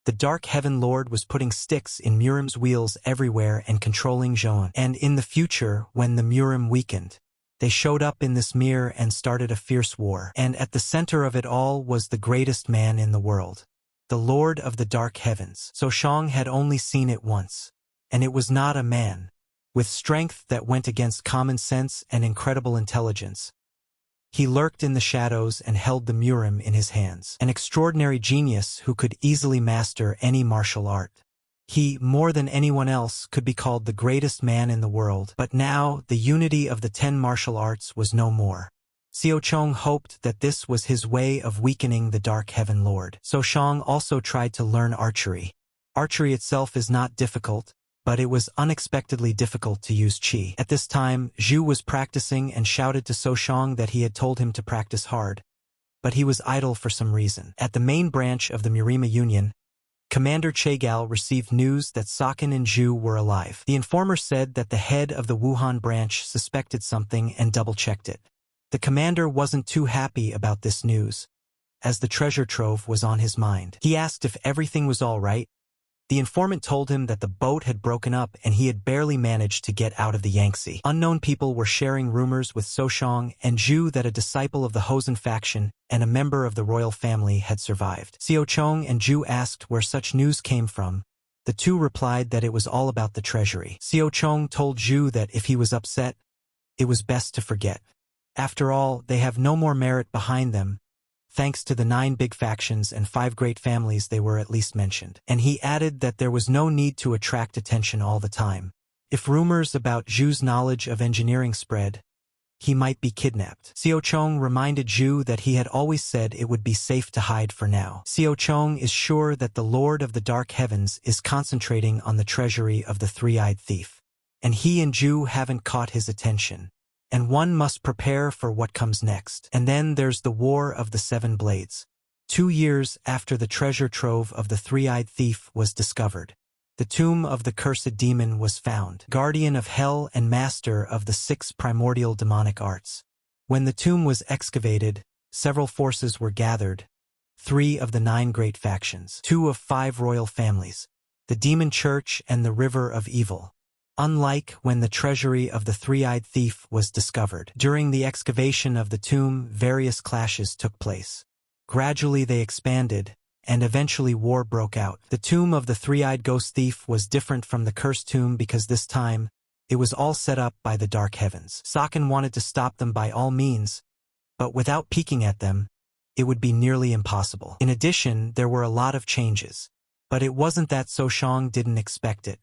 the Dark Heaven Lord was putting sticks in Murim's wheels everywhere and controlling Joan. And in the future, when the Murim weakened, they showed up in this mirror and started a fierce war. And at the center of it all was the greatest man in the world, the Lord of the Dark Heavens. So Shang had only seen it once, and it was not a man. With strength that went against common sense and incredible intelligence, he lurked in the shadows and held the Murim in his hands. An extraordinary genius who could easily master any martial art. He, more than anyone else, could be called the greatest man in the world. But now, the unity of the 10 martial arts was no more. Xiao Chong hoped that this was his way of weakening the Dark Heaven Lord. So Shang also tried to learn archery. Archery itself is not difficult, but it was unexpectedly difficult to use qi. At this time, Zhu was practicing and shouted to So Shang that he had told him to practice hard, but he was idle for some reason. At the main branch of the Murima Union, Commander Chegal received news that Sokin and Zhu were alive. The informer said that the head of the Wuhan branch suspected something and double-checked it. The commander wasn't too happy about this news, as the treasure trove was on his mind. He asked if everything was all right. The informant told him that the boat had broken up and he had barely managed to get out of the Yangtze. Unknown people were sharing rumors with So Shang and Zhu that a disciple of the Hosen faction and a member of the royal family had survived. Xiao Chong and Zhu asked where such news came from. The two replied that it was all about the treasury. Xiao Chong told Zhu that if he was upset, it was best to forget. After all, they have no more merit behind them. Thanks to the 9 big factions and 5 great families, they were at least mentioned. And he added that there was no need to attract attention all the time. If rumors about Zhu's knowledge of engineering spread, he might be kidnapped. Xiao Chong reminded Zhu that he had always said it would be safe to hide for now. Xiao Chong is sure that the Lord of the Dark Heavens is concentrating on the treasury of the three-eyed thief, and he and Zhu haven't caught his attention. And one must prepare for what comes next. And then there's the War of the 7 Blades. 2 years after the treasure trove of the three-eyed thief was discovered, the tomb of the cursed demon was found, guardian of hell and master of the 6 primordial demonic arts. When the tomb was excavated, several forces were gathered, 3 of the 9 great factions, 2 of 5 royal families, the demon church and the river of evil. Unlike when the treasury of the three-eyed thief was discovered. During the excavation of the tomb, various clashes took place. Gradually they expanded, and eventually war broke out. The tomb of the three-eyed ghost thief was different from the cursed tomb because this time, it was all set up by the Dark Heavens. Sokin wanted to stop them by all means, but without peeking at them, it would be nearly impossible. In addition, there were a lot of changes, but it wasn't that So Shang didn't expect it.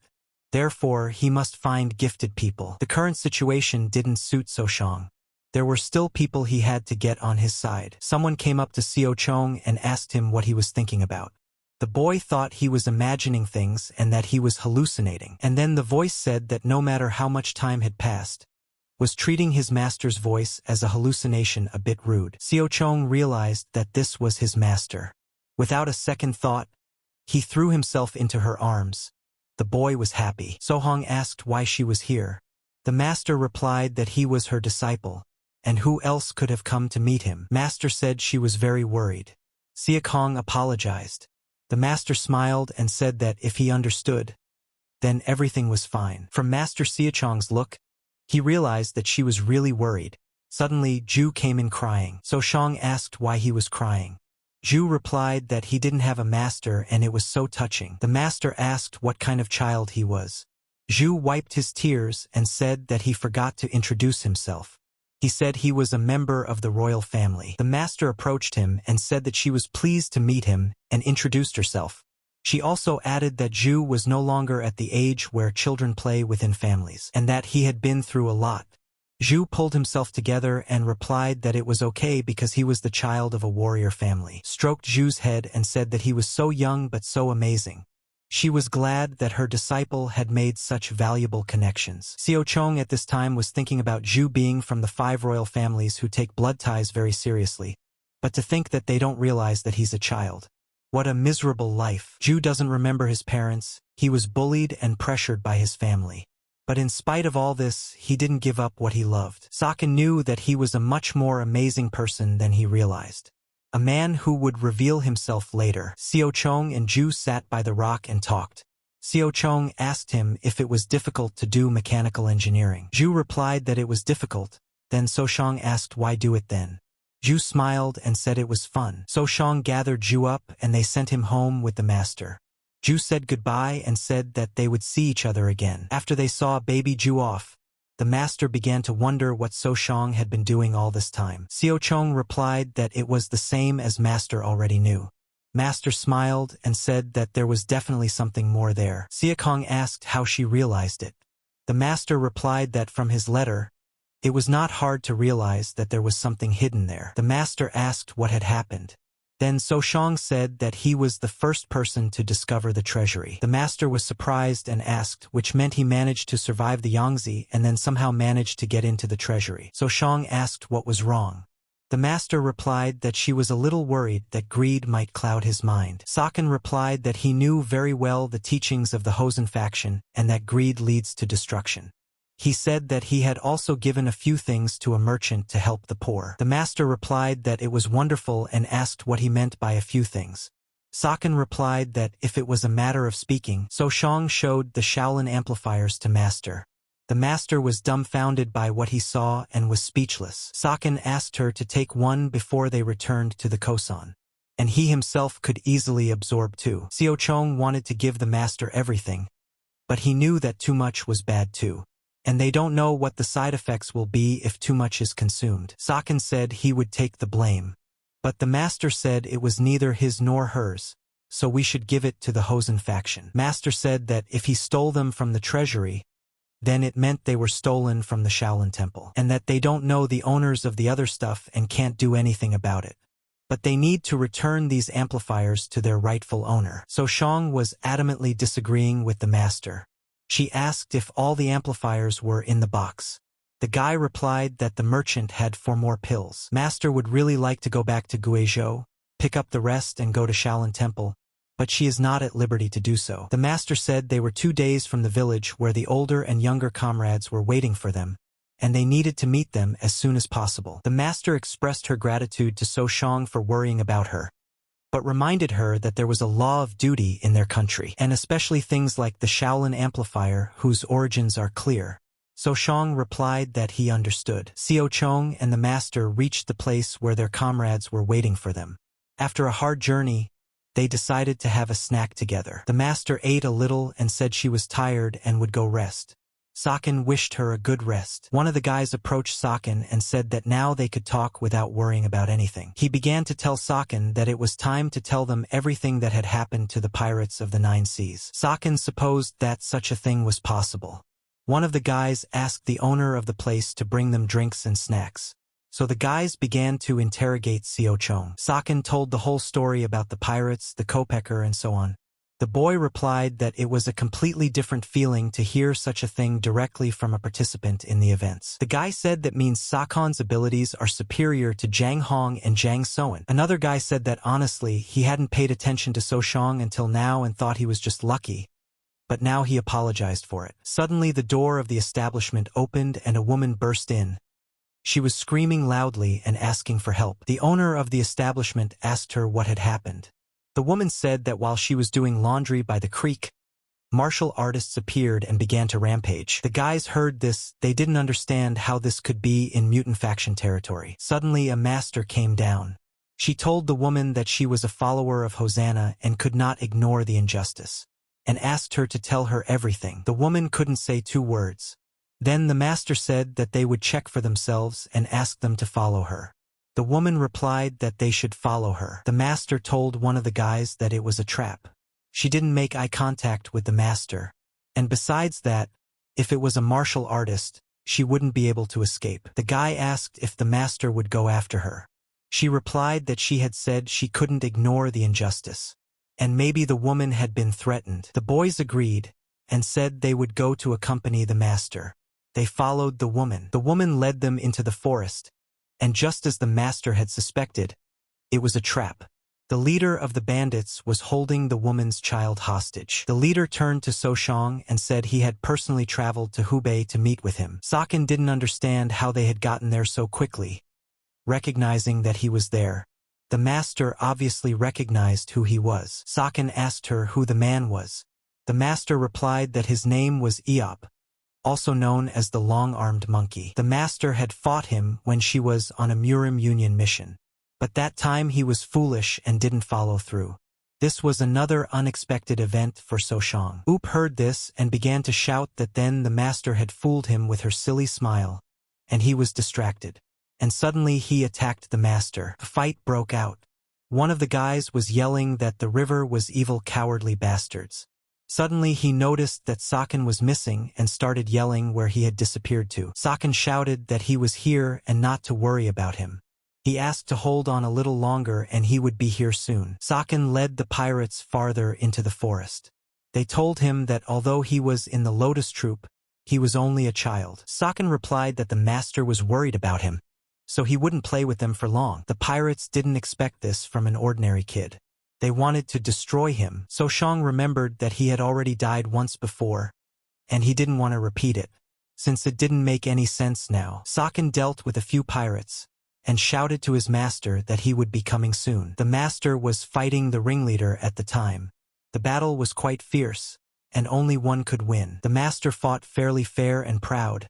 Therefore, he must find gifted people. The current situation didn't suit So Shang. There were still people he had to get on his side. Someone came up to Xiao Chong and asked him what he was thinking about. The boy thought he was imagining things and that he was hallucinating. And then the voice said that no matter how much time had passed, was treating his master's voice as a hallucination a bit rude. Xiao Chong realized that this was his master. Without a second thought, he threw himself into her arms. The boy was happy. Sohong asked why she was here. The master replied that he was her disciple, and who else could have come to meet him. Master said she was very worried. Siakong apologized. The master smiled and said that if he understood, then everything was fine. From Master Siachong's look, he realized that she was really worried. Suddenly, Zhu came in crying. So Shang asked why he was crying. Zhu replied that he didn't have a master and it was so touching. The master asked what kind of child he was. Zhu wiped his tears and said that he forgot to introduce himself. He said he was a member of the royal family. The master approached him and said that she was pleased to meet him and introduced herself. She also added that Zhu was no longer at the age where children play within families, and that he had been through a lot. Zhu pulled himself together and replied that it was okay because he was the child of a warrior family. Stroked Zhu's head and said that he was so young but so amazing. She was glad that her disciple had made such valuable connections. Xiao Chong at this time was thinking about Zhu being from the 5 royal families who take blood ties very seriously. But to think that they don't realize that he's a child. What a miserable life. Ju doesn't remember his parents, he was bullied and pressured by his family. But in spite of all this, he didn't give up what he loved. Saken knew that he was a much more amazing person than he realized. A man who would reveal himself later. Seo Chong and Ju sat by the rock and talked. Seo Chong asked him if it was difficult to do mechanical engineering. Ju replied that it was difficult. Then So Shang asked why do it then. Ju smiled and said it was fun. So Shang gathered Ju up and they sent him home with the master. Ju said goodbye and said that they would see each other again. After they saw baby Ju off, the master began to wonder what So Shang had been doing all this time. Seo Chong replied that it was the same as master already knew. Master smiled and said that there was definitely something more there. Sia Kong asked how she realized it. The master replied that from his letter, it was not hard to realize that there was something hidden there. The master asked what had happened. Then So Shang said that he was the first person to discover the treasury. The master was surprised and asked, which meant he managed to survive the Yangtze and then somehow managed to get into the treasury. So Shang asked what was wrong. The master replied that she was a little worried that greed might cloud his mind. Saken replied that he knew very well the teachings of the Hosen faction and that greed leads to destruction. He said that he had also given a few things to a merchant to help the poor. The master replied that it was wonderful and asked what he meant by a few things. Saken replied that if it was a matter of speaking, So Shang showed the Shaolin amplifiers to master. The master was dumbfounded by what he saw and was speechless. Saken asked her to take one before they returned to the Kosan. And he himself could easily absorb two. Seo Chong wanted to give the master everything, but he knew that too much was bad too. And they don't know what the side effects will be if too much is consumed. Saken said he would take the blame. But the master said it was neither his nor hers, so we should give it to the Hosen faction. Master said that if he stole them from the treasury, then it meant they were stolen from the Shaolin temple, and that they don't know the owners of the other stuff and can't do anything about it. But they need to return these amplifiers to their rightful owner. So Shang was adamantly disagreeing with the master. She asked if all the amplifiers were in the box. The guy replied that the merchant had 4 more pills. Master would really like to go back to Guizhou, pick up the rest and go to Shaolin Temple, but she is not at liberty to do so. The master said they were 2 days from the village where the older and younger comrades were waiting for them, and they needed to meet them as soon as possible. The master expressed her gratitude to So Shang for worrying about her, but reminded her that there was a law of duty in their country, and especially things like the Shaolin amplifier whose origins are clear. So Shang replied that he understood. Seo Chong and the master reached the place where their comrades were waiting for them. After a hard journey, they decided to have a snack together. The master ate a little and said she was tired and would go rest. Saken wished her a good rest. One of the guys approached Saken and said that now they could talk without worrying about anything. He began to tell Saken that it was time to tell them everything that had happened to the pirates of the 9 seas. Saken supposed that such a thing was possible. One of the guys asked the owner of the place to bring them drinks and snacks. So the guys began to interrogate Seo Chong. Saken told the whole story about the pirates, the kopecker, and so on. The boy replied that it was a completely different feeling to hear such a thing directly from a participant in the events. The guy said that means Sakon's abilities are superior to Zhang Hong and Zhang Soen. Another guy said that honestly, he hadn't paid attention to So Shang until now and thought he was just lucky. But now he apologized for it. Suddenly the door of the establishment opened and a woman burst in. She was screaming loudly and asking for help. The owner of the establishment asked her what had happened. The woman said that while she was doing laundry by the creek, martial artists appeared and began to rampage. The guys heard this, they didn't understand how this could be in mutant faction territory. Suddenly a master came down. She told the woman that she was a follower of Hosanna and could not ignore the injustice, and asked her to tell her everything. The woman couldn't say 2 words. Then the master said that they would check for themselves and asked them to follow her. The woman replied that they should follow her. The master told one of the guys that it was a trap. She didn't make eye contact with the master. And besides that, if it was a martial artist, she wouldn't be able to escape. The guy asked if the master would go after her. She replied that she had said she couldn't ignore the injustice, and maybe the woman had been threatened. The boys agreed, and said they would go to accompany the master. They followed the woman. The woman led them into the forest, and just as the master had suspected, It was a trap. The leader of the bandits was holding the woman's child hostage. The leader turned to Soshang and said he had personally traveled to Hubei to meet with him. Saken didn't understand how they had gotten there so quickly. Recognizing that he was there, the master obviously recognized who he was. Saken asked her who the man was. The master replied that his name was Eop, also known as the long-armed monkey. The master had fought him when she was on a Murim Union mission. But that time he was foolish and didn't follow through. This was another unexpected event for Soshang. Oop heard this and began to shout that then the master had fooled him with her silly smile, and he was distracted. And suddenly he attacked the master. A fight broke out. One of the guys was yelling that the river was evil cowardly bastards. Suddenly he noticed that Saken was missing and started yelling where he had disappeared to. Saken shouted that he was here and not to worry about him. He asked to hold on a little longer and he would be here soon. Saken led the pirates farther into the forest. They told him that although he was in the Lotus Troop, he was only a child. Saken replied that the master was worried about him, so he wouldn't play with them for long. The pirates didn't expect this from an ordinary kid. They wanted to destroy him. Soshang remembered that he had already died once before, and he didn't want to repeat it, since it didn't make any sense now. Saken dealt with a few pirates and shouted to his master that he would be coming soon. The master was fighting the ringleader at the time. The battle was quite fierce, and only one could win. The master fought fairly fair and proud,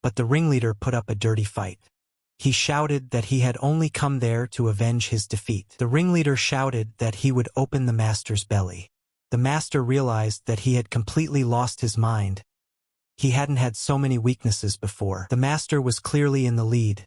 but the ringleader put up a dirty fight. He shouted that he had only come there to avenge his defeat. The ringleader shouted that he would open the master's belly. The master realized that he had completely lost his mind. He hadn't had so many weaknesses before. The master was clearly in the lead,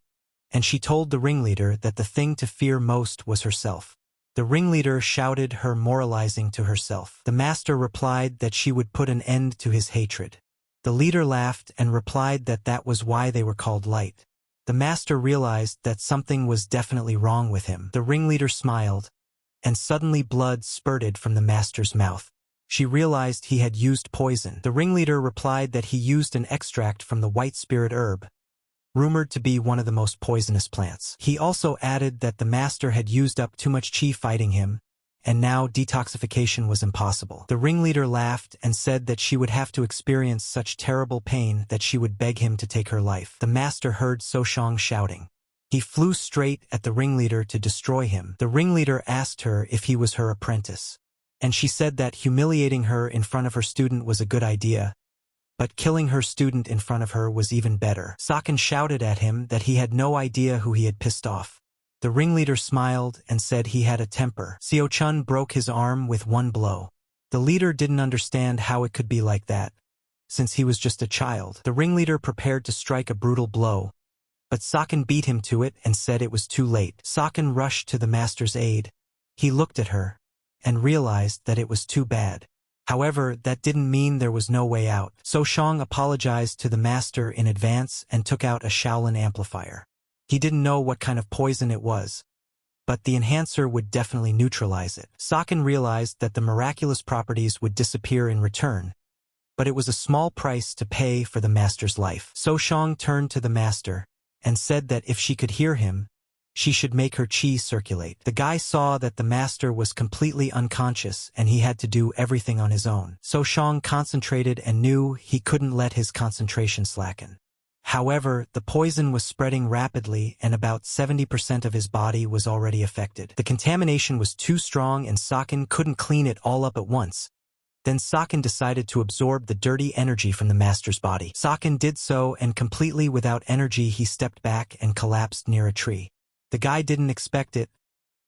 and she told the ringleader that the thing to fear most was herself. The ringleader shouted her moralizing to herself. The master replied that she would put an end to his hatred. The leader laughed and replied that that was why they were called light. The master realized that something was definitely wrong with him. The ringleader smiled, and suddenly blood spurted from the master's mouth. She realized he had used poison. The ringleader replied that he used an extract from the white spirit herb, rumored to be one of the most poisonous plants. He also added that the master had used up too much chi fighting him, and now detoxification was impossible. The ringleader laughed and said that she would have to experience such terrible pain that she would beg him to take her life. The master heard Soshang shouting. He flew straight at the ringleader to destroy him. The ringleader asked her if he was her apprentice, and she said that humiliating her in front of her student was a good idea, but killing her student in front of her was even better. Saken shouted at him that he had no idea who he had pissed off. The ringleader smiled and said he had a temper. Seo Chun broke his arm with one blow. The leader didn't understand how it could be like that, since he was just a child. The ringleader prepared to strike a brutal blow, but Saken beat him to it and said it was too late. Saken rushed to the master's aid. He looked at her and realized that it was too bad. However, that didn't mean there was no way out. Soshang apologized to the master in advance and took out a Shaolin amplifier. He didn't know what kind of poison it was, but the enhancer would definitely neutralize it. Saken realized that the miraculous properties would disappear in return, but it was a small price to pay for the master's life. Soshang turned to the master and said that if she could hear him, she should make her chi circulate. The guy saw that the master was completely unconscious and he had to do everything on his own. Soshang concentrated and knew he couldn't let his concentration slacken. However, the poison was spreading rapidly and about 70% of his body was already affected. The contamination was too strong and Saken couldn't clean it all up at once. Then Saken decided to absorb the dirty energy from the master's body. Saken did so, and completely without energy he stepped back and collapsed near a tree. The guy didn't expect it,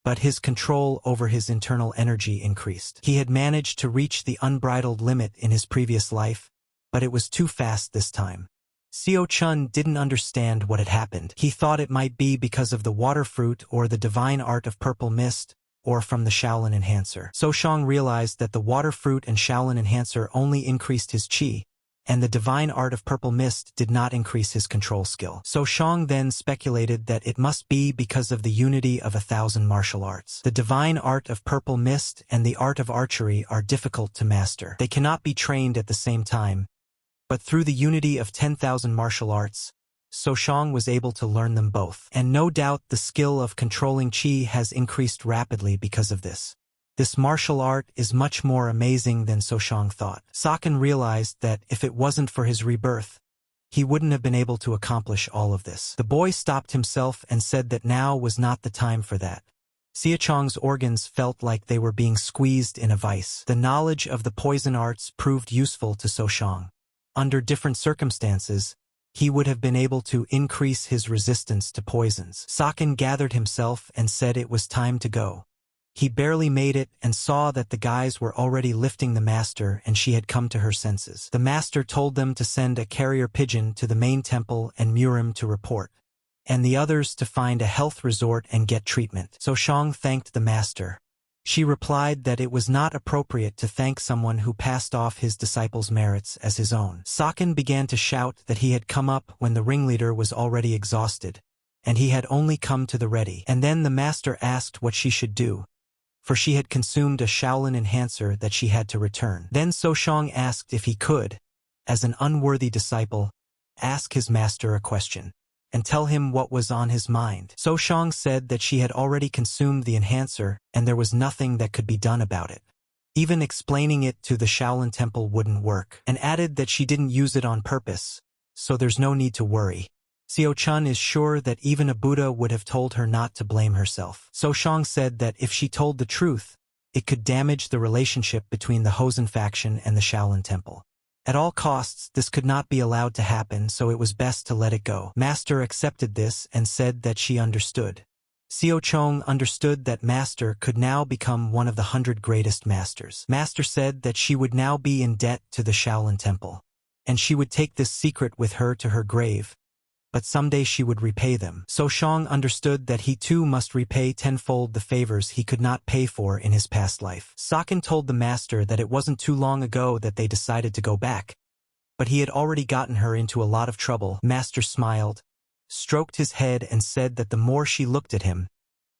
but his control over his internal energy increased. He had managed to reach the unbridled limit in his previous life, but it was too fast this time. Seo Chun didn't understand what had happened. He thought it might be because of the water fruit or the divine art of purple mist, or from the Shaolin enhancer. Soshang realized that the water fruit and Shaolin enhancer only increased his chi, and the divine art of purple mist did not increase his control skill. Soshang then speculated that it must be because of the unity of 1,000 martial arts. The divine art of purple mist and the art of archery are difficult to master. They cannot be trained at the same time, but through the unity of 10,000 martial arts, Soshang was able to learn them both. And no doubt the skill of controlling qi has increased rapidly because of this. This martial art is much more amazing than Soshang thought. Saken realized that if it wasn't for his rebirth, he wouldn't have been able to accomplish all of this. The boy stopped himself and said that now was not the time for that. Xiaochang's organs felt like they were being squeezed in a vice. The knowledge of the poison arts proved useful to Soshang. Under different circumstances, he would have been able to increase his resistance to poisons. Saken gathered himself and said it was time to go. He barely made it and saw that the guys were already lifting the master and she had come to her senses. The master told them to send a carrier pigeon to the main temple and Murim to report, and the others to find a health resort and get treatment. Soshang thanked the master. She replied that it was not appropriate to thank someone who passed off his disciples' merits as his own. Saken began to shout that he had come up when the ringleader was already exhausted, and he had only come to the ready. And then the master asked what she should do, for she had consumed a Shaolin enhancer that she had to return. Then Soshang asked if he could, as an unworthy disciple, ask his master a question and tell him what was on his mind. Soshang said that she had already consumed the enhancer and there was nothing that could be done about it. Even explaining it to the Shaolin temple wouldn't work, and added that she didn't use it on purpose, so there's no need to worry. Xiao-chun is sure that even a Buddha would have told her not to blame herself. Soshang said that if she told the truth, it could damage the relationship between the Hosen faction and the Shaolin temple. At all costs, this could not be allowed to happen, so it was best to let it go. Master accepted this and said that she understood. Xiao-chong understood that Master could now become one of the 100 greatest masters. Master said that she would now be in debt to the Shaolin temple, and she would take this secret with her to her grave, but someday she would repay them. Soshang understood that he too must repay tenfold the favors he could not pay for in his past life. Saken told the master that it wasn't too long ago that they decided to go back, but he had already gotten her into a lot of trouble. Master smiled, stroked his head and said that the more she looked at him,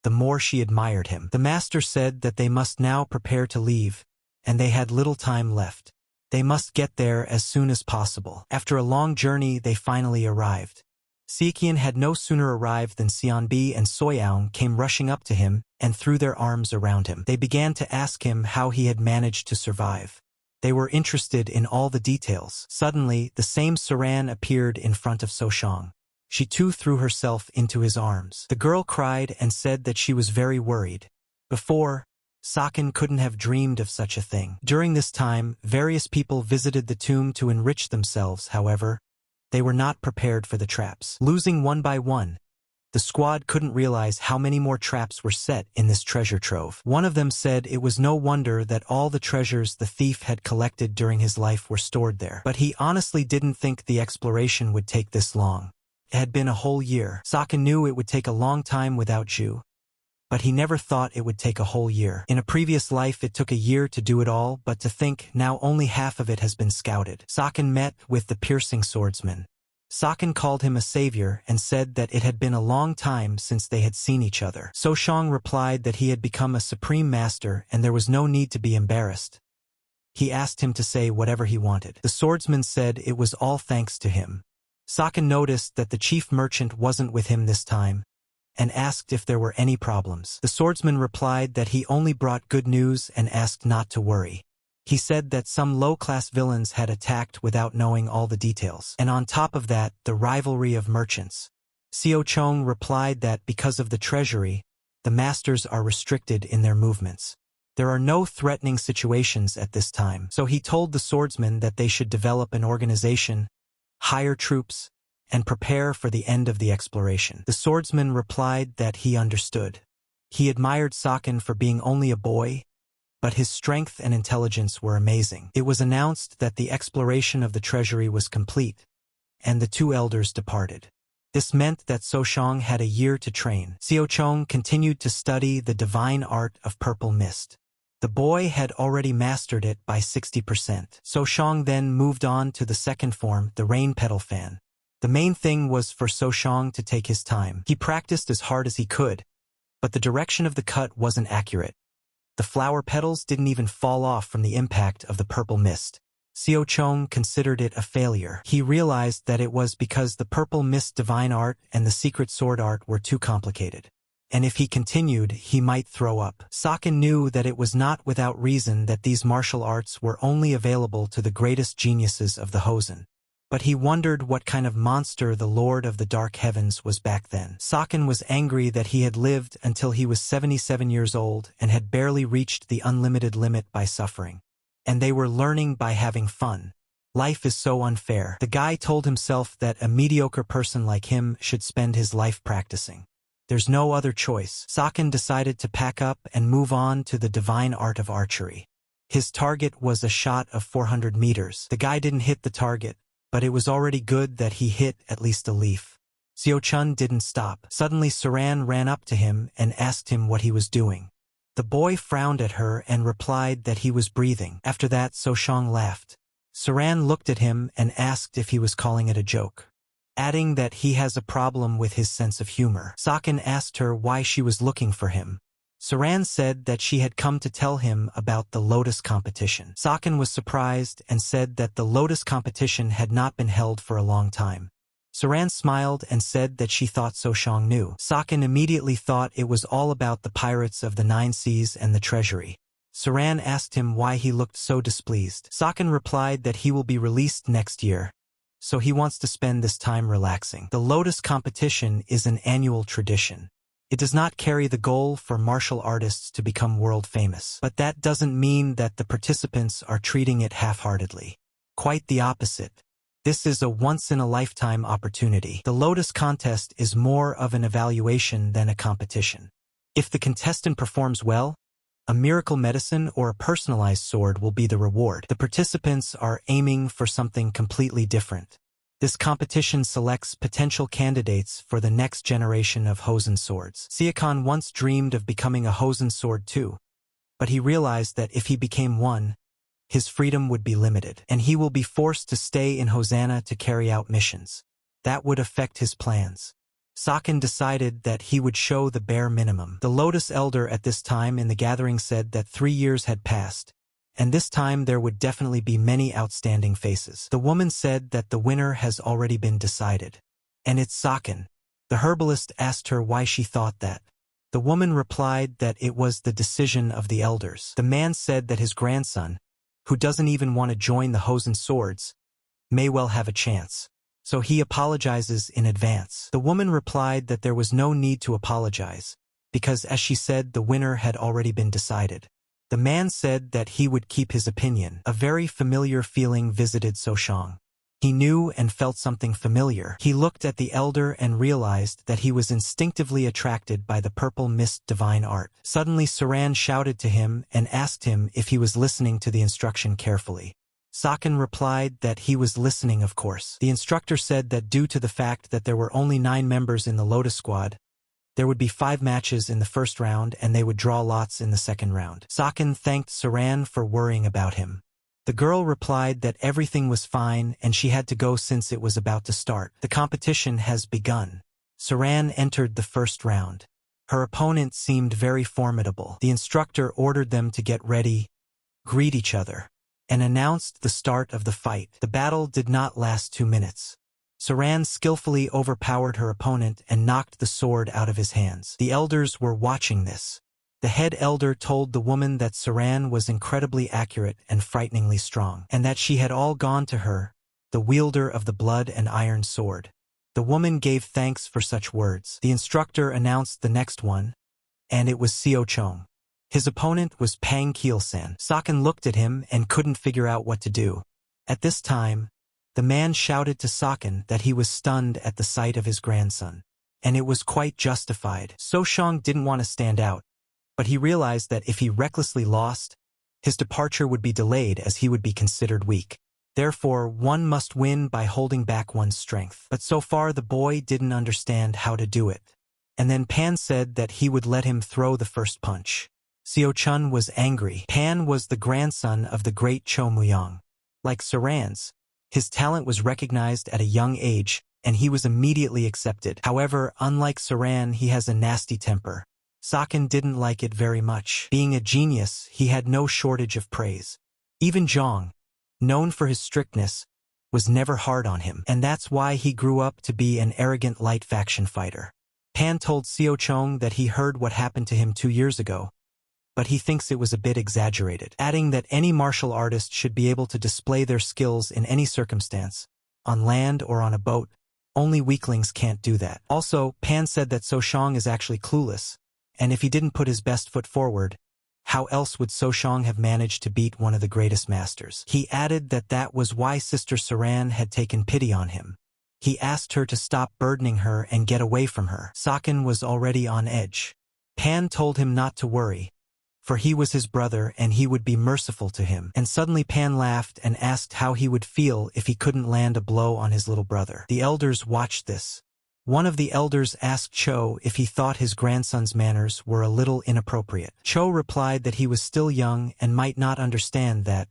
the more she admired him. The master said that they must now prepare to leave, and they had little time left. They must get there as soon as possible. After a long journey, they finally arrived. Siqian had no sooner arrived than Xianbi and Soyang came rushing up to him and threw their arms around him. They began to ask him how he had managed to survive. They were interested in all the details. Suddenly, the same Saran appeared in front of Soshang. She too threw herself into his arms. The girl cried and said that she was very worried. Before, Saken couldn't have dreamed of such a thing. During this time, various people visited the tomb to enrich themselves. However, they were not prepared for the traps. Losing one by one, the squad couldn't realize how many more traps were set in this treasure trove. One of them said it was no wonder that all the treasures the thief had collected during his life were stored there. But he honestly didn't think the exploration would take this long. It had been a whole year. Saken knew it would take a long time without Zhu, but he never thought it would take a whole year. In a previous life it took a year to do it all, but to think now only half of it has been scouted. Saken met with the piercing swordsman. Saken called him a savior and said that it had been a long time since they had seen each other. Soshang replied that he had become a supreme master and there was no need to be embarrassed. He asked him to say whatever he wanted. The swordsman said it was all thanks to him. Saken noticed that the chief merchant wasn't with him this time, and asked if there were any problems. The swordsman replied that he only brought good news and asked not to worry. He said that some low-class villains had attacked without knowing all the details. And on top of that, the rivalry of merchants. Xiao-chong replied that because of the treasury, the masters are restricted in their movements. There are no threatening situations at this time. So he told the swordsman that they should develop an organization, hire troops, and prepare for the end of the exploration. The swordsman replied that he understood. He admired Saken for being only a boy, but his strength and intelligence were amazing. It was announced that the exploration of the treasury was complete, and the two elders departed. This meant that Soshang had a year to train. Xiaochong continued to study the divine art of purple mist. The boy had already mastered it by 60%. Soshang then moved on to the second form, the rain petal fan. The main thing was for Soshang to take his time. He practiced as hard as he could, but the direction of the cut wasn't accurate. The flower petals didn't even fall off from the impact of the purple mist. Xiao Chong considered it a failure. He realized that it was because the purple mist divine art and the secret sword art were too complicated. And if he continued, he might throw up. Saken knew that it was not without reason that these martial arts were only available to the greatest geniuses of the Hosen. But he wondered what kind of monster the Lord of the Dark Heavens was back then. Saken was angry that he had lived until he was 77 years old and had barely reached the unlimited limit by suffering. And they were learning by having fun. Life is so unfair. The guy told himself that a mediocre person like him should spend his life practicing. There's no other choice. Saken decided to pack up and move on to the divine art of archery. His target was a shot of 400 meters. The guy didn't hit the target, but it was already good that he hit at least a leaf. Xiao Chun didn't stop. Suddenly Saran ran up to him and asked him what he was doing. The boy frowned at her and replied that he was breathing. After that, Soshang laughed. Saran looked at him and asked if he was calling it a joke, adding that he has a problem with his sense of humor. Saken asked her why she was looking for him. Saran said that she had come to tell him about the lotus competition. Saken was surprised and said that the lotus competition had not been held for a long time. Saran smiled and said that she thought Soshang knew. Saken immediately thought it was all about the pirates of the Nine Seas and the treasury. Saran asked him why he looked so displeased. Saken replied that he will be released next year, so he wants to spend this time relaxing. The lotus competition is an annual tradition. It does not carry the goal for martial artists to become world famous. But that doesn't mean that the participants are treating it half-heartedly. Quite the opposite. This is a once-in-a-lifetime opportunity. The Lotus contest is more of an evaluation than a competition. If the contestant performs well, a miracle medicine or a personalized sword will be the reward. The participants are aiming for something completely different. This competition selects potential candidates for the next generation of Hosen swords. Siakon once dreamed of becoming a Hosen sword too, but he realized that if he became one, his freedom would be limited, and he will be forced to stay in Hosanna to carry out missions. That would affect his plans. Saken decided that he would show the bare minimum. The Lotus Elder at this time in the gathering said that 3 years had passed, and this time there would definitely be many outstanding faces. The woman said that the winner has already been decided. And it's Saken. The herbalist asked her why she thought that. The woman replied that it was the decision of the elders. The man said that his grandson, who doesn't even want to join the Hosen swords, may well have a chance. So he apologizes in advance. The woman replied that there was no need to apologize, because as she said, the winner had already been decided. The man said that he would keep his opinion. A very familiar feeling visited Soshang. He knew and felt something familiar. He looked at the elder and realized that he was instinctively attracted by the purple mist divine art. Suddenly Saran shouted to him and asked him if he was listening to the instruction carefully. Saken replied that he was listening, of course. The instructor said that due to the fact that there were only 9 members in the Lotus squad, there would be 5 matches in the first round and they would draw lots in the second round. Saken thanked Saran for worrying about him. The girl replied that everything was fine and she had to go since it was about to start. The competition has begun. Saran entered the first round. Her opponent seemed very formidable. The instructor ordered them to get ready, greet each other, and announced the start of the fight. The battle did not last 2 minutes. Saran skillfully overpowered her opponent and knocked the sword out of his hands. The elders were watching this. The head elder told the woman that Saran was incredibly accurate and frighteningly strong, and that she had all gone to her, the wielder of the blood and iron sword. The woman gave thanks for such words. The instructor announced the next one, and it was Xiao Chong. His opponent was Pang Kielsan. Saken looked at him and couldn't figure out what to do. At this time, the man shouted to Saken that he was stunned at the sight of his grandson. And it was quite justified. Soshang didn't want to stand out, but he realized that if he recklessly lost, his departure would be delayed as he would be considered weak. Therefore, one must win by holding back one's strength. But so far the boy didn't understand how to do it. And then Pan said that he would let him throw the first punch. Xiao Chun was angry. Pan was the grandson of the great Cho Muyang. Like Saran's, his talent was recognized at a young age, and he was immediately accepted. However, unlike Saran, he has a nasty temper. Saken didn't like it very much. Being a genius, he had no shortage of praise. Even Zhang, known for his strictness, was never hard on him, and that's why he grew up to be an arrogant light faction fighter. Pan told Seo Chong that he heard what happened to him 2 years ago, but he thinks it was a bit exaggerated, adding that any martial artist should be able to display their skills in any circumstance, on land or on a boat. Only weaklings can't do that. Also, Pan said that So Shang is actually clueless, and if he didn't put his best foot forward, how else would So Shang have managed to beat one of the greatest masters? He added that that was why Sister Saran had taken pity on him. He asked her to stop burdening her and get away from her. Sakin was already on edge. Pan told him not to worry, for he was his brother and he would be merciful to him. And suddenly Pan laughed and asked how he would feel if he couldn't land a blow on his little brother. The elders watched this. One of the elders asked Cho if he thought his grandson's manners were a little inappropriate. Cho replied that he was still young and might not understand that.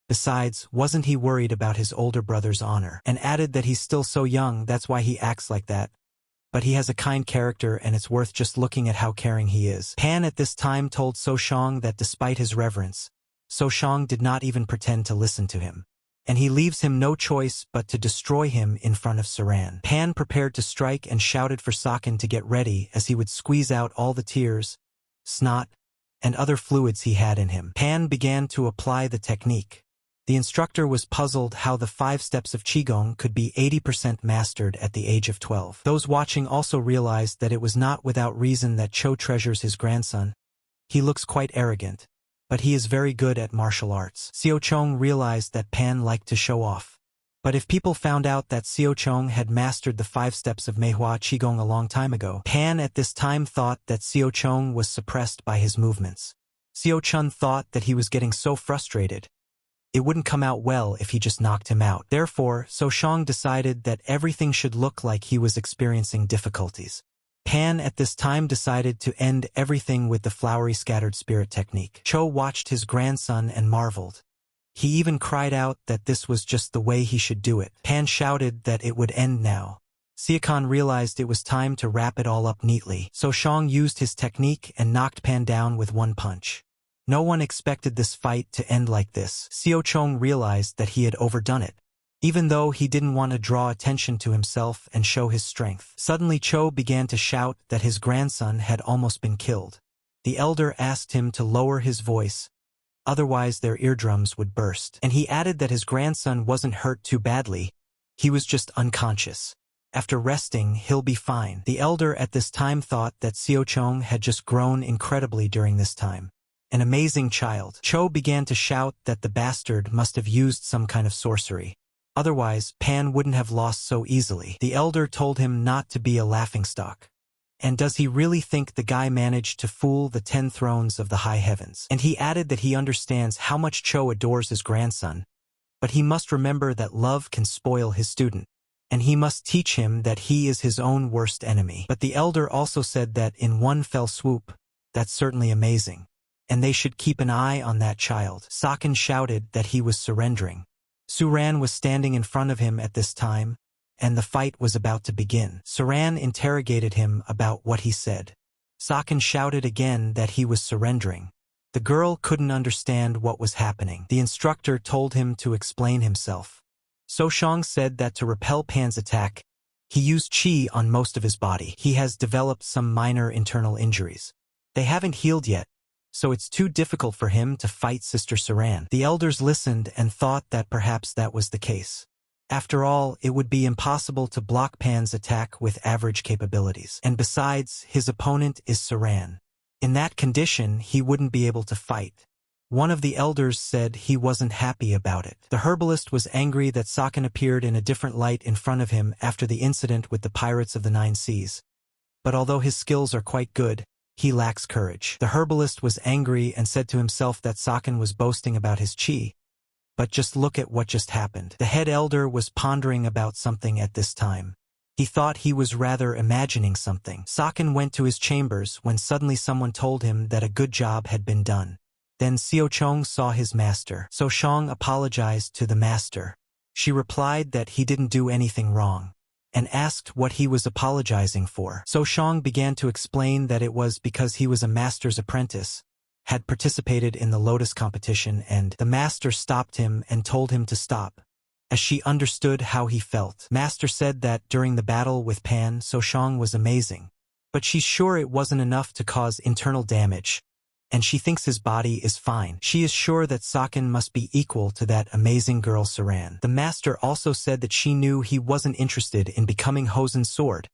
Besides, wasn't he worried about his older brother's honor? And added that he's still so young, that's why he acts like that. But he has a kind character and it's worth just looking at how caring he is. Pan at this time told So Shang that despite his reverence, So Shang did not even pretend to listen to him. And he leaves him no choice but to destroy him in front of Saran. Pan prepared to strike and shouted for Sakin to get ready as he would squeeze out all the tears, snot, and other fluids he had in him. Pan began to apply the technique. The instructor was puzzled how the 5 steps of Qigong could be 80% mastered at the age of 12. Those watching also realized that it was not without reason that Cho treasures his grandson. He looks quite arrogant, but he is very good at martial arts. Seo Chong realized that Pan liked to show off. But if people found out that Seo Chong had mastered the 5 steps of Manhwa Qigong a long time ago, Pan at this time thought that Seo Chong was suppressed by his movements. Seo Chun thought that he was getting so frustrated. It wouldn't come out well if he just knocked him out. Therefore, So Shang decided that everything should look like he was experiencing difficulties. Pan at this time decided to end everything with the flowery scattered spirit technique. Cho watched his grandson and marveled. He even cried out that this was just the way he should do it. Pan shouted that it would end now. Siakan realized it was time to wrap it all up neatly. So Shang used his technique and knocked Pan down with one punch. No one expected this fight to end like this. Seo Chong realized that he had overdone it, even though he didn't want to draw attention to himself and show his strength. Suddenly Cho began to shout that his grandson had almost been killed. The elder asked him to lower his voice, otherwise their eardrums would burst. And he added that his grandson wasn't hurt too badly, he was just unconscious. After resting, he'll be fine. The elder at this time thought that Seo Chong had just grown incredibly during this time. An amazing child. Cho began to shout that the bastard must have used some kind of sorcery. Otherwise, Pan wouldn't have lost so easily. The elder told him not to be a laughingstock. And does he really think the guy managed to fool the 10 thrones of the high heavens? And he added that he understands how much Cho adores his grandson, but he must remember that love can spoil his student, and he must teach him that he is his own worst enemy. But the elder also said that in one fell swoop, that's certainly amazing, and they should keep an eye on that child. Sakin shouted that he was surrendering. Suran was standing in front of him at this time, and the fight was about to begin. Suran interrogated him about what he said. Sakin shouted again that he was surrendering. The girl couldn't understand what was happening. The instructor told him to explain himself. So Shang said that to repel Pan's attack, he used qi on most of his body. He has developed some minor internal injuries. They haven't healed yet, so it's too difficult for him to fight Sister Saran. The elders listened and thought that perhaps that was the case. After all, it would be impossible to block Pan's attack with average capabilities. And besides, his opponent is Saran. In that condition, he wouldn't be able to fight. One of the elders said he wasn't happy about it. The herbalist was angry that Sakin appeared in a different light in front of him after the incident with the pirates of the 9 seas. But although his skills are quite good, he lacks courage. The herbalist was angry and said to himself that Sakin was boasting about his qi. But just look at what just happened. The head elder was pondering about something at this time. He thought he was rather imagining something. Sakin went to his chambers when suddenly someone told him that a good job had been done. Then Seo Chong saw his master. So Shang apologized to the master. She replied that he didn't do anything wrong, and asked what he was apologizing for. So Shang began to explain that it was because he was a master's apprentice, had participated in the lotus competition, and the master stopped him and told him to stop, as she understood how he felt. Master said that during the battle with Pan, Soshang was amazing, but she's sure it wasn't enough to cause internal damage, and she thinks his body is fine. She is sure that Sakin must be equal to that amazing girl Saran. The master also said that she knew he wasn't interested in becoming Hosen's sword,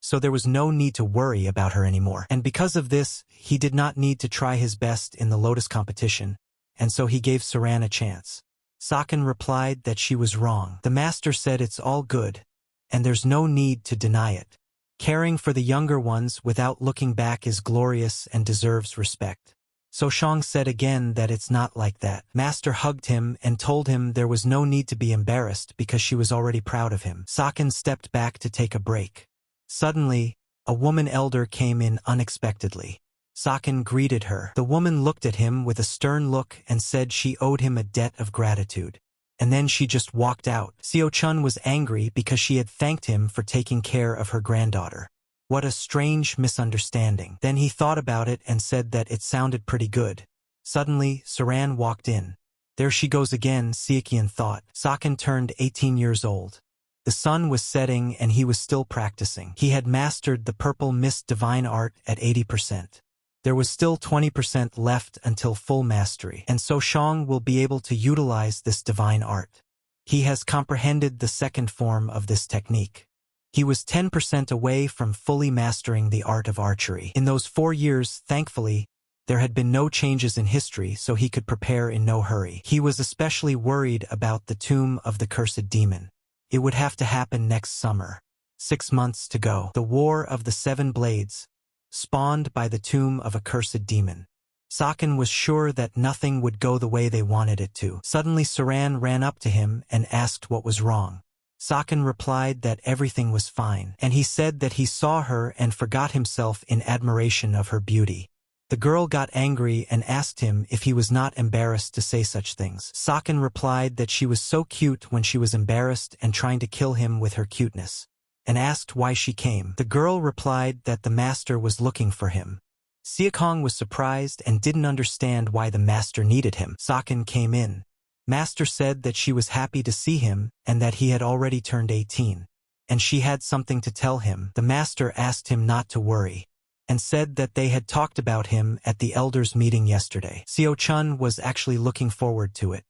so there was no need to worry about her anymore. And because of this, he did not need to try his best in the lotus competition, and so he gave Saran a chance. Sakin replied that she was wrong. The master said it's all good, and there's no need to deny it. Caring for the younger ones without looking back is glorious and deserves respect. Soshang said again that it's not like that. Master hugged him and told him there was no need to be embarrassed because she was already proud of him. Sakin stepped back to take a break. Suddenly, a woman elder came in unexpectedly. Sakin greeted her. The woman looked at him with a stern look and said she owed him a debt of gratitude. And then she just walked out. Seo-chun was angry because she had thanked him for taking care of her granddaughter. What a strange misunderstanding. Then he thought about it and said that it sounded pretty good. Suddenly, Saran walked in. There she goes again, Seokian thought. Sakin turned 18 years old. The sun was setting and he was still practicing. He had mastered the purple mist divine art at 80%. There was still 20% left until full mastery, and Soshang will be able to utilize this divine art. He has comprehended the second form of this technique. He was 10% away from fully mastering the art of archery. In those 4 years, thankfully, there had been no changes in history, so he could prepare in no hurry. He was especially worried about the tomb of the cursed demon. It would have to happen next summer. 6 months to go. The War of the Seven Blades, spawned by the tomb of a cursed demon. Sakin was sure that nothing would go the way they wanted it to. Suddenly Saran ran up to him and asked what was wrong. Sakin replied that everything was fine, and he said that he saw her and forgot himself in admiration of her beauty. The girl got angry and asked him if he was not embarrassed to say such things. Sakin replied that she was so cute when she was embarrassed and trying to kill him with her cuteness, and asked why she came. The girl replied that the master was looking for him. Seokong was surprised and didn't understand why the master needed him. Sakin came in. Master said that she was happy to see him and that he had already turned 18, and she had something to tell him. The master asked him not to worry, and said that they had talked about him at the elders' meeting yesterday. Seo-chun was actually looking forward to it.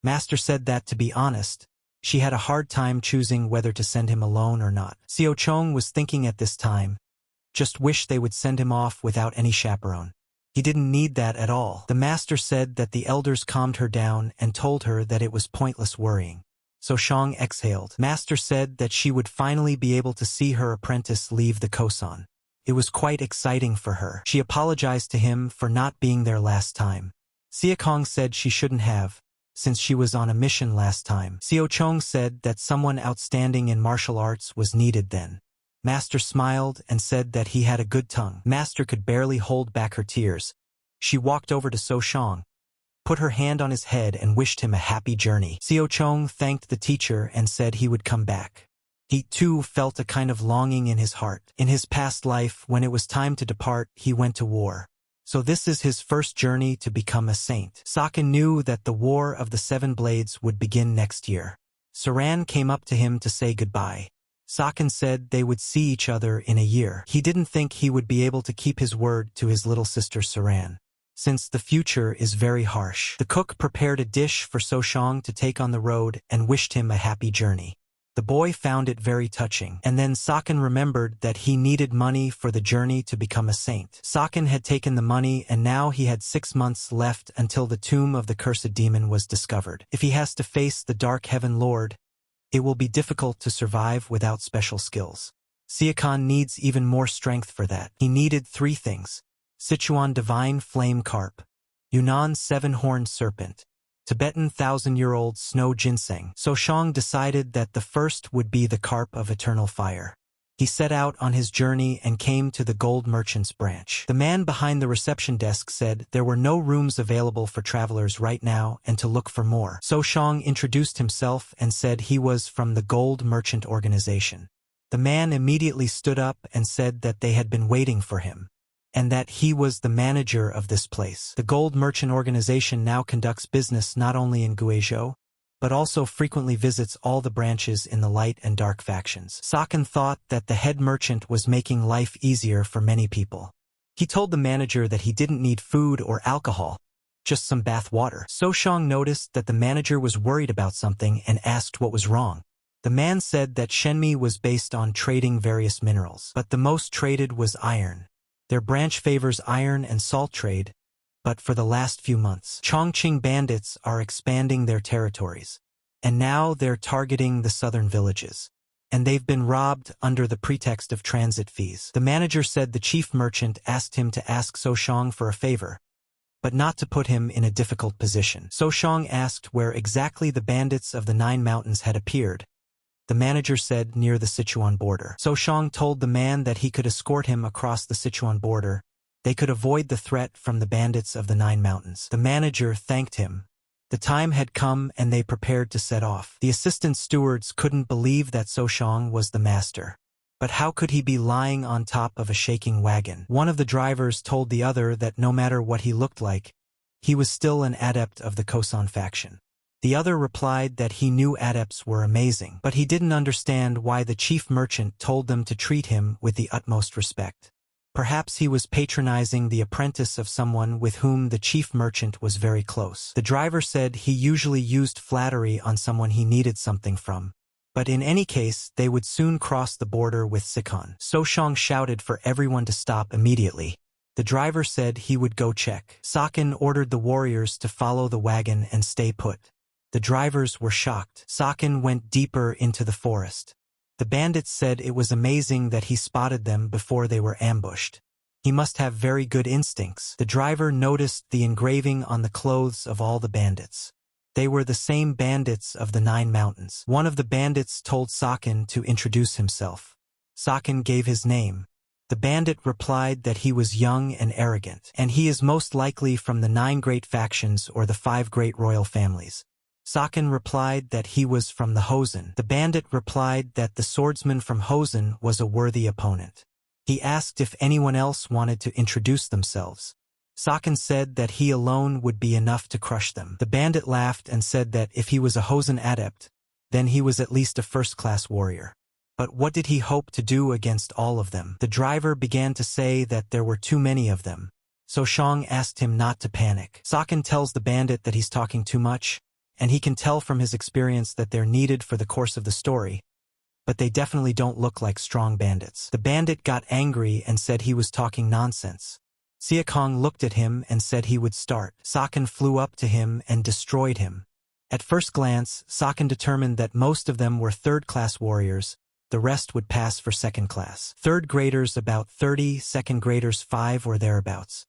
Master said that, to be honest, she had a hard time choosing whether to send him alone or not. Seo-chong was thinking at this time, just wish they would send him off without any chaperone. He didn't need that at all. The master said that the elders calmed her down and told her that it was pointless worrying. Soshang exhaled. Master said that she would finally be able to see her apprentice leave the Kosan. It was quite exciting for her. She apologized to him for not being there last time. Seokong said she shouldn't have, since she was on a mission last time. Seo-chong said that someone outstanding in martial arts was needed then. Master smiled and said that he had a good tongue. Master could barely hold back her tears. She walked over to Soshang, put her hand on his head and wished him a happy journey. Seo-chong thanked the teacher and said he would come back. He too felt a kind of longing in his heart. In his past life, when it was time to depart, he went to war. So this is his first journey to become a saint. Sakin knew that the War of the Seven Blades would begin next year. Saran came up to him to say goodbye. Sakin said they would see each other in a year. He didn't think he would be able to keep his word to his little sister Saran, since the future is very harsh. The cook prepared a dish for Soshang to take on the road and wished him a happy journey. The boy found it very touching, and then Sakin remembered that he needed money for the journey to become a saint. Sakin had taken the money and now he had 6 months left until the tomb of the cursed demon was discovered. If he has to face the Dark Heaven Lord, it will be difficult to survive without special skills. Seokong needs even more strength for that. He needed 3 things: Sichuan Divine Flame Carp, Yunnan Seven-Horned Serpent, Tibetan 1,000-year-old Snow Ginseng. Soshang decided that the first would be the Carp of Eternal Fire. He set out on his journey and came to the gold merchant's branch. The man behind the reception desk said there were no rooms available for travelers right now and to look for more. Soshang introduced himself and said he was from the gold merchant organization. The man immediately stood up and said that they had been waiting for him, and that he was the manager of this place. The gold merchant organization now conducts business not only in Guizhou, but also frequently visits all the branches in the light and dark factions. Saken thought that the head merchant was making life easier for many people. He told the manager that he didn't need food or alcohol, just some bath water. Shang noticed that the manager was worried about something and asked what was wrong. The man said that Shenmi was based on trading various minerals, but the most traded was iron. Their branch favors iron and salt trade, but for the last few months, Chongqing bandits are expanding their territories, and now they're targeting the southern villages. And they've been robbed under the pretext of transit fees. The manager said the chief merchant asked him to ask Shang for a favor, but not to put him in a difficult position. Shang asked where exactly the bandits of the Nine Mountains had appeared. The manager said near the Sichuan border. Shang told the man that he could escort him across the Sichuan border. They could avoid the threat from the bandits of the Nine Mountains. The manager thanked him. The time had come and they prepared to set off. The assistant stewards couldn't believe that Shang was the master. But how could he be lying on top of a shaking wagon? One of the drivers told the other that no matter what he looked like, he was still an adept of the Kosan faction. The other replied that he knew adepts were amazing, but he didn't understand why the chief merchant told them to treat him with the utmost respect. Perhaps he was patronizing the apprentice of someone with whom the chief merchant was very close. The driver said he usually used flattery on someone he needed something from. But in any case, they would soon cross the border with Sichuan. Shang shouted for everyone to stop immediately. The driver said he would go check. Saken ordered the warriors to follow the wagon and stay put. The drivers were shocked. Saken went deeper into the forest. The bandits said it was amazing that he spotted them before they were ambushed. He must have very good instincts. The driver noticed the engraving on the clothes of all the bandits. They were the same bandits of the Nine Mountains. One of the bandits told Saken to introduce himself. Saken gave his name. The bandit replied that he was young and arrogant, and he is most likely from the 9 great factions or the 5 great royal families. Saken replied that he was from the Hosen. The bandit replied that the swordsman from Hosen was a worthy opponent. He asked if anyone else wanted to introduce themselves. Saken said that he alone would be enough to crush them. The bandit laughed and said that if he was a Hosen adept, then he was at least a first-class warrior. But what did he hope to do against all of them? The driver began to say that there were too many of them. Shang asked him not to panic. Saken tells the bandit that he's talking too much, and he can tell from his experience that they're needed for the course of the story, but they definitely don't look like strong bandits. The bandit got angry and said he was talking nonsense. Siakong looked at him and said he would start. Saken flew up to him and destroyed him. At first glance, Saken determined that most of them were third-class warriors. The rest would pass for second-class. Third graders about 30, second graders 5 or thereabouts.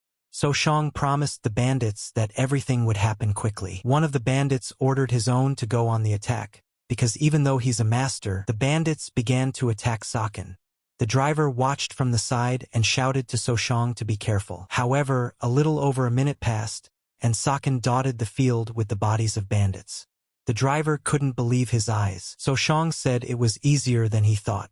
Shang promised the bandits that everything would happen quickly. One of the bandits ordered his own to go on the attack, because even though he's a master, the bandits began to attack Saken. The driver watched from the side and shouted to Shang to be careful. However, a little over a minute passed, and Saken dotted the field with the bodies of bandits. The driver couldn't believe his eyes. Shang said it was easier than he thought.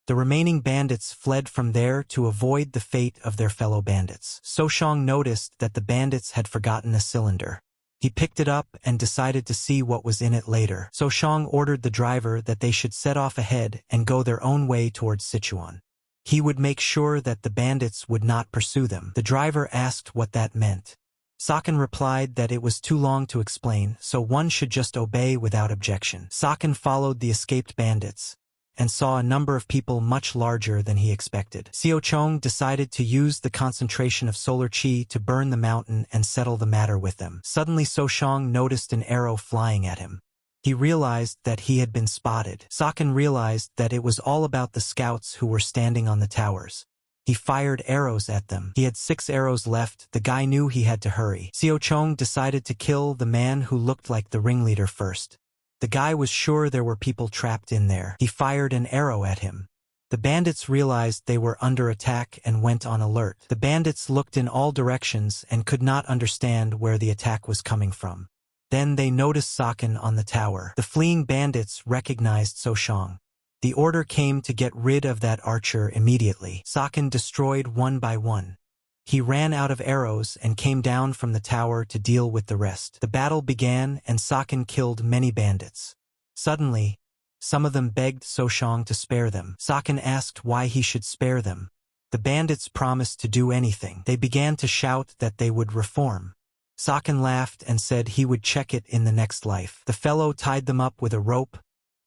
The remaining bandits fled from there to avoid the fate of their fellow bandits. Shang noticed that the bandits had forgotten a cylinder. He picked it up and decided to see what was in it later. Shang ordered the driver that they should set off ahead and go their own way towards Sichuan. He would make sure that the bandits would not pursue them. The driver asked what that meant. Saken replied that it was too long to explain, so one should just obey without objection. Saken followed the escaped bandits and saw a number of people much larger than he expected. Xiaochong decided to use the concentration of solar chi to burn the mountain and settle the matter with them. Suddenly Shang noticed an arrow flying at him. He realized that he had been spotted. Saken realized that it was all about the scouts who were standing on the towers. He fired arrows at them. He had 6 arrows left. The guy knew he had to hurry. Xiaochong decided to kill the man who looked like the ringleader first. The guy was sure there were people trapped in there. He fired an arrow at him. The bandits realized they were under attack and went on alert. The bandits looked in all directions and could not understand where the attack was coming from. Then they noticed Saken on the tower. The fleeing bandits recognized Shang. The order came to get rid of that archer immediately. Saken destroyed one by one. He ran out of arrows and came down from the tower to deal with the rest. The battle began and Saken killed many bandits. Suddenly, some of them begged Soshang to spare them. Saken asked why he should spare them. The bandits promised to do anything. They began to shout that they would reform. Saken laughed and said he would check it in the next life. The fellow tied them up with a rope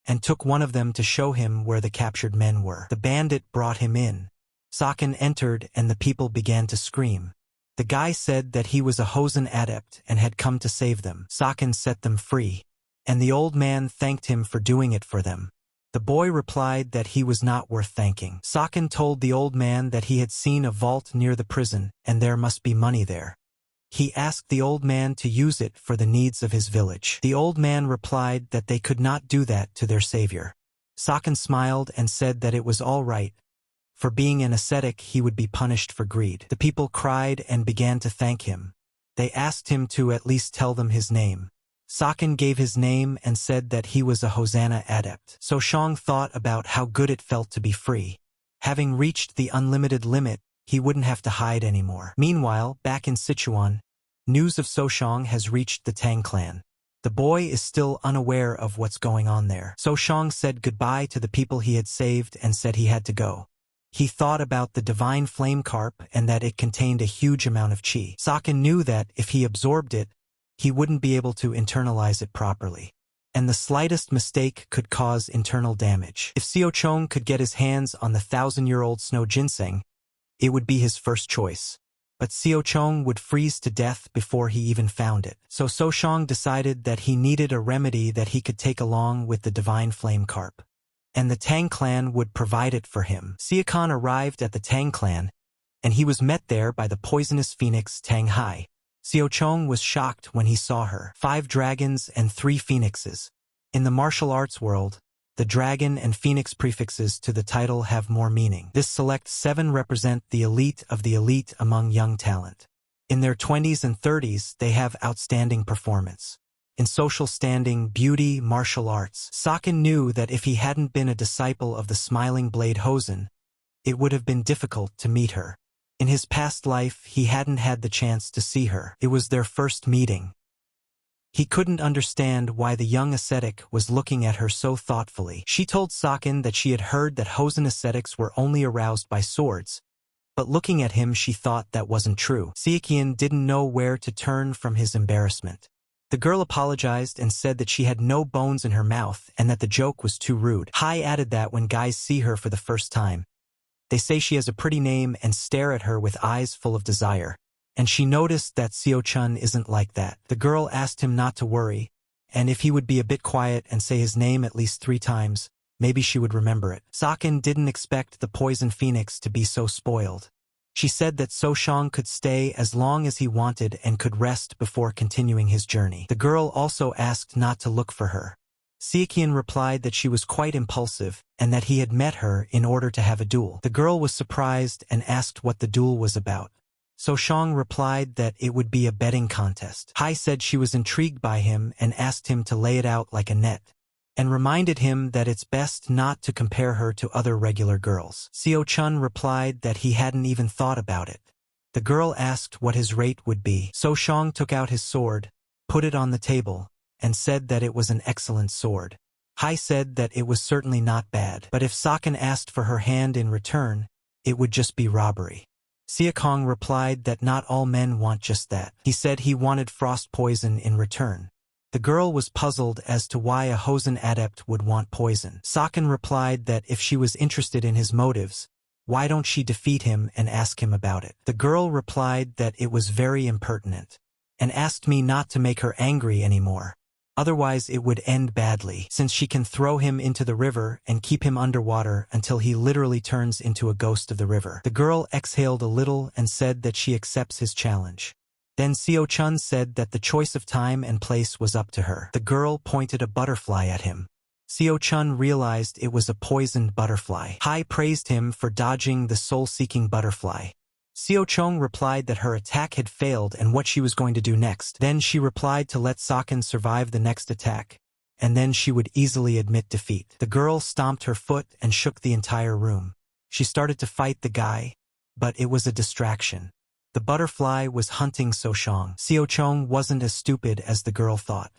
and took one of them to show him where the captured men were. The bandit brought him in. Saken entered and the people began to scream. The guy said that he was a Hosen adept and had come to save them. Saken set them free, and the old man thanked him for doing it for them. The boy replied that he was not worth thanking. Saken told the old man that he had seen a vault near the prison and there must be money there. He asked the old man to use it for the needs of his village. The old man replied that they could not do that to their savior. Saken smiled and said that it was all right. For being an ascetic, he would be punished for greed. The people cried and began to thank him. They asked him to at least tell them his name. Saken gave his name and said that he was a Hosanna adept. Soshang thought about how good it felt to be free. Having reached the unlimited limit, he wouldn't have to hide anymore. Meanwhile, back in Sichuan, news of Soshang has reached the Tang clan. The boy is still unaware of what's going on there. Soshang said goodbye to the people he had saved and said he had to go. He thought about the divine flame carp and that it contained a huge amount of qi. Saken knew that if he absorbed it, he wouldn't be able to internalize it properly. And the slightest mistake could cause internal damage. If Siochong could get his hands on the 1,000-year-old snow ginseng, it would be his first choice. But Siochong would freeze to death before he even found it. So Soshang decided that he needed a remedy that he could take along with the divine flame carp. And the Tang clan would provide it for him. Siakan arrived at the Tang clan, and he was met there by the poisonous phoenix Tang Hai. Siochong was shocked when he saw her. 5 dragons and 3 phoenixes. In the martial arts world, the dragon and phoenix prefixes to the title have more meaning. This select 7 represent the elite of the elite among young talent. In their 20s and 30s, they have outstanding performance. In social standing, beauty, martial arts, Saken knew that if he hadn't been a disciple of the Smiling Blade Hosen, it would have been difficult to meet her. In his past life, he hadn't had the chance to see her. It was their first meeting. He couldn't understand why the young ascetic was looking at her so thoughtfully. She told Saken that she had heard that Hosen ascetics were only aroused by swords, but looking at him she thought that wasn't true. Siekian didn't know where to turn from his embarrassment. The girl apologized and said that she had no bones in her mouth and that the joke was too rude. Hai added that when guys see her for the first time, they say she has a pretty name and stare at her with eyes full of desire. And she noticed that Seo-chun isn't like that. The girl asked him not to worry, and if he would be a bit quiet and say his name at least 3 times, maybe she would remember it. Saken didn't expect the poison phoenix to be so spoiled. She said that Soshang could stay as long as he wanted and could rest before continuing his journey. The girl also asked not to look for her. Siekian replied that she was quite impulsive and that he had met her in order to have a duel. The girl was surprised and asked what the duel was about. Soshang replied that it would be a betting contest. Hai said she was intrigued by him and asked him to lay it out like a net, and reminded him that it's best not to compare her to other regular girls. Seo-chun replied that he hadn't even thought about it. The girl asked what his rate would be. Soshang took out his sword, put it on the table, and said that it was an excellent sword. Hai said that it was certainly not bad, but if Saken asked for her hand in return, it would just be robbery. Siakong replied that not all men want just that. He said he wanted frost poison in return. The girl was puzzled as to why a Hosen adept would want poison. Saken replied that if she was interested in his motives, why don't she defeat him and ask him about it? The girl replied that it was very impertinent, and asked me not to make her angry anymore. Otherwise it would end badly, since she can throw him into the river and keep him underwater until he literally turns into a ghost of the river. The girl exhaled a little and said that she accepts his challenge. Then Seo-chun said that the choice of time and place was up to her. The girl pointed a butterfly at him. Seo-chun realized it was a poisoned butterfly. Hai praised him for dodging the soul-seeking butterfly. Seo-chong replied that her attack had failed and what she was going to do next. Then she replied to let Saken survive the next attack, and then she would easily admit defeat. The girl stomped her foot and shook the entire room. She started to fight the guy, but it was a distraction. The butterfly was hunting Soshang. Xiaochong wasn't as stupid as the girl thought.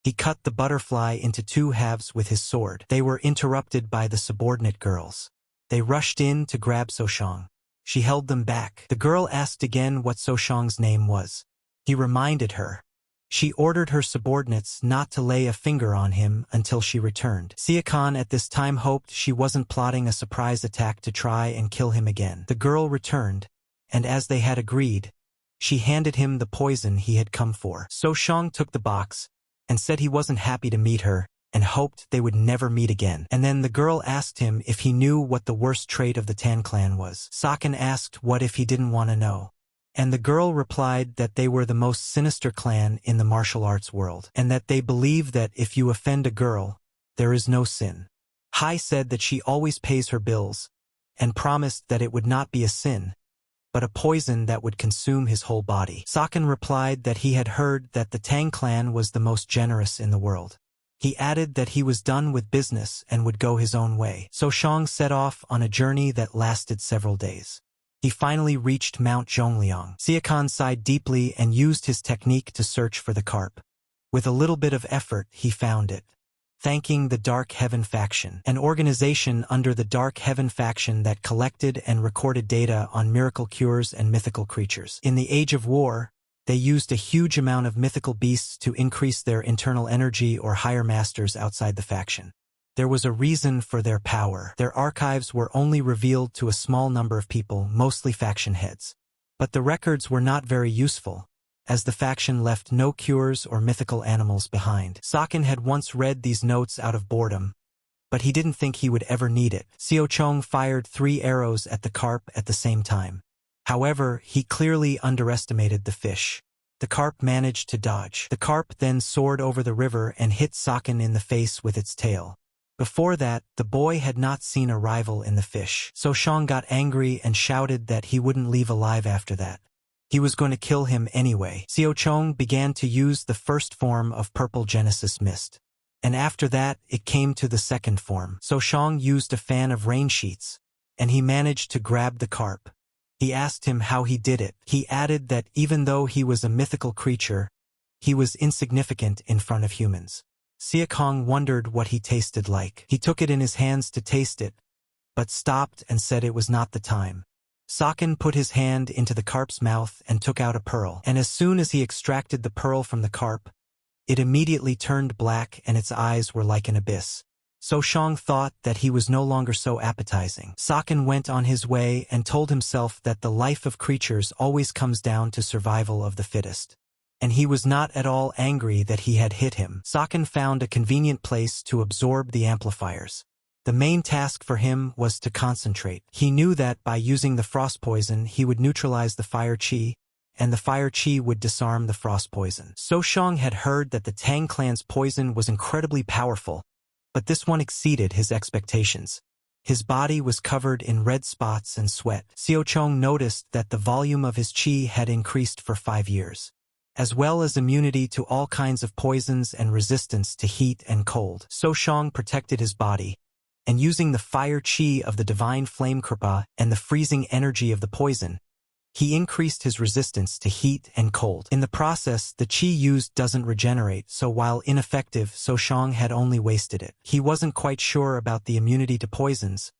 He cut the butterfly into two halves with his sword. They were interrupted by the subordinate girls. They rushed in to grab Soshang. She held them back. The girl asked again what Soshang's name was. He reminded her. She ordered her subordinates not to lay a finger on him until she returned. Siakan at this time hoped she wasn't plotting a surprise attack to try and kill him again. The girl returned, and as they had agreed, she handed him the poison he had come for. Soshang took the box and said he wasn't happy to meet her and hoped they would never meet again. And then the girl asked him if he knew what the worst trait of the Tan clan was. Saken asked what if he didn't want to know. And the girl replied that they were the most sinister clan in the martial arts world, and that they believe that if you offend a girl, there is no sin. Hai said that she always pays her bills, and promised that it would not be a sin, but a poison that would consume his whole body. Saken replied that he had heard that the Tang clan was the most generous in the world. He added that he was done with business and would go his own way. Soshang set off on a journey that lasted several days. He finally reached Mount Zhongliang. Siakan sighed deeply and used his technique to search for the carp. With a little bit of effort, he found it. Thanking the Dark Heaven faction, an organization under the Dark Heaven faction that collected and recorded data on miracle cures and mythical creatures. In the Age of War, they used a huge amount of mythical beasts to increase their internal energy or hire masters outside the faction. There was a reason for their power. Their archives were only revealed to a small number of people, mostly faction heads. But the records were not very useful, as the faction left no cures or mythical animals behind. Saken had once read these notes out of boredom, but he didn't think he would ever need it. Xiaochong fired 3 arrows at the carp at the same time. However, he clearly underestimated the fish. The carp managed to dodge. The carp then soared over the river and hit Saken in the face with its tail. Before that, the boy had not seen a rival in the fish. Soshang got angry and shouted that he wouldn't leave alive after that. He was going to kill him anyway. Xiaochong began to use the first form of purple Genesis mist. And after that, it came to the second form. Soshang used a fan of rain sheets, and he managed to grab the carp. He asked him how he did it. He added that even though he was a mythical creature, he was insignificant in front of humans. Siakong wondered what he tasted like. He took it in his hands to taste it, but stopped and said it was not the time. Saken put his hand into the carp's mouth and took out a pearl, and as soon as he extracted the pearl from the carp, it immediately turned black and its eyes were like an abyss. Soshang thought that he was no longer so appetizing. Saken went on his way and told himself that the life of creatures always comes down to survival of the fittest. And he was not at all angry that he had hit him. Saken found a convenient place to absorb the amplifiers. The main task for him was to concentrate. He knew that by using the frost poison he would neutralize the fire chi, and the fire chi would disarm the frost poison. Soshang had heard that the Tang clan's poison was incredibly powerful, but this one exceeded his expectations. His body was covered in red spots and sweat. Xiaochong noticed that the volume of his chi had increased for 5 years, as well as immunity to all kinds of poisons and resistance to heat and cold. Soshang protected his body, and using the fire chi of the divine flame kripa and the freezing energy of the poison, he increased his resistance to heat and cold. In the process, the chi used doesn't regenerate, so while ineffective, Soshang had only wasted it. He wasn't quite sure about the immunity to poisons,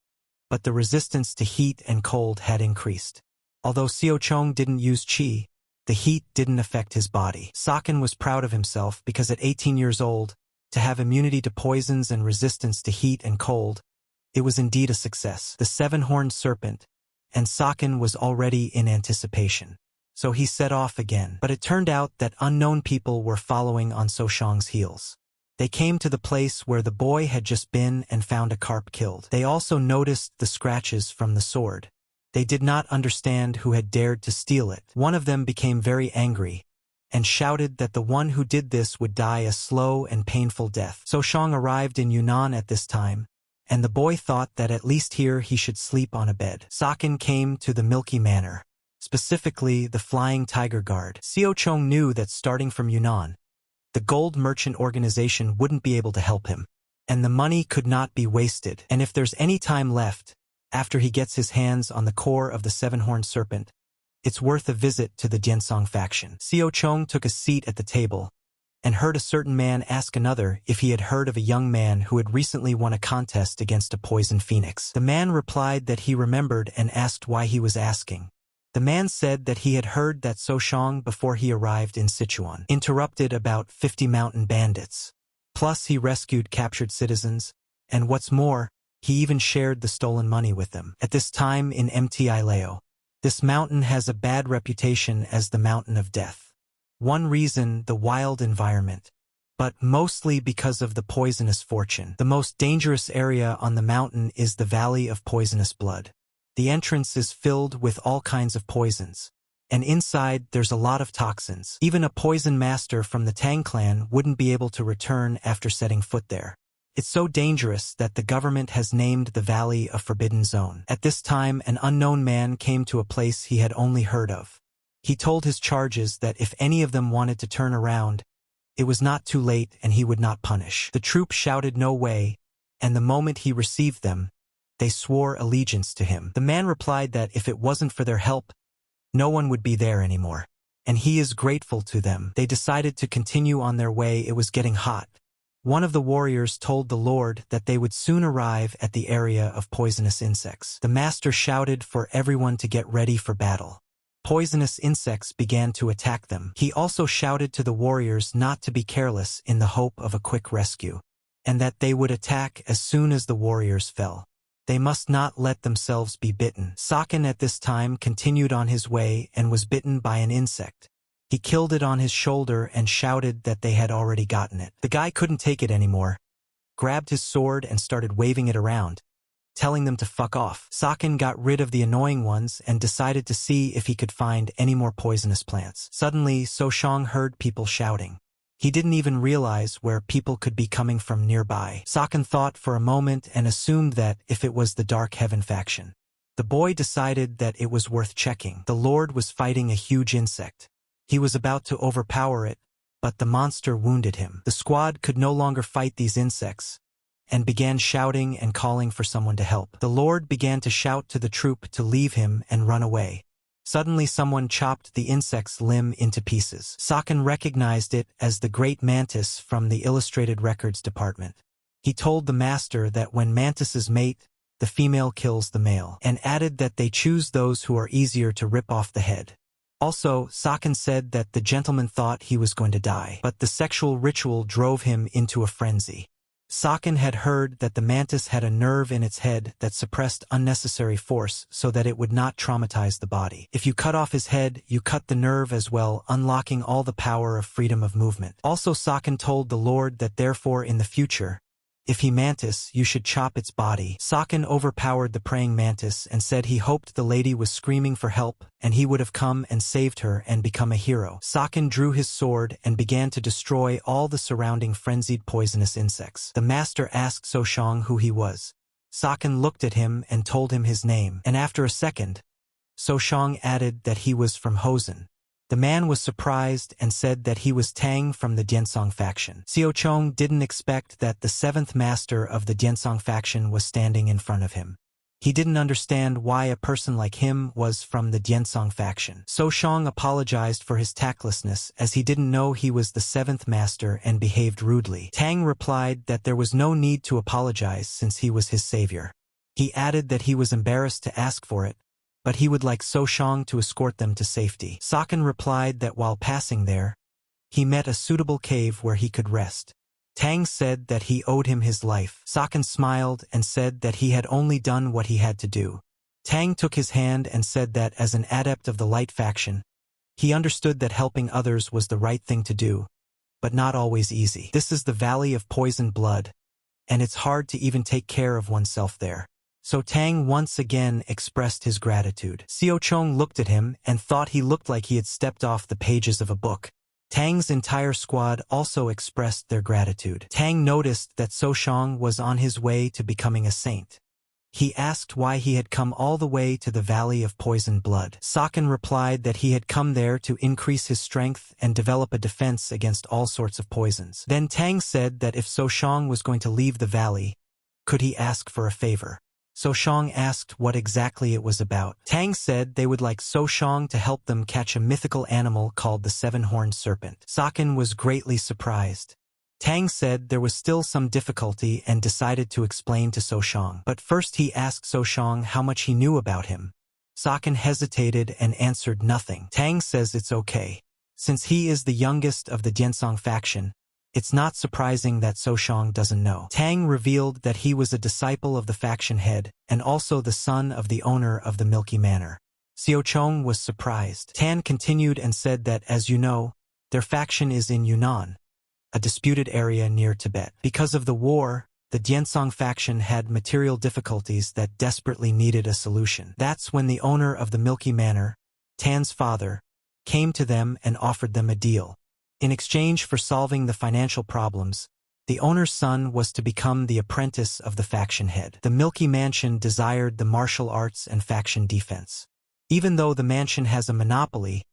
but the resistance to heat and cold had increased. Although Xiaochong didn't use chi, the heat didn't affect his body. Saken was proud of himself because at 18 years old, to have immunity to poisons and resistance to heat and cold, it was indeed a success. The seven-horned serpent, and Saken was already in anticipation. So he set off again. But it turned out that unknown people were following on Soshang's heels. They came to the place where the boy had just been and found a carp killed. They also noticed the scratches from the sword. They did not understand who had dared to steal it. One of them became very angry and shouted that the one who did this would die a slow and painful death. Soshang arrived in Yunnan at this time, and the boy thought that at least here he should sleep on a bed. Saken came to the Milky Manor, specifically the Flying Tiger Guard. Xiaochong knew that starting from Yunnan, the gold merchant organization wouldn't be able to help him, and the money could not be wasted. And if there's any time left, after he gets his hands on the core of the seven-horned serpent, It's worth a visit to the Diensong faction. Xiao Chong took a seat at the table and heard a certain man ask another if he had heard of a young man who had recently won a contest against a poison phoenix. The man replied that he remembered and asked why he was asking. The man said that he had heard that Shang before he arrived in Sichuan interrupted about 50 mountain bandits. Plus he rescued captured citizens, and what's more, he even shared the stolen money with them. At this time in Mti Lao, this mountain has a bad reputation as the Mountain of Death. One reason, the wild environment, but mostly because of the poisonous fortune. The most dangerous area on the mountain is the Valley of Poisonous Blood. The entrance is filled with all kinds of poisons, and inside there's a lot of toxins. Even a poison master from the Tang clan wouldn't be able to return after setting foot there. It's so dangerous that the government has named the Valley a Forbidden Zone. At this time, an unknown man came to a place he had only heard of. He told his charges that if any of them wanted to turn around, it was not too late and he would not punish. The troop shouted no way, and the moment he received them, they swore allegiance to him. The man replied that if it wasn't for their help, no one would be there anymore, and he is grateful to them. They decided to continue on their way. It was getting hot. One of the warriors told the Lord that they would soon arrive at the area of poisonous insects. The master shouted for everyone to get ready for battle. Poisonous insects began to attack them. He also shouted to the warriors not to be careless in the hope of a quick rescue, and that they would attack as soon as the warriors fell. They must not let themselves be bitten. Saken at this time continued on his way and was bitten by an insect. He killed it on his shoulder and shouted that they had already gotten it. The guy couldn't take it anymore, grabbed his sword and started waving it around, telling them to fuck off. Saken got rid of the annoying ones and decided to see if he could find any more poisonous plants. Suddenly, Shang heard people shouting. He didn't even realize where people could be coming from nearby. Saken thought for a moment and assumed that if it was the Dark Heaven faction. The boy decided that it was worth checking. The Lord was fighting a huge insect. He was about to overpower it, but the monster wounded him. The squad could no longer fight these insects, and began shouting and calling for someone to help. The Lord began to shout to the troop to leave him and run away. Suddenly someone chopped the insect's limb into pieces. Saken recognized it as the great mantis from the Illustrated Records department. He told the master that when mantises mate, the female kills the male, and added that they choose those who are easier to rip off the head. Also, Saken said that the gentleman thought he was going to die, but the sexual ritual drove him into a frenzy. Saken had heard that the mantis had a nerve in its head that suppressed unnecessary force so that it would not traumatize the body. If you cut off his head, you cut the nerve as well, unlocking all the power of freedom of movement. Also, Saken told the Lord that therefore in the future, if he mantis, you should chop its body. Saken overpowered the praying mantis and said he hoped the lady was screaming for help and he would have come and saved her and become a hero. Saken drew his sword and began to destroy all the surrounding frenzied poisonous insects. The master asked Shang who he was. Saken looked at him and told him his name, and after a second, Shang added that he was from Hosen. The man was surprised and said that he was Tang from the Diensong faction. Xiao Chong didn't expect that the seventh master of the Diensong faction was standing in front of him. He didn't understand why a person like him was from the Diensong faction. Shang apologized for his tactlessness as he didn't know he was the seventh master and behaved rudely. Tang replied that there was no need to apologize since he was his savior. He added that he was embarrassed to ask for it, but he would like Shang to escort them to safety. Saken replied that while passing there, he met a suitable cave where he could rest. Tang said that he owed him his life. Saken smiled and said that he had only done what he had to do. Tang took his hand and said that as an adept of the Light faction, he understood that helping others was the right thing to do, but not always easy. This is the Valley of Poisoned Blood, and it's hard to even take care of oneself there. So Tang once again expressed his gratitude. Xiao Chong looked at him and thought he looked like he had stepped off the pages of a book. Tang's entire squad also expressed their gratitude. Tang noticed that Shang was on his way to becoming a saint. He asked why he had come all the way to the Valley of Poisoned Blood. Saken replied that he had come there to increase his strength and develop a defense against all sorts of poisons. Then Tang said that if Shang was going to leave the valley, could he ask for a favor? So Shang asked what exactly it was about. Tang said they would like So Shang to help them catch a mythical animal called the seven-horned serpent. Saken was greatly surprised. Tang said there was still some difficulty and decided to explain to So Shang. But first he asked So Shang how much he knew about him. Saken hesitated and answered nothing. Tang says it's okay. Since he is the youngest of the Diansong faction, it's not surprising that So Shang doesn't know. Tang revealed that he was a disciple of the faction head and also the son of the owner of the Milky Manor. Xiao Chong was surprised. Tan continued and said that, as you know, their faction is in Yunnan, a disputed area near Tibet. Because of the war, the Diansong faction had material difficulties that desperately needed a solution. That's when the owner of the Milky Manor, Tan's father, came to them and offered them a deal. In exchange for solving the financial problems, the owner's son was to become the apprentice of the faction head. The Milky Mansion desired the martial arts and faction defense. Even though the mansion has a monopoly,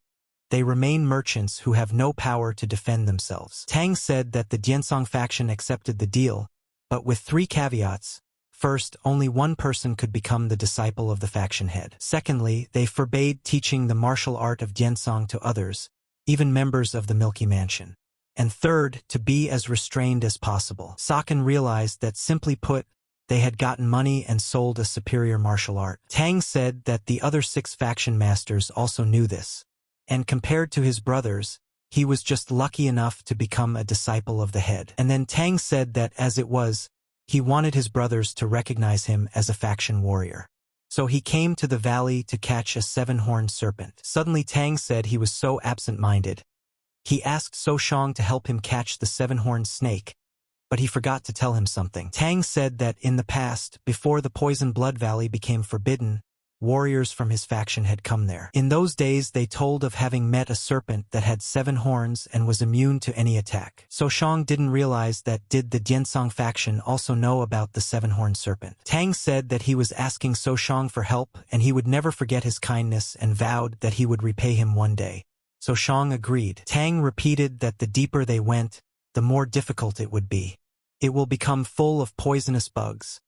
they remain merchants who have no power to defend themselves. Tang said that the Diansong faction accepted the deal, but with 3 caveats. First, only one person could become the disciple of the faction head. Secondly, they forbade teaching the martial art of Diansong to others, even members of the Milky Mansion. And third, to be as restrained as possible. Saken realized that, simply put, they had gotten money and sold a superior martial art. Tang said that the other 6 faction masters also knew this, and compared to his brothers, he was just lucky enough to become a disciple of the head. And then Tang said that, as it was, he wanted his brothers to recognize him as a faction warrior. So he came to the valley to catch a 7-horned serpent. Suddenly Tang said he was so absent-minded. He asked So Shang to help him catch the 7-horned snake, but he forgot to tell him something. Tang said that in the past, before the Poison Blood Valley became forbidden, warriors from his faction had come there. In those days they told of having met a serpent that had 7 horns and was immune to any attack. So Shang didn't realize that did the Diansong faction also know about the 7-horned serpent. Tang said that he was asking So Shang for help and he would never forget his kindness and vowed that he would repay him one day. So Shang agreed. Tang repeated that the deeper they went, the more difficult it would be. It will become full of poisonous bugs.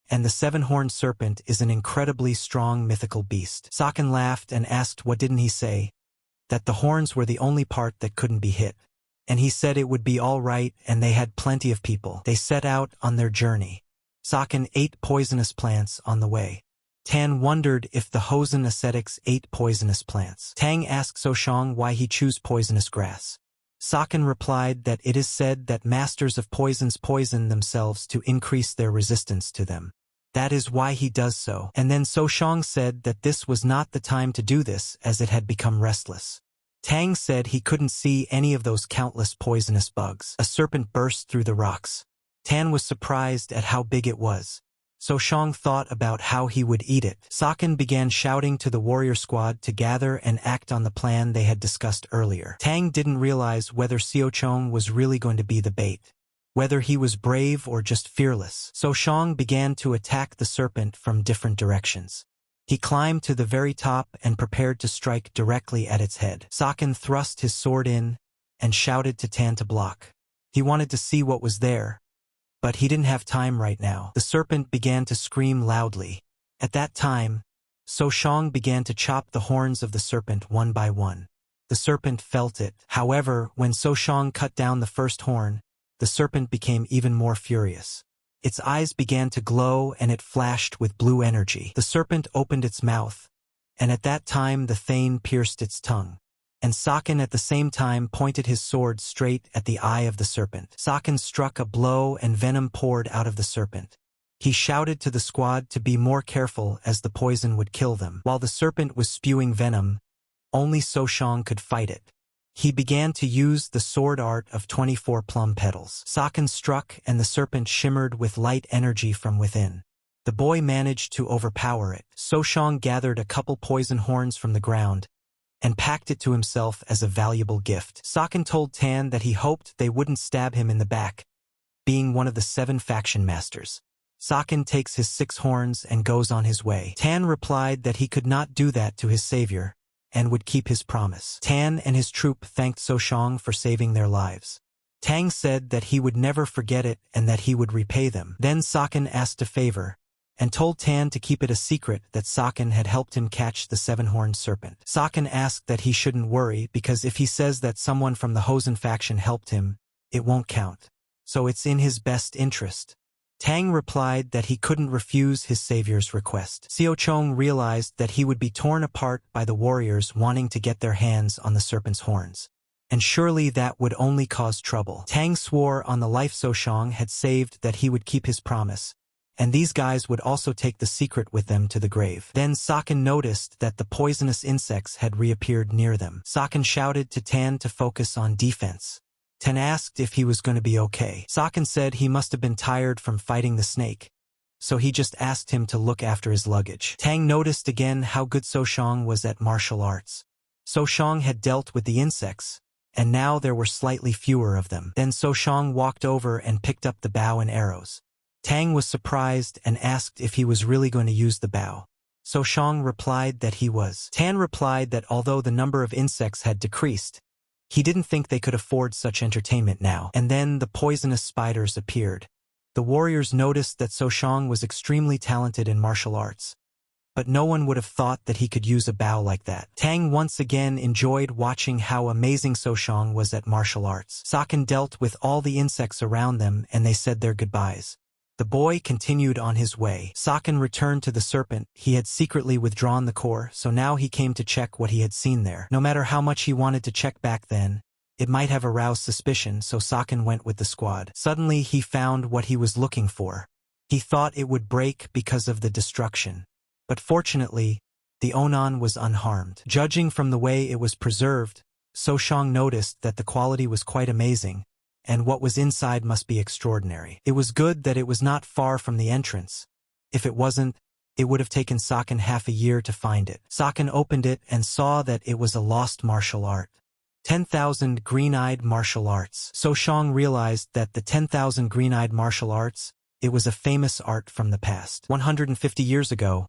And the 7-horned serpent is an incredibly strong mythical beast. Saken laughed and asked what didn't he say? That the horns were the only part that couldn't be hit. And he said it would be all right and they had plenty of people. They set out on their journey. Saken ate poisonous plants on the way. Tan wondered if the Hosen ascetics ate poisonous plants. Tang asked So Shang why he chose poisonous grass. Saken replied that it is said that masters of poisons poison themselves to increase their resistance to them. That is why he does so. And then So Shang said that this was not the time to do this as it had become restless. Tang said he couldn't see any of those countless poisonous bugs. A serpent burst through the rocks. Tan was surprised at how big it was. So Shang thought about how he would eat it. Saken began shouting to the warrior squad to gather and act on the plan they had discussed earlier. Tang didn't realize whether Xiao Chong was really going to be the bait, whether he was brave or just fearless. So Shang began to attack the serpent from different directions. He climbed to the very top and prepared to strike directly at its head. Saken thrust his sword in and shouted to Tan to block. He wanted to see what was there, but he didn't have time right now. The serpent began to scream loudly. At that time, So Shang began to chop the horns of the serpent one by one. The serpent felt it. However, when So Shang cut down the first horn, the serpent became even more furious. Its eyes began to glow and it flashed with blue energy. The serpent opened its mouth, and at that time the Thane pierced its tongue. And Saken at the same time pointed his sword straight at the eye of the serpent. Saken struck a blow and venom poured out of the serpent. He shouted to the squad to be more careful as the poison would kill them. While the serpent was spewing venom, only So Shang could fight it. He began to use the sword art of 24 plum petals. Saken struck and the serpent shimmered with light energy from within. The boy managed to overpower it. So Shang gathered a couple poison horns from the ground and packed it to himself as a valuable gift. Saken told Tan that he hoped they wouldn't stab him in the back, being one of the 7 faction masters. Saken takes his 6 horns and goes on his way. Tan replied that he could not do that to his savior and would keep his promise. Tan and his troop thanked So Shang for saving their lives. Tang said that he would never forget it and that he would repay them. Then Saken asked a favor, and told Tan to keep it a secret that Saken had helped him catch the seven-horned serpent. Saken asked that he shouldn't worry because if he says that someone from the Hosen faction helped him, it won't count. So it's in his best interest. Tang replied that he couldn't refuse his savior's request. Xiao Chong realized that he would be torn apart by the warriors wanting to get their hands on the serpent's horns. And surely that would only cause trouble. Tang swore on the life Soshang had saved that he would keep his promise, and these guys would also take the secret with them to the grave. Then Saken noticed that the poisonous insects had reappeared near them. Saken shouted to Tan to focus on defense. Tan asked if he was going to be okay. Saken said he must have been tired from fighting the snake, so he just asked him to look after his luggage. Tang noticed again how good Soshang was at martial arts. Soshang had dealt with the insects, and now there were slightly fewer of them. Then Soshang walked over and picked up the bow and arrows. Tang was surprised and asked if he was really going to use the bow. Soshang replied that he was. Tan replied that although the number of insects had decreased, he didn't think they could afford such entertainment now. And then the poisonous spiders appeared. The warriors noticed that Soshang was extremely talented in martial arts, but no one would have thought that he could use a bow like that. Tang once again enjoyed watching how amazing Soshang was at martial arts. Saken dealt with all the insects around them and they said their goodbyes. The boy continued on his way. Saken returned to the serpent. He had secretly withdrawn the core, so now he came to check what he had seen there. No matter how much he wanted to check back then, it might have aroused suspicion, so Saken went with the squad. Suddenly he found what he was looking for. He thought it would break because of the destruction. But fortunately, the Onan was unharmed. Judging from the way it was preserved, Soshang noticed that the quality was quite amazing, and what was inside must be extraordinary. It was good that it was not far from the entrance. If it wasn't, it would have taken Saken half a year to find it. Saken opened it and saw that it was a lost martial art. 10,000 green-eyed martial arts. Soshang realized that the 10,000 green-eyed martial arts, it was a famous art from the past. 150 years ago,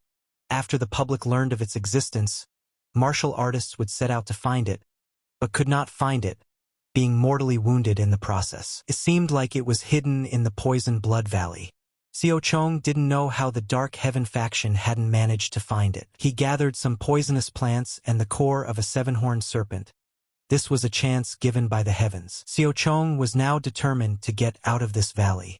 after the public learned of its existence, martial artists would set out to find it, but could not find it, being mortally wounded in the process. It seemed like it was hidden in the Poison Blood Valley. Xiao Chong didn't know how the Dark Heaven faction hadn't managed to find it. He gathered some poisonous plants and the core of a seven-horned serpent. This was a chance given by the heavens. Xiao Chong was now determined to get out of this valley.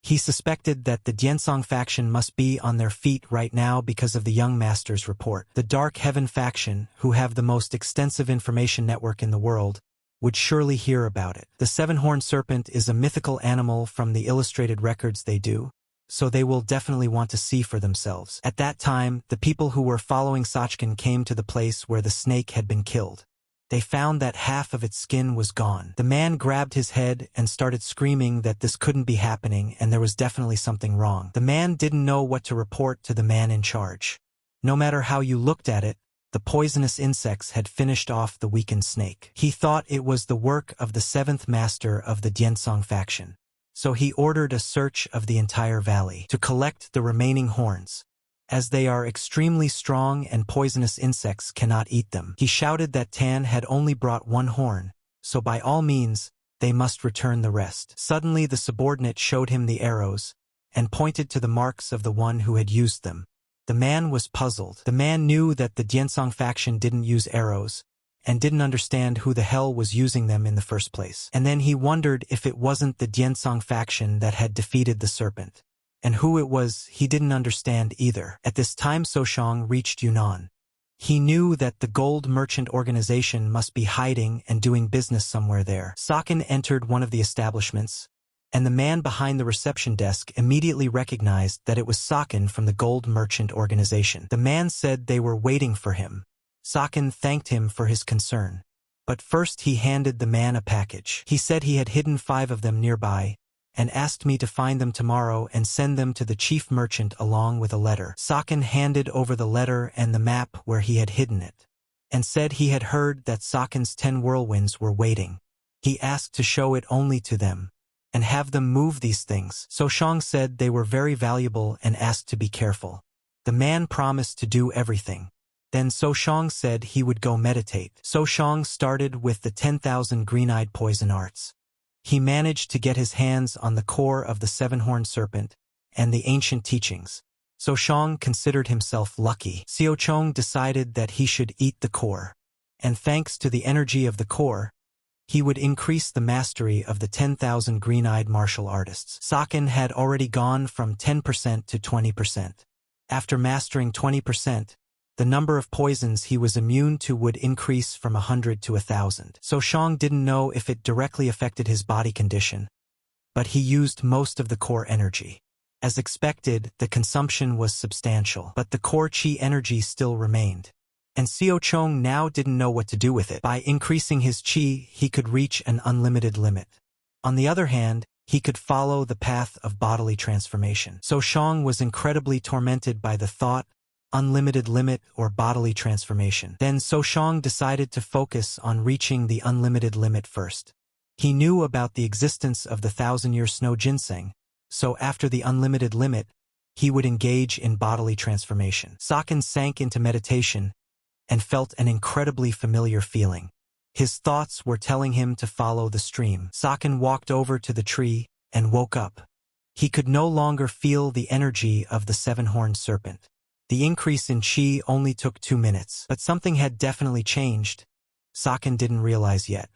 He suspected that the Diensong faction must be on their feet right now because of the young master's report. The Dark Heaven faction, who have the most extensive information network in the world, would surely hear about it. The seven-horned serpent is a mythical animal from the illustrated records they do, so they will definitely want to see for themselves. At that time, the people who were following Sachkin came to the place where the snake had been killed. They found that half of its skin was gone. The man grabbed his head and started screaming that this couldn't be happening and there was definitely something wrong. The man didn't know what to report to the man in charge. No matter how you looked at it, the poisonous insects had finished off the weakened snake. He thought it was the work of the seventh master of the Diensong faction. So he ordered a search of the entire valley to collect the remaining horns, as they are extremely strong and poisonous insects cannot eat them. He shouted that Tan had only brought one horn, so by all means, they must return the rest. Suddenly the subordinate showed him the arrows, and pointed to the marks of the one who had used them. The man was puzzled. The man knew that the Diensong faction didn't use arrows, and didn't understand who the hell was using them in the first place. And then he wondered if it wasn't the Diensong faction that had defeated the serpent. And who it was, he didn't understand either. At this time Soshang reached Yunnan. He knew that the gold merchant organization must be hiding and doing business somewhere there. Saken entered one of the establishments, and the man behind the reception desk immediately recognized that it was Saken from the gold merchant organization. The man said they were waiting for him. Saken thanked him for his concern. But first he handed the man a package. He said he had hidden 5 of them nearby, and asked me to find them tomorrow and send them to the chief merchant along with a letter. Saken handed over the letter and the map where he had hidden it, and said he had heard that Saken's 10 whirlwinds were waiting. He asked to show it only to them, and have them move these things. Soshang said they were very valuable and asked to be careful. The man promised to do everything. Then Soshang said he would go meditate. Soshang started with the 10,000 green-eyed poison arts. He managed to get his hands on the core of the seven-horned serpent and the ancient teachings, So Shang considered himself lucky. Xiao Chong decided that he should eat the core. And thanks to the energy of the core, he would increase the mastery of the 10,000 green-eyed martial artists. Saken had already gone from 10% to 20%. After mastering 20%, the number of poisons he was immune to would increase from 100 to 1,000. So Shang didn't know if it directly affected his body condition, but he used most of the core energy. As expected, the consumption was substantial, but the core chi energy still remained. And Xiao Chong now didn't know what to do with it. By increasing his chi, he could reach an unlimited limit. On the other hand, he could follow the path of bodily transformation. So Shang was incredibly tormented by the thought, unlimited limit or bodily transformation. Then So Shang decided to focus on reaching the unlimited limit first. He knew about the existence of the 1,000-year snow ginseng, so after the unlimited limit, he would engage in bodily transformation. Saken sank into meditation and felt an incredibly familiar feeling. His thoughts were telling him to follow the stream. Saken walked over to the tree and woke up. He could no longer feel the energy of the seven-horned serpent. The increase in chi only took 2 minutes, but something had definitely changed. Saken didn't realize yet.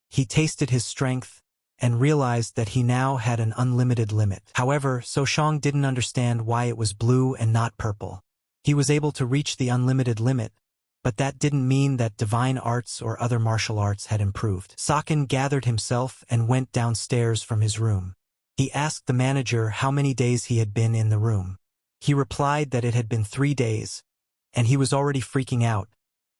He tasted his strength and realized that he now had an unlimited limit. However, So Shang didn't understand why it was blue and not purple. He was able to reach the unlimited limit, but that didn't mean that divine arts or other martial arts had improved. Saken gathered himself and went downstairs from his room. He asked the manager how many days he had been in the room. He replied that it had been 3 days, and he was already freaking out,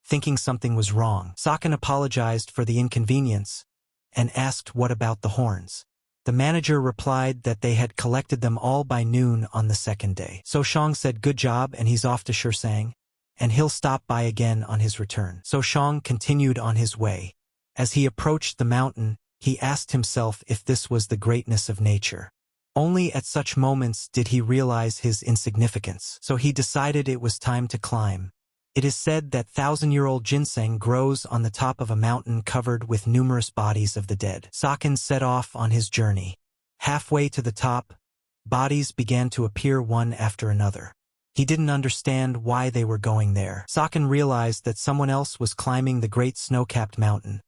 thinking something was wrong. Saken apologized for the inconvenience and asked what about the horns. The manager replied that they had collected them all by noon on the 2nd day. So Shang said good job and he's off to Shirsang, and he'll stop by again on his return. So Shang continued on his way. As he approached the mountain, he asked himself if this was the greatness of nature. Only at such moments did he realize his insignificance, so he decided it was time to climb. It is said that 1,000-year-old ginseng grows on the top of a mountain covered with numerous bodies of the dead. Saken set off on his journey. Halfway to the top, bodies began to appear one after another. He didn't understand why they were going there. Saken realized that someone else was climbing the great snow-capped mountain,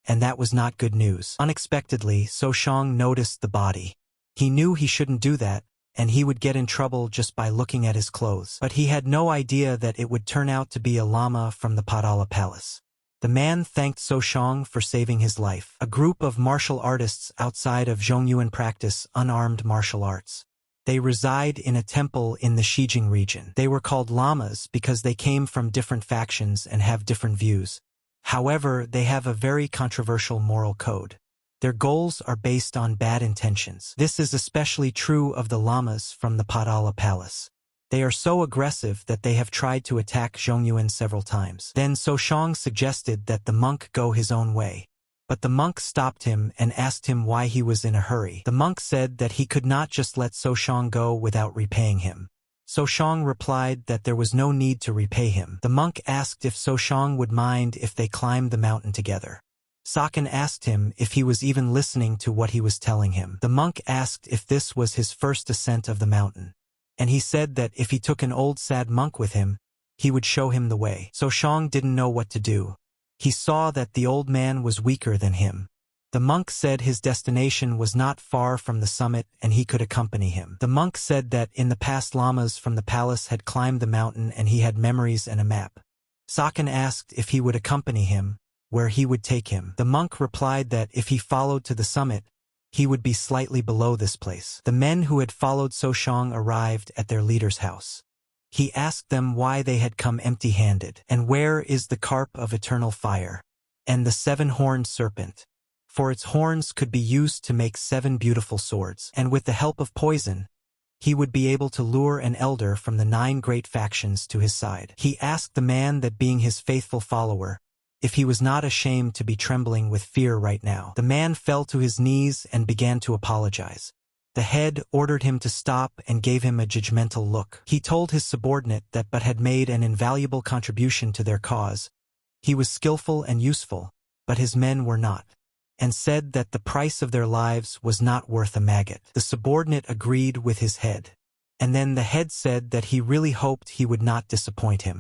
and that was not good news. Unexpectedly, So Shang noticed the body. He knew he shouldn't do that, and he would get in trouble just by looking at his clothes. But he had no idea that it would turn out to be a llama from the Padala Palace. The man thanked So Shang for saving his life. A group of martial artists outside of Zhongyuan practice unarmed martial arts. They reside in a temple in the Xijing region. They were called llamas because they came from different factions and have different views. However, they have a very controversial moral code. Their goals are based on bad intentions. This is especially true of the llamas from the Padala Palace. They are so aggressive that they have tried to attack Zhongyuan several times. Then So Shang suggested that the monk go his own way. But the monk stopped him and asked him why he was in a hurry. The monk said that he could not just let So Shang go without repaying him. So Shang replied that there was no need to repay him. The monk asked if So Shang would mind if they climbed the mountain together. Saken asked him if he was even listening to what he was telling him. The monk asked if this was his first ascent of the mountain, and he said that if he took an old sad monk with him, he would show him the way. So Shang didn't know what to do. He saw that the old man was weaker than him. The monk said his destination was not far from the summit and he could accompany him. The monk said that in the past llamas from the palace had climbed the mountain and he had memories and a map. Saken asked if he would accompany him, where he would take him. The monk replied that if he followed to the summit, he would be slightly below this place. The men who had followed So Shang arrived at their leader's house. He asked them why they had come empty-handed, and where is the carp of eternal fire, and the 7-horned serpent, for its horns could be used to make 7 beautiful swords, and with the help of poison, he would be able to lure an elder from the 9 great factions to his side. He asked the man that being his faithful follower, if he was not ashamed to be trembling with fear right now. The man fell to his knees and began to apologize. The head ordered him to stop and gave him a judgmental look. He told his subordinate that but had made an invaluable contribution to their cause. He was skillful and useful, but his men were not, and said that the price of their lives was not worth a maggot. The subordinate agreed with his head, and then the head said that he really hoped he would not disappoint him.